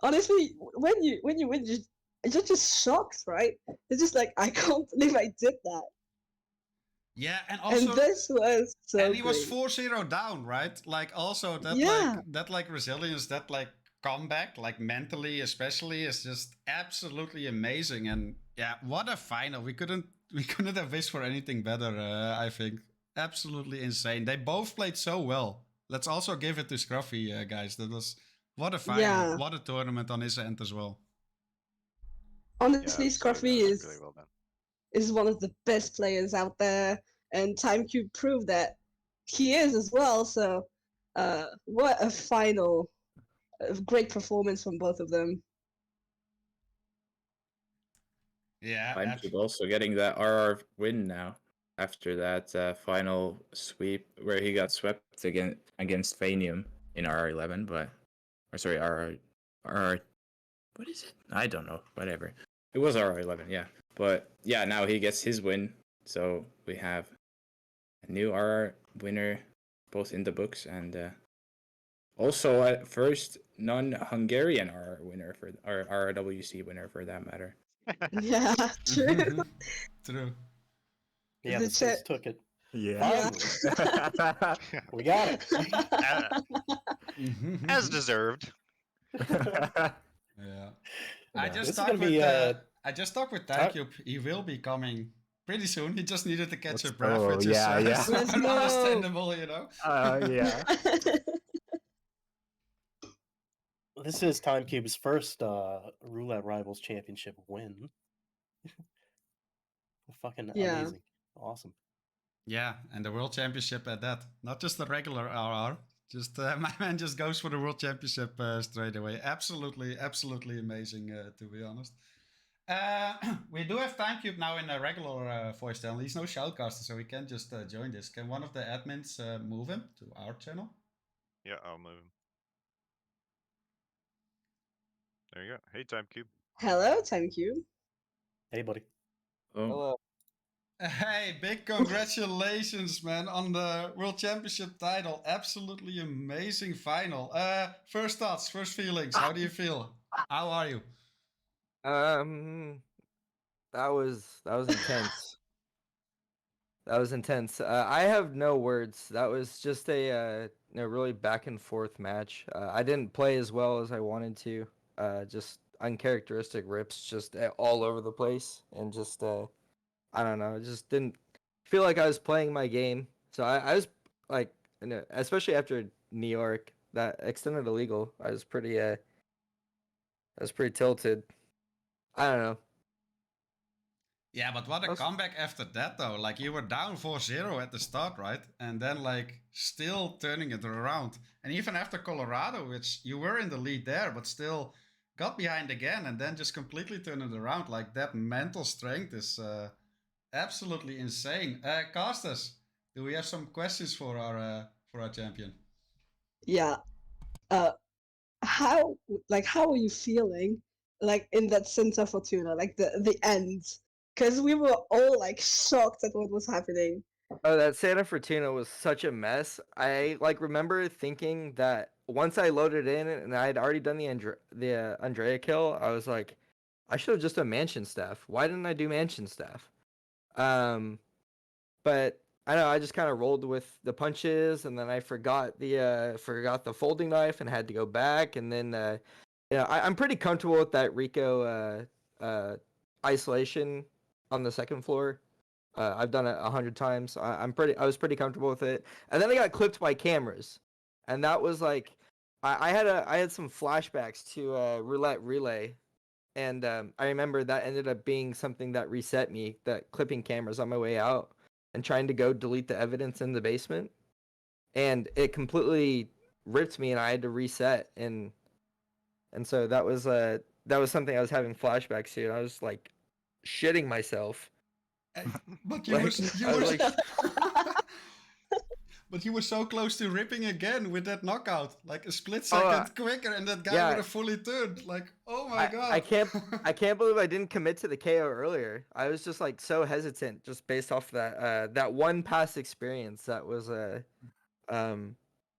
Honestly, when you win, you're just shocked, right? It's just like, I can't believe I did that. Yeah, and also And this was so and he was great. 4-0 down, right? Like also that Yeah. like resilience, that like comeback, like mentally especially, is just absolutely amazing. And yeah, what a final. We couldn't have wished for anything better, I think. Absolutely insane. They both played so well. Let's also give it to Scruffy, guys. That was what a final. Yeah. What a tournament on his end as well. Honestly, Yeah, Scruffy really is well done. is one of the best players out there, and TimeCube proved that he is as well. So, what a final! A great performance from both of them. Yeah. TimeCube also getting that RR win now after that final sweep where he got swept against Fanium in RR11, but or sorry RR what is it? I don't know. Whatever. It was RR11, yeah. But yeah, now he gets his win. So we have a new RR winner both in the books and also at first non-Hungarian RR winner for or RRWC winner for that matter. Yeah, true. True. Yeah, The the States chat- took it. Yeah. We got it. As deserved. Yeah. I Yeah. just This is talked gonna with be I just talked with TimeCube. He will be coming pretty soon. He just needed to catch Let's a breath, go. which Yeah, is yeah. super Let's go. understandable, you know. Yeah. This is TimeCube's first Roulette Rivals Championship win. Fucking Yeah. amazing. Awesome. Yeah, and the World Championship at that. Not just the regular RR. Just my man just goes for the World Championship straight away. Absolutely amazing, to be honest. We do have TimeCube now in a regular voice channel. He's no shoutcaster, so he can just join this. Can one of the admins move him to our channel? Yeah, I'll move him. There you go. Hey, TimeCube. Hello, TimeCube. Hey, buddy. Oh, Hello. Hey, big congratulations, man, on the World Championship title. Absolutely amazing final. First thoughts, first feelings. How do you feel? How are you? That was intense. That was intense. I have no words. That was just a really back and forth match. I didn't play as well as I wanted to. Just uncharacteristic rips, just all over the place, and just I don't know. Just didn't feel like I was playing my game. So I was like, especially after New York, that extended illegal. I was pretty tilted. I don't know. Yeah, but what a comeback after that, though. Like, you were down 4-0 at the start, right? And then, like, still turning it around. And even after Colorado, which you were in the lead there, but still got behind again and then just completely turned it around. Like, that mental strength is absolutely insane. Casters, do we have some questions for our champion? Yeah. How are you feeling? Like in that center Fortuna, like the end, because we were all like shocked at what was happening. Oh, that Santa Fortuna was such a mess. I remember thinking that once I loaded in and I had already done the Andrea kill, I was like, I should have just done mansion staff. Why didn't I do mansion staff? But I know I just kind of rolled with the punches, and then I forgot the folding knife and had to go back, and then I'm pretty comfortable with that Rico isolation on the second floor. I've done it 100 times. I was pretty comfortable with it. And then I got clipped by cameras, and that was like, I had some flashbacks to roulette relay, and I remember that ended up being something that reset me. That clipping cameras on my way out and trying to go delete the evidence in the basement, and it completely ripped me, and I had to reset, and so that was something I was having flashbacks to. And I was like shitting myself. But you Like, were, you I were, was like, but you were so close to ripping again with that knockout, like a split Oh, second quicker, and that guy yeah. would have fully turned. Like, oh my god! I can't believe I didn't commit to the KO earlier. I was just like so hesitant, just based off that one past experience that was um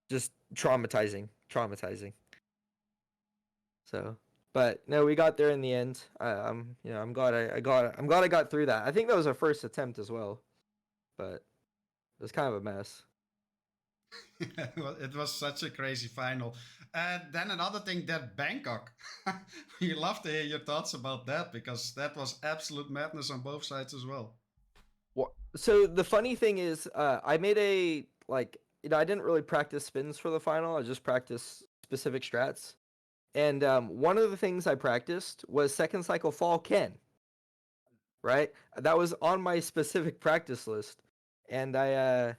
just traumatizing. So, but no, we got there in the end. I'm glad I'm glad I got through that. I think that was our first attempt as well, but it was kind of a mess. Well, it was such a crazy final. Then another thing, that Bangkok. We love to hear your thoughts about that, because that was absolute madness on both sides as well. So the funny thing is, I made I didn't really practice spins for the final. I just practiced specific strats. And one of the things I practiced was second cycle fall Ken. Right? That was on my specific practice list. And I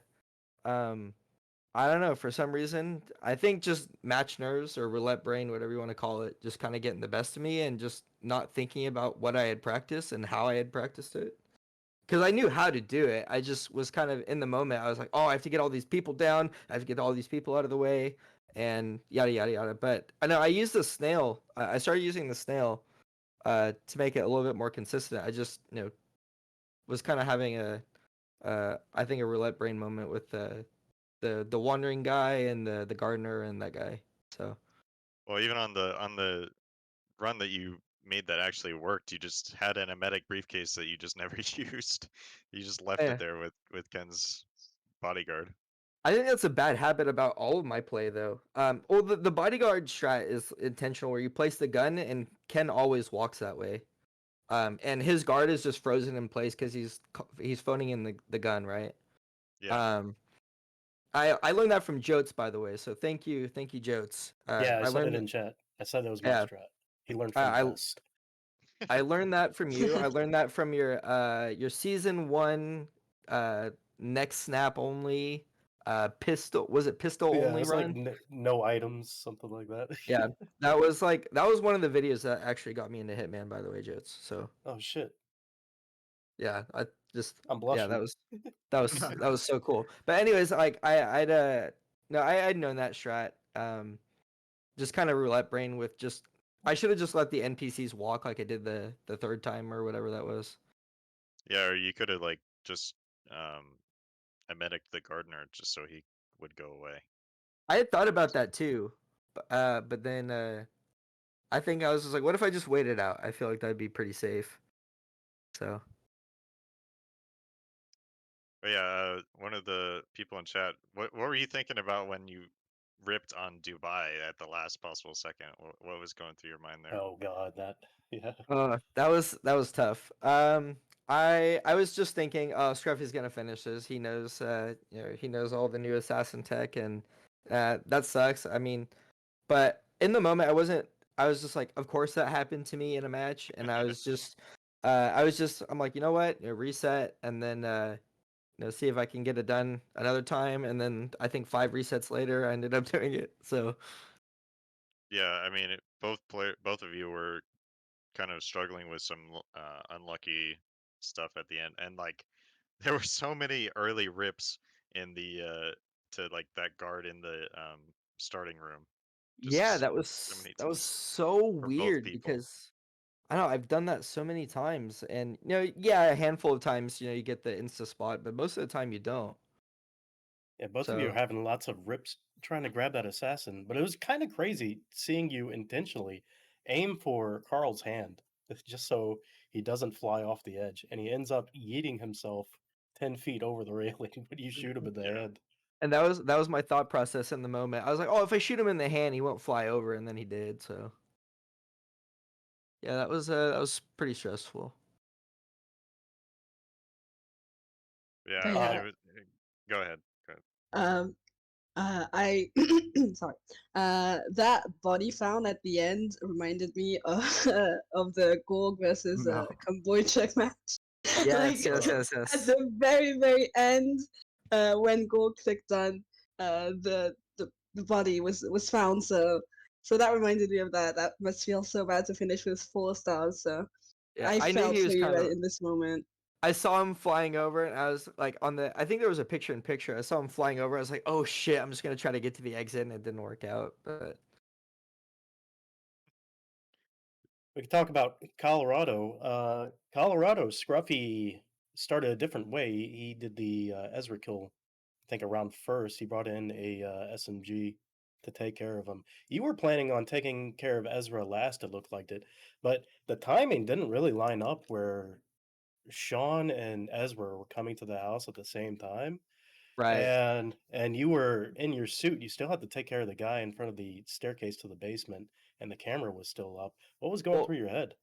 don't know, for some reason, I think just match nerves or roulette brain, whatever you want to call it, just kind of getting the best of me and just not thinking about what I had practiced and how I had practiced it. Because I knew how to do it. I just was kind of in the moment. I was like, oh, I have to get all these people down. I have to get all these people out of the way and yada, yada, yada. But I know I used the snail. I started using the snail to make it a little bit more consistent. I just, was kind of having I think a roulette brain moment with the wandering guy and the gardener and that guy. So Well, even on the run that you made that actually worked, you just had an emetic briefcase that you just never used. You just left yeah. it there with Ken's bodyguard. I think that's a bad habit about all of my play, though. Well, the bodyguard strat is intentional, where you place the gun and Ken always walks that way. And his guard is just frozen in place because he's phoning in the gun, right? Yeah. I learned that from Jotes, by the way. So thank you, Jotes. Yeah, I said learned it in chat. I said that was my Yeah, strat. He learned from I us. I learned that from you. I learned that from your season 1 next snap only pistol. Was it pistol Yeah, only it's run? like no items, something like that. Yeah, that was one of the videos that actually got me into Hitman, by the way, Jotes. So Oh shit, yeah, I'm blushing. that was so cool. But anyways, like I'd known that strat. Just kind of roulette brain with just, I should have just let the NPCs walk like I did the third time or whatever that was. Yeah, or you could have like just emetic the gardener just so he would go away. I had thought about that too, but then I think I was just like, what if I just waited out? I feel like that'd be pretty safe. So But yeah, one of the people in chat, what were you thinking about when you ripped on Dubai at the last possible second? What was going through your mind there? Oh god, yeah. that was tough. I was just thinking, oh, Scruffy's gonna finish this. He knows, he knows all the new assassin tech, and that sucks. I mean, but in the moment, I wasn't. I was just like, of course that happened to me in a match, and I'm like, you know what, reset, and then see if I can get it done another time, and then I think 5 resets later, I ended up doing it. So Yeah, I mean, both of you were kind of struggling with some unlucky stuff at the end, and like there were so many early rips in the to like that guard in the starting room. yeah, Just that was so many so for both weird people. because I don't know, I've done that so many times, and yeah, a handful of times, you get the insta spot, but most of the time you don't. Yeah, both of you are So having lots of rips trying to grab that assassin, but it was kind of crazy seeing you intentionally aim for Carl's hand just so he doesn't fly off the edge, and he ends up yeeting himself 10 feet over the railing when you shoot him in the Yeah. head. and that was my thought process in the moment. I was like, oh, if I shoot him in the hand, he won't fly over, and then he did. So yeah, that was pretty stressful. Yeah, But I yeah. mean, go ahead. Go ahead. I sorry. That body found at the end reminded me of of the Gorg versus No. Kombucha match. Yes, Like yes, Oh. yes, at yes. the very end, when Gorg clicked done, the body was found. So that reminded me of that. That must feel so bad to finish with 4 stars. So Yeah, I I knew felt he for was you kind right of. in this moment. I saw him flying over, and I was like, on the. I think there was a picture in picture. I saw him flying over. I was like, oh shit! I'm just gonna try to get to the exit, and it didn't work out. But We can talk about Colorado. Colorado, Scruffy started a different way. He did the Ezra kill, I think, around first. He brought in a SMG to take care of him. You were planning on taking care of Ezra last, it looked like it. But the timing didn't really line up where Sean and Ezra were coming to the house at the same time. right. And you were in your suit. You still had to take care of the guy in front of the staircase to the basement, and the camera was still up. What was going Well, through your head?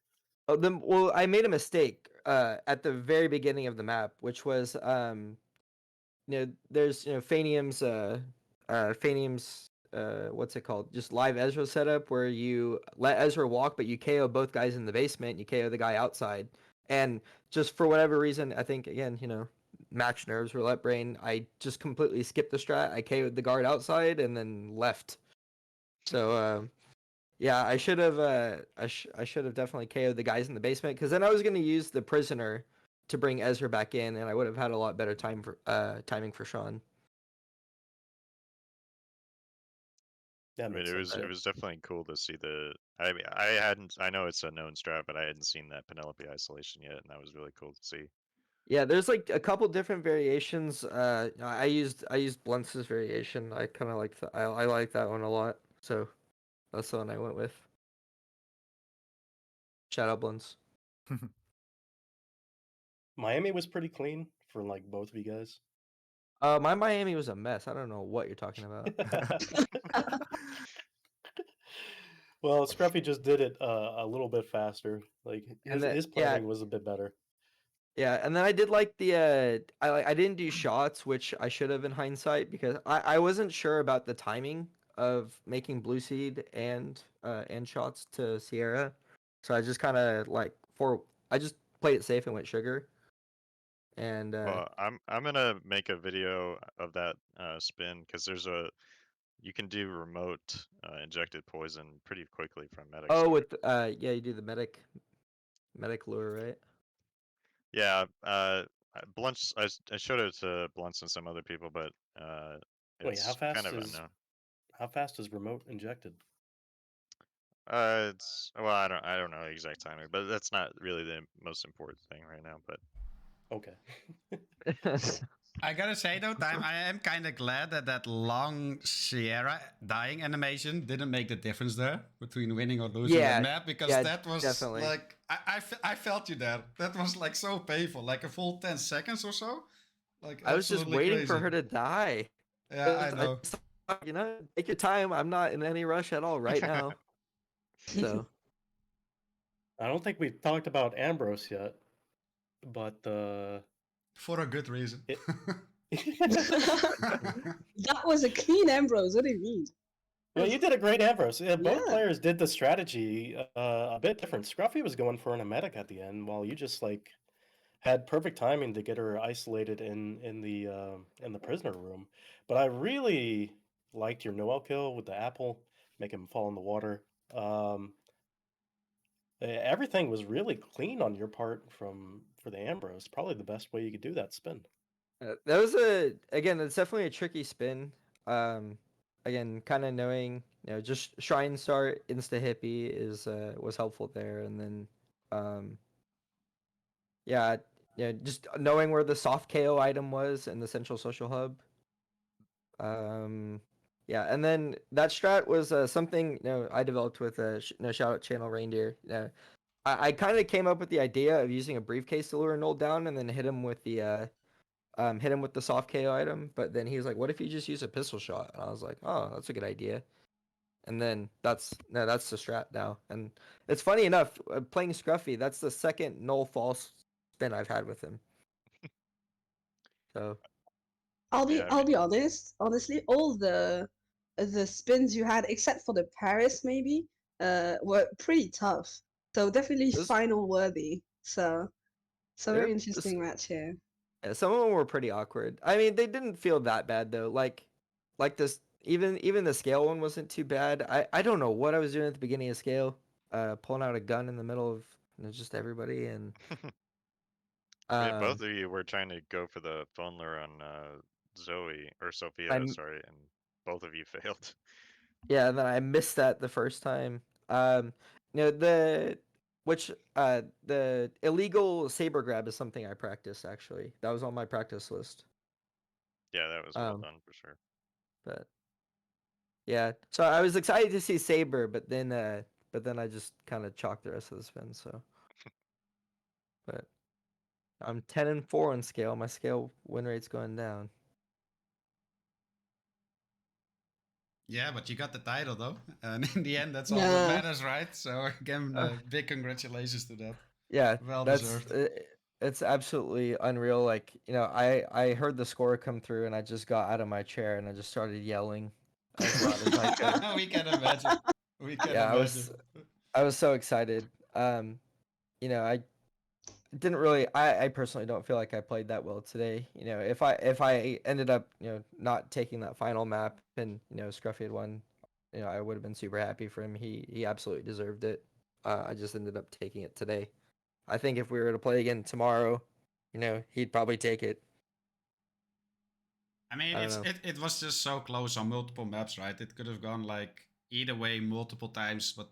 well, I made a mistake at the very beginning of the map, which was there's Fanium's what's it called? Just live Ezra setup where you let Ezra walk, but you KO both guys in the basement. You KO the guy outside, and just for whatever reason, I think again, match nerves, roulette brain. I just completely skipped the strat. I KO'd the guard outside and then left. So yeah, I should have I should have definitely KO'd the guys in the basement because then I was gonna use the prisoner to bring Ezra back in, and I would have had a lot better timing for Sean. That I mean, makes sense. it Yeah. was definitely cool to see the. I mean, I know it's a known strat, but I hadn't seen that Penelope isolation yet, and that was really cool to see. Yeah, there's like a couple different variations. I used Bluntz's variation. I kind of like I like that one a lot. So that's the one I went with. Shout out Bluntz. Miami was pretty clean for like both of you guys. My Miami was a mess. I don't know what you're talking about. Well, Scruffy just did it a little bit faster. Like And his yeah, planning was a bit better. yeah, and then I did like the I didn't do shots, which I should have in hindsight because I wasn't sure about the timing of making blue seed and shots to Sierra. So I just kind of I just played it safe and went sugar. And Well, I'm gonna make a video of that spin because you can do remote injected poison pretty quickly from medics. oh, with yeah, you do the medic lure, right? Yeah, Blunts. I showed it to Blunts and some other people, but Wait, it's kind of unknown. how fast is remote injected? It's well, I don't know the exact timing, but that's not really the most important thing right now. But Okay. I gotta say though, Time, I am kind of glad that that long Sierra dying animation didn't make the difference there between winning or losing Yeah, that map, because yeah, that was definitely. like I felt you there. That was like so painful, like a full 10 seconds or so. Like I was just absolutely waiting crazy. for her to die. Yeah, I know. Take your time. I'm not in any rush at all right now. So I don't think we've talked about Ambrose yet, but For a good reason. That was a clean Ambrose. What do you mean? yeah, you did a great Ambrose. Yeah, both Yeah. players did the strategy a bit different. Scruffy was going for an emetic at the end, while you just like had perfect timing to get her isolated in the prisoner room. But I really liked your Noel kill with the apple, make him fall in the water. Everything was really clean on your part for the Ambrose. Probably the best way you could do that spin. that was again. It's definitely a tricky spin. Again, kind of knowing just Shrine Start insta hippie is was helpful there, and then yeah, just knowing where the soft KO item was in the central social hub. Yeah, and then that strat was something I developed with shout out Channel Reindeer. I kind of came up with the idea of using a briefcase to lure Noel down and then hit him with the soft KO item. But then he was like, "What if you just use a pistol shot?" And I was like, "Oh, that's a good idea." And then that's the strat now. And it's funny enough, playing Scruffy, that's the second Noel false spin I've had with him. So Yeah, I I'll mean, be honest. Honestly, all the spins you had, except for the Paris maybe, were pretty tough. So definitely those, final worthy. So they're very just, interesting match here. yeah, some of them were pretty awkward. I mean, they didn't feel that bad though. Like this, even the scale one wasn't too bad. I don't know what I was doing at the beginning of scale, pulling out a gun in the middle of just everybody, and yeah, both um, of you were trying to go for the phone lure on Zoe or Sophia, I'm sorry, and both of you failed. yeah, and then I missed that the first time. You know the illegal saber grab is something I practiced actually. That was on my practice list. Yeah, that was well Um, done for sure. but yeah, so I was excited to see saber, but then I just kind of chalked the rest of the spin. So, but I'm 10-4 on scale. My scale win rate's going down. Yeah, but you got the title though, and in the end, that's all that Yeah. matters, right? So again, big congratulations to that. Yeah, Well that's deserved. it's absolutely unreal. Like, I heard the score come through and I just got out of my chair and I just started yelling as loud as I could. We can imagine. We can Yeah, imagine. I was so excited. I didn't really I personally don't feel like I played that well today. If I ended up, not taking that final map and, Scruffy had won, I would have been super happy for him. He absolutely deserved it. I just ended up taking it today. I think if we were to play again tomorrow, he'd probably take it. I mean, I don't know. it was just so close on multiple maps, right? It could have gone like either way multiple times, but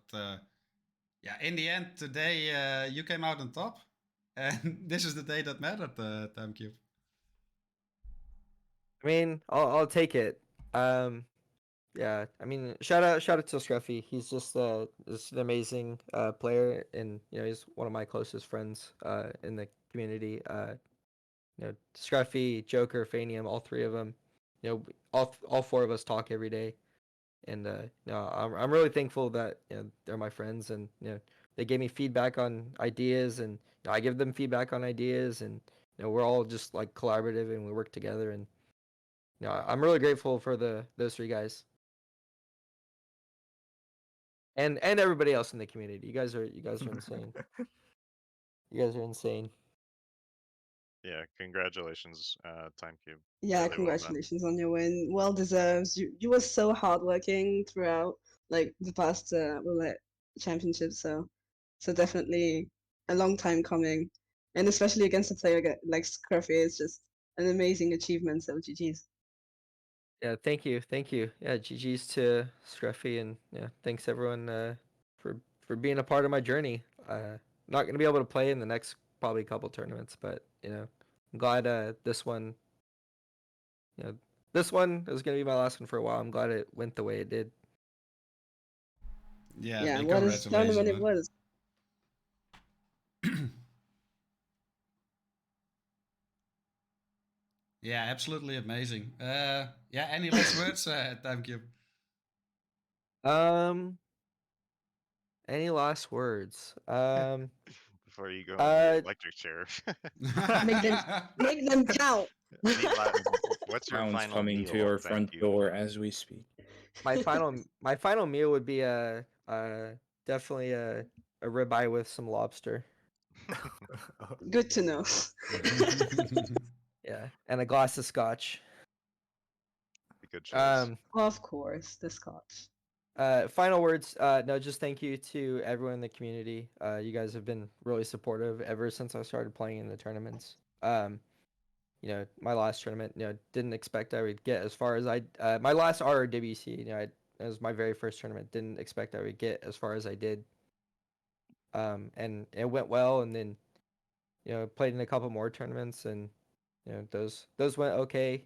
yeah, in the end, today you came out on top, and this is the day that mattered, TimeCube. I mean, I'll take it. Yeah. I mean, shout out to Scruffy. He's just an amazing player, and he's one of my closest friends in the community. Scruffy, Joker, Fanium, all three of them. All four of us talk every day, and I'm really thankful that they're my friends, and they gave me feedback on ideas, and I give them feedback on ideas, and we're all just like collaborative and we work together, and I'm really grateful for those three guys, and everybody else in the community. You guys are insane. You guys are insane. Yeah, congratulations, TimeCube. Yeah, Really well done. congratulations on your win. Well deserved. You were so hardworking throughout like the past roulette championship. So definitely a long time coming, and especially against a player like Scruffy, it's just an amazing achievement. So GG's. Yeah, thank you, thank you. Yeah, GG's to Scruffy, and yeah, thanks everyone for being a part of my journey. Not gonna be able to play in the next probably couple tournaments, but I'm glad this one, this one is gonna be my last one for a while. I'm glad it went the way it did. Yeah, Yeah, big what a congratulations, tournament it man. was. Yeah, absolutely amazing. Yeah, any last words, TimeCube? Um, any last words? Before you go into your Uh, electric chair. Make them make them count. What's your Rounds final coming to meal? your Thank front you. door as we speak. my final meal would be definitely a ribeye with some lobster. Good to know. Yeah, and a glass of scotch. Good choice. Of course, the Scotch. Final words. No, just thank you to everyone in the community. You guys have been really supportive ever since I started playing in the tournaments. My last tournament, didn't expect I would get as far as my last RRWC, it was my very first tournament. Didn't expect I would get as far as I did. And it went well, and then, played in a couple more tournaments, and those went okay.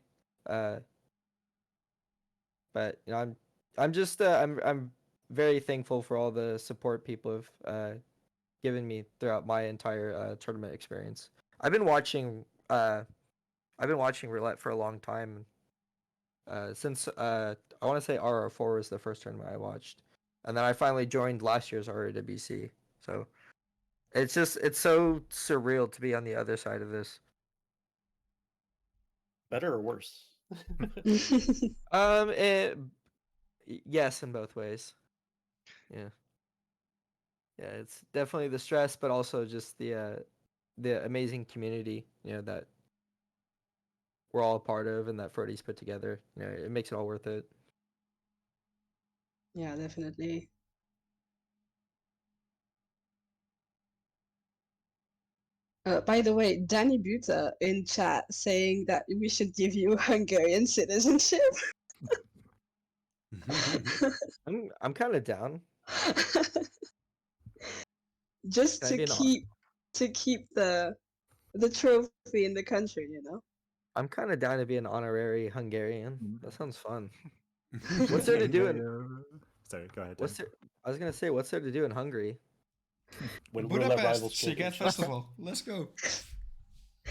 But I'm very thankful for all the support people have given me throughout my entire tournament experience. I've been watching roulette for a long time. Since I want to say RR4 was the first tournament I watched, and then I finally joined last year's RRWC. So it's so surreal to be on the other side of this. Better or worse? Yes, in both ways. Yeah. Yeah, it's definitely the stress, but also just the amazing community, that we're all a part of and that Frody's put together. It makes it all worth it. Yeah, definitely. By the way, Danny Buta in chat saying that we should give you Hungarian citizenship. I'm kind of down. Just Can I to be keep the trophy in the country, I'm kind of down to be an honorary Hungarian. That sounds fun. What's What's there to do in Sorry, go ahead. What's Tim. there? I was gonna say, what's there to do in Hungary? When roulette Budapest, rivals Sziget championship. Festival. Let's go.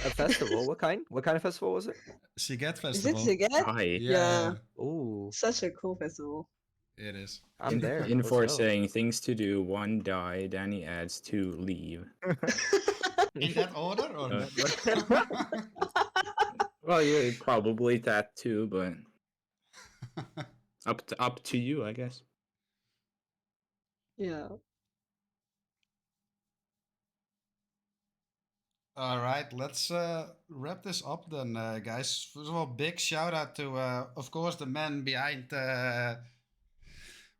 A festival? What kind? What kind of festival was it? Sziget Is it Festival. Sziget? Hi. Yeah. Ooh, Such a cool festival. It is. I'm there. In Let's for go. saying things to do, 1 die, Danny adds 2 leave. In that order or Uh, not? Well, yeah, probably that too, but up to you, I guess. Yeah. All right, let's wrap this up then, guys. First of all, big shout out to, of course, the man behind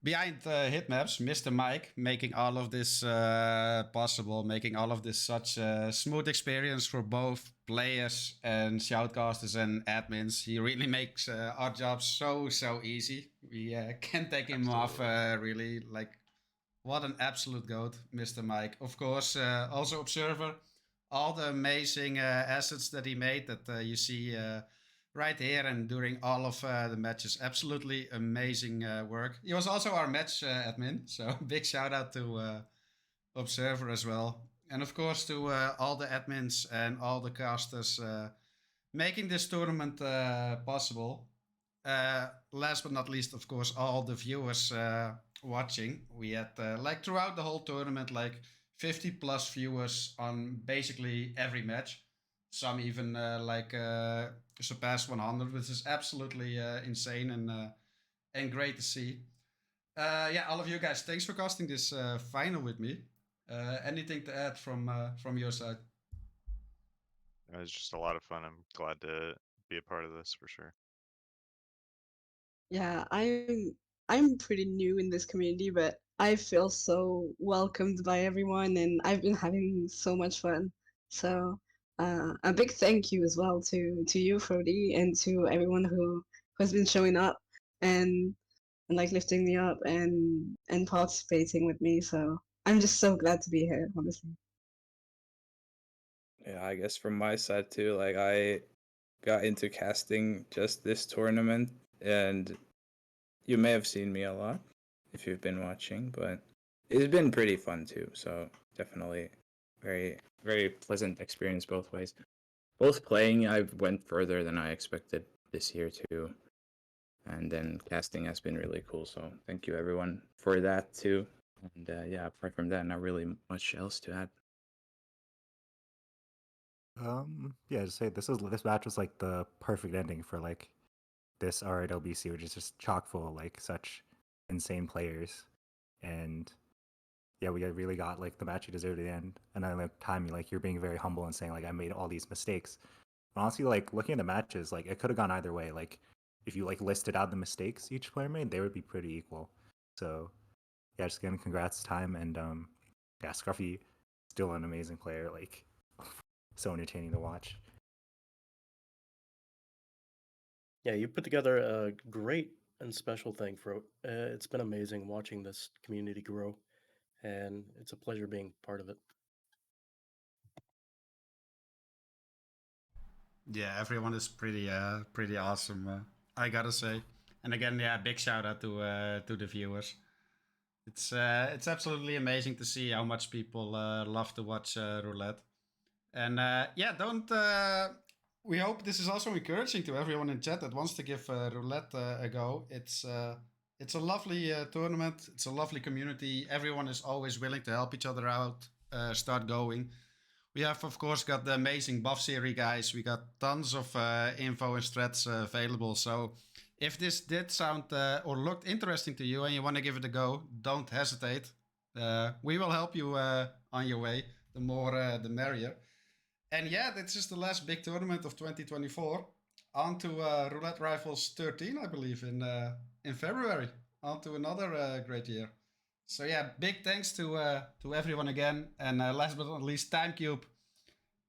Hitmaps, Mr. Mike, making all of this possible, making all of this such a smooth experience for both players and shoutcasters and admins. He really makes our job so easy. We can't take him off, really. Like, what an absolute goat, Mr. Mike. Of course, also Observer. All the amazing assets that he made that you see right here and during all of the matches. Absolutely amazing work. He was also our match admin, so big shout out to Observer as well. And of course to all the admins and all the casters making this tournament possible. Last but not least, of course, all the viewers watching. We had like throughout the whole tournament, like 50 plus viewers on basically every match. Some even surpassed 100, which is absolutely insane and great to see. Yeah, all of you guys, thanks for casting this final with me. Anything to add from your side? It was just a lot of fun. I'm glad to be a part of this for sure. Yeah, I'm pretty new in this community, but I feel so welcomed by everyone, and I've been having so much fun. So a big thank you as well to you, Frody, and to everyone who has been showing up and like lifting me up and participating with me. So I'm just so glad to be here, honestly. Yeah, I guess from my side too, like I got into casting just this tournament, and you may have seen me a lot if you've been watching, but it's been pretty fun too. So definitely very, very pleasant experience both ways. Both playing, I went further than I expected this year too. And then casting has been really cool. So thank you everyone for that too. And yeah, apart from that, not really much else to add. Yeah, just say this match was like the perfect ending for like this RRWC, which is just chock full of like such insane players. And yeah, we really got like the match you deserved at the end. And then like timing, like you're being very humble and saying like I made all these mistakes. But honestly, like looking at the matches, like it could have gone either way. Like if you like listed out the mistakes each player made, they would be pretty equal. So yeah, just again, congrats time, and yeah, Scruffy still an amazing player. Like so entertaining to watch. Yeah, you put together a great and special thing for it's been amazing watching this community grow, and it's a pleasure being part of it. Yeah, everyone is pretty awesome. I gotta say, and again, yeah, big shout out to the viewers. It's absolutely amazing to see how much people love to watch roulette, and yeah, don't. We hope this is also encouraging to everyone in chat that wants to give roulette a go. It's a lovely tournament. It's a lovely community. Everyone is always willing to help each other out. Start going. We have, of course, got the amazing buff series, guys. We got tons of info and strats available. So if this did sound or looked interesting to you and you want to give it a go, don't hesitate. We will help you on your way. The more, the merrier. And yeah, this is the last big tournament of 2024. On to Roulette Rifles 13, I believe, in February. On to another great year. So yeah, big thanks to everyone again. And last but not least, TimeCube.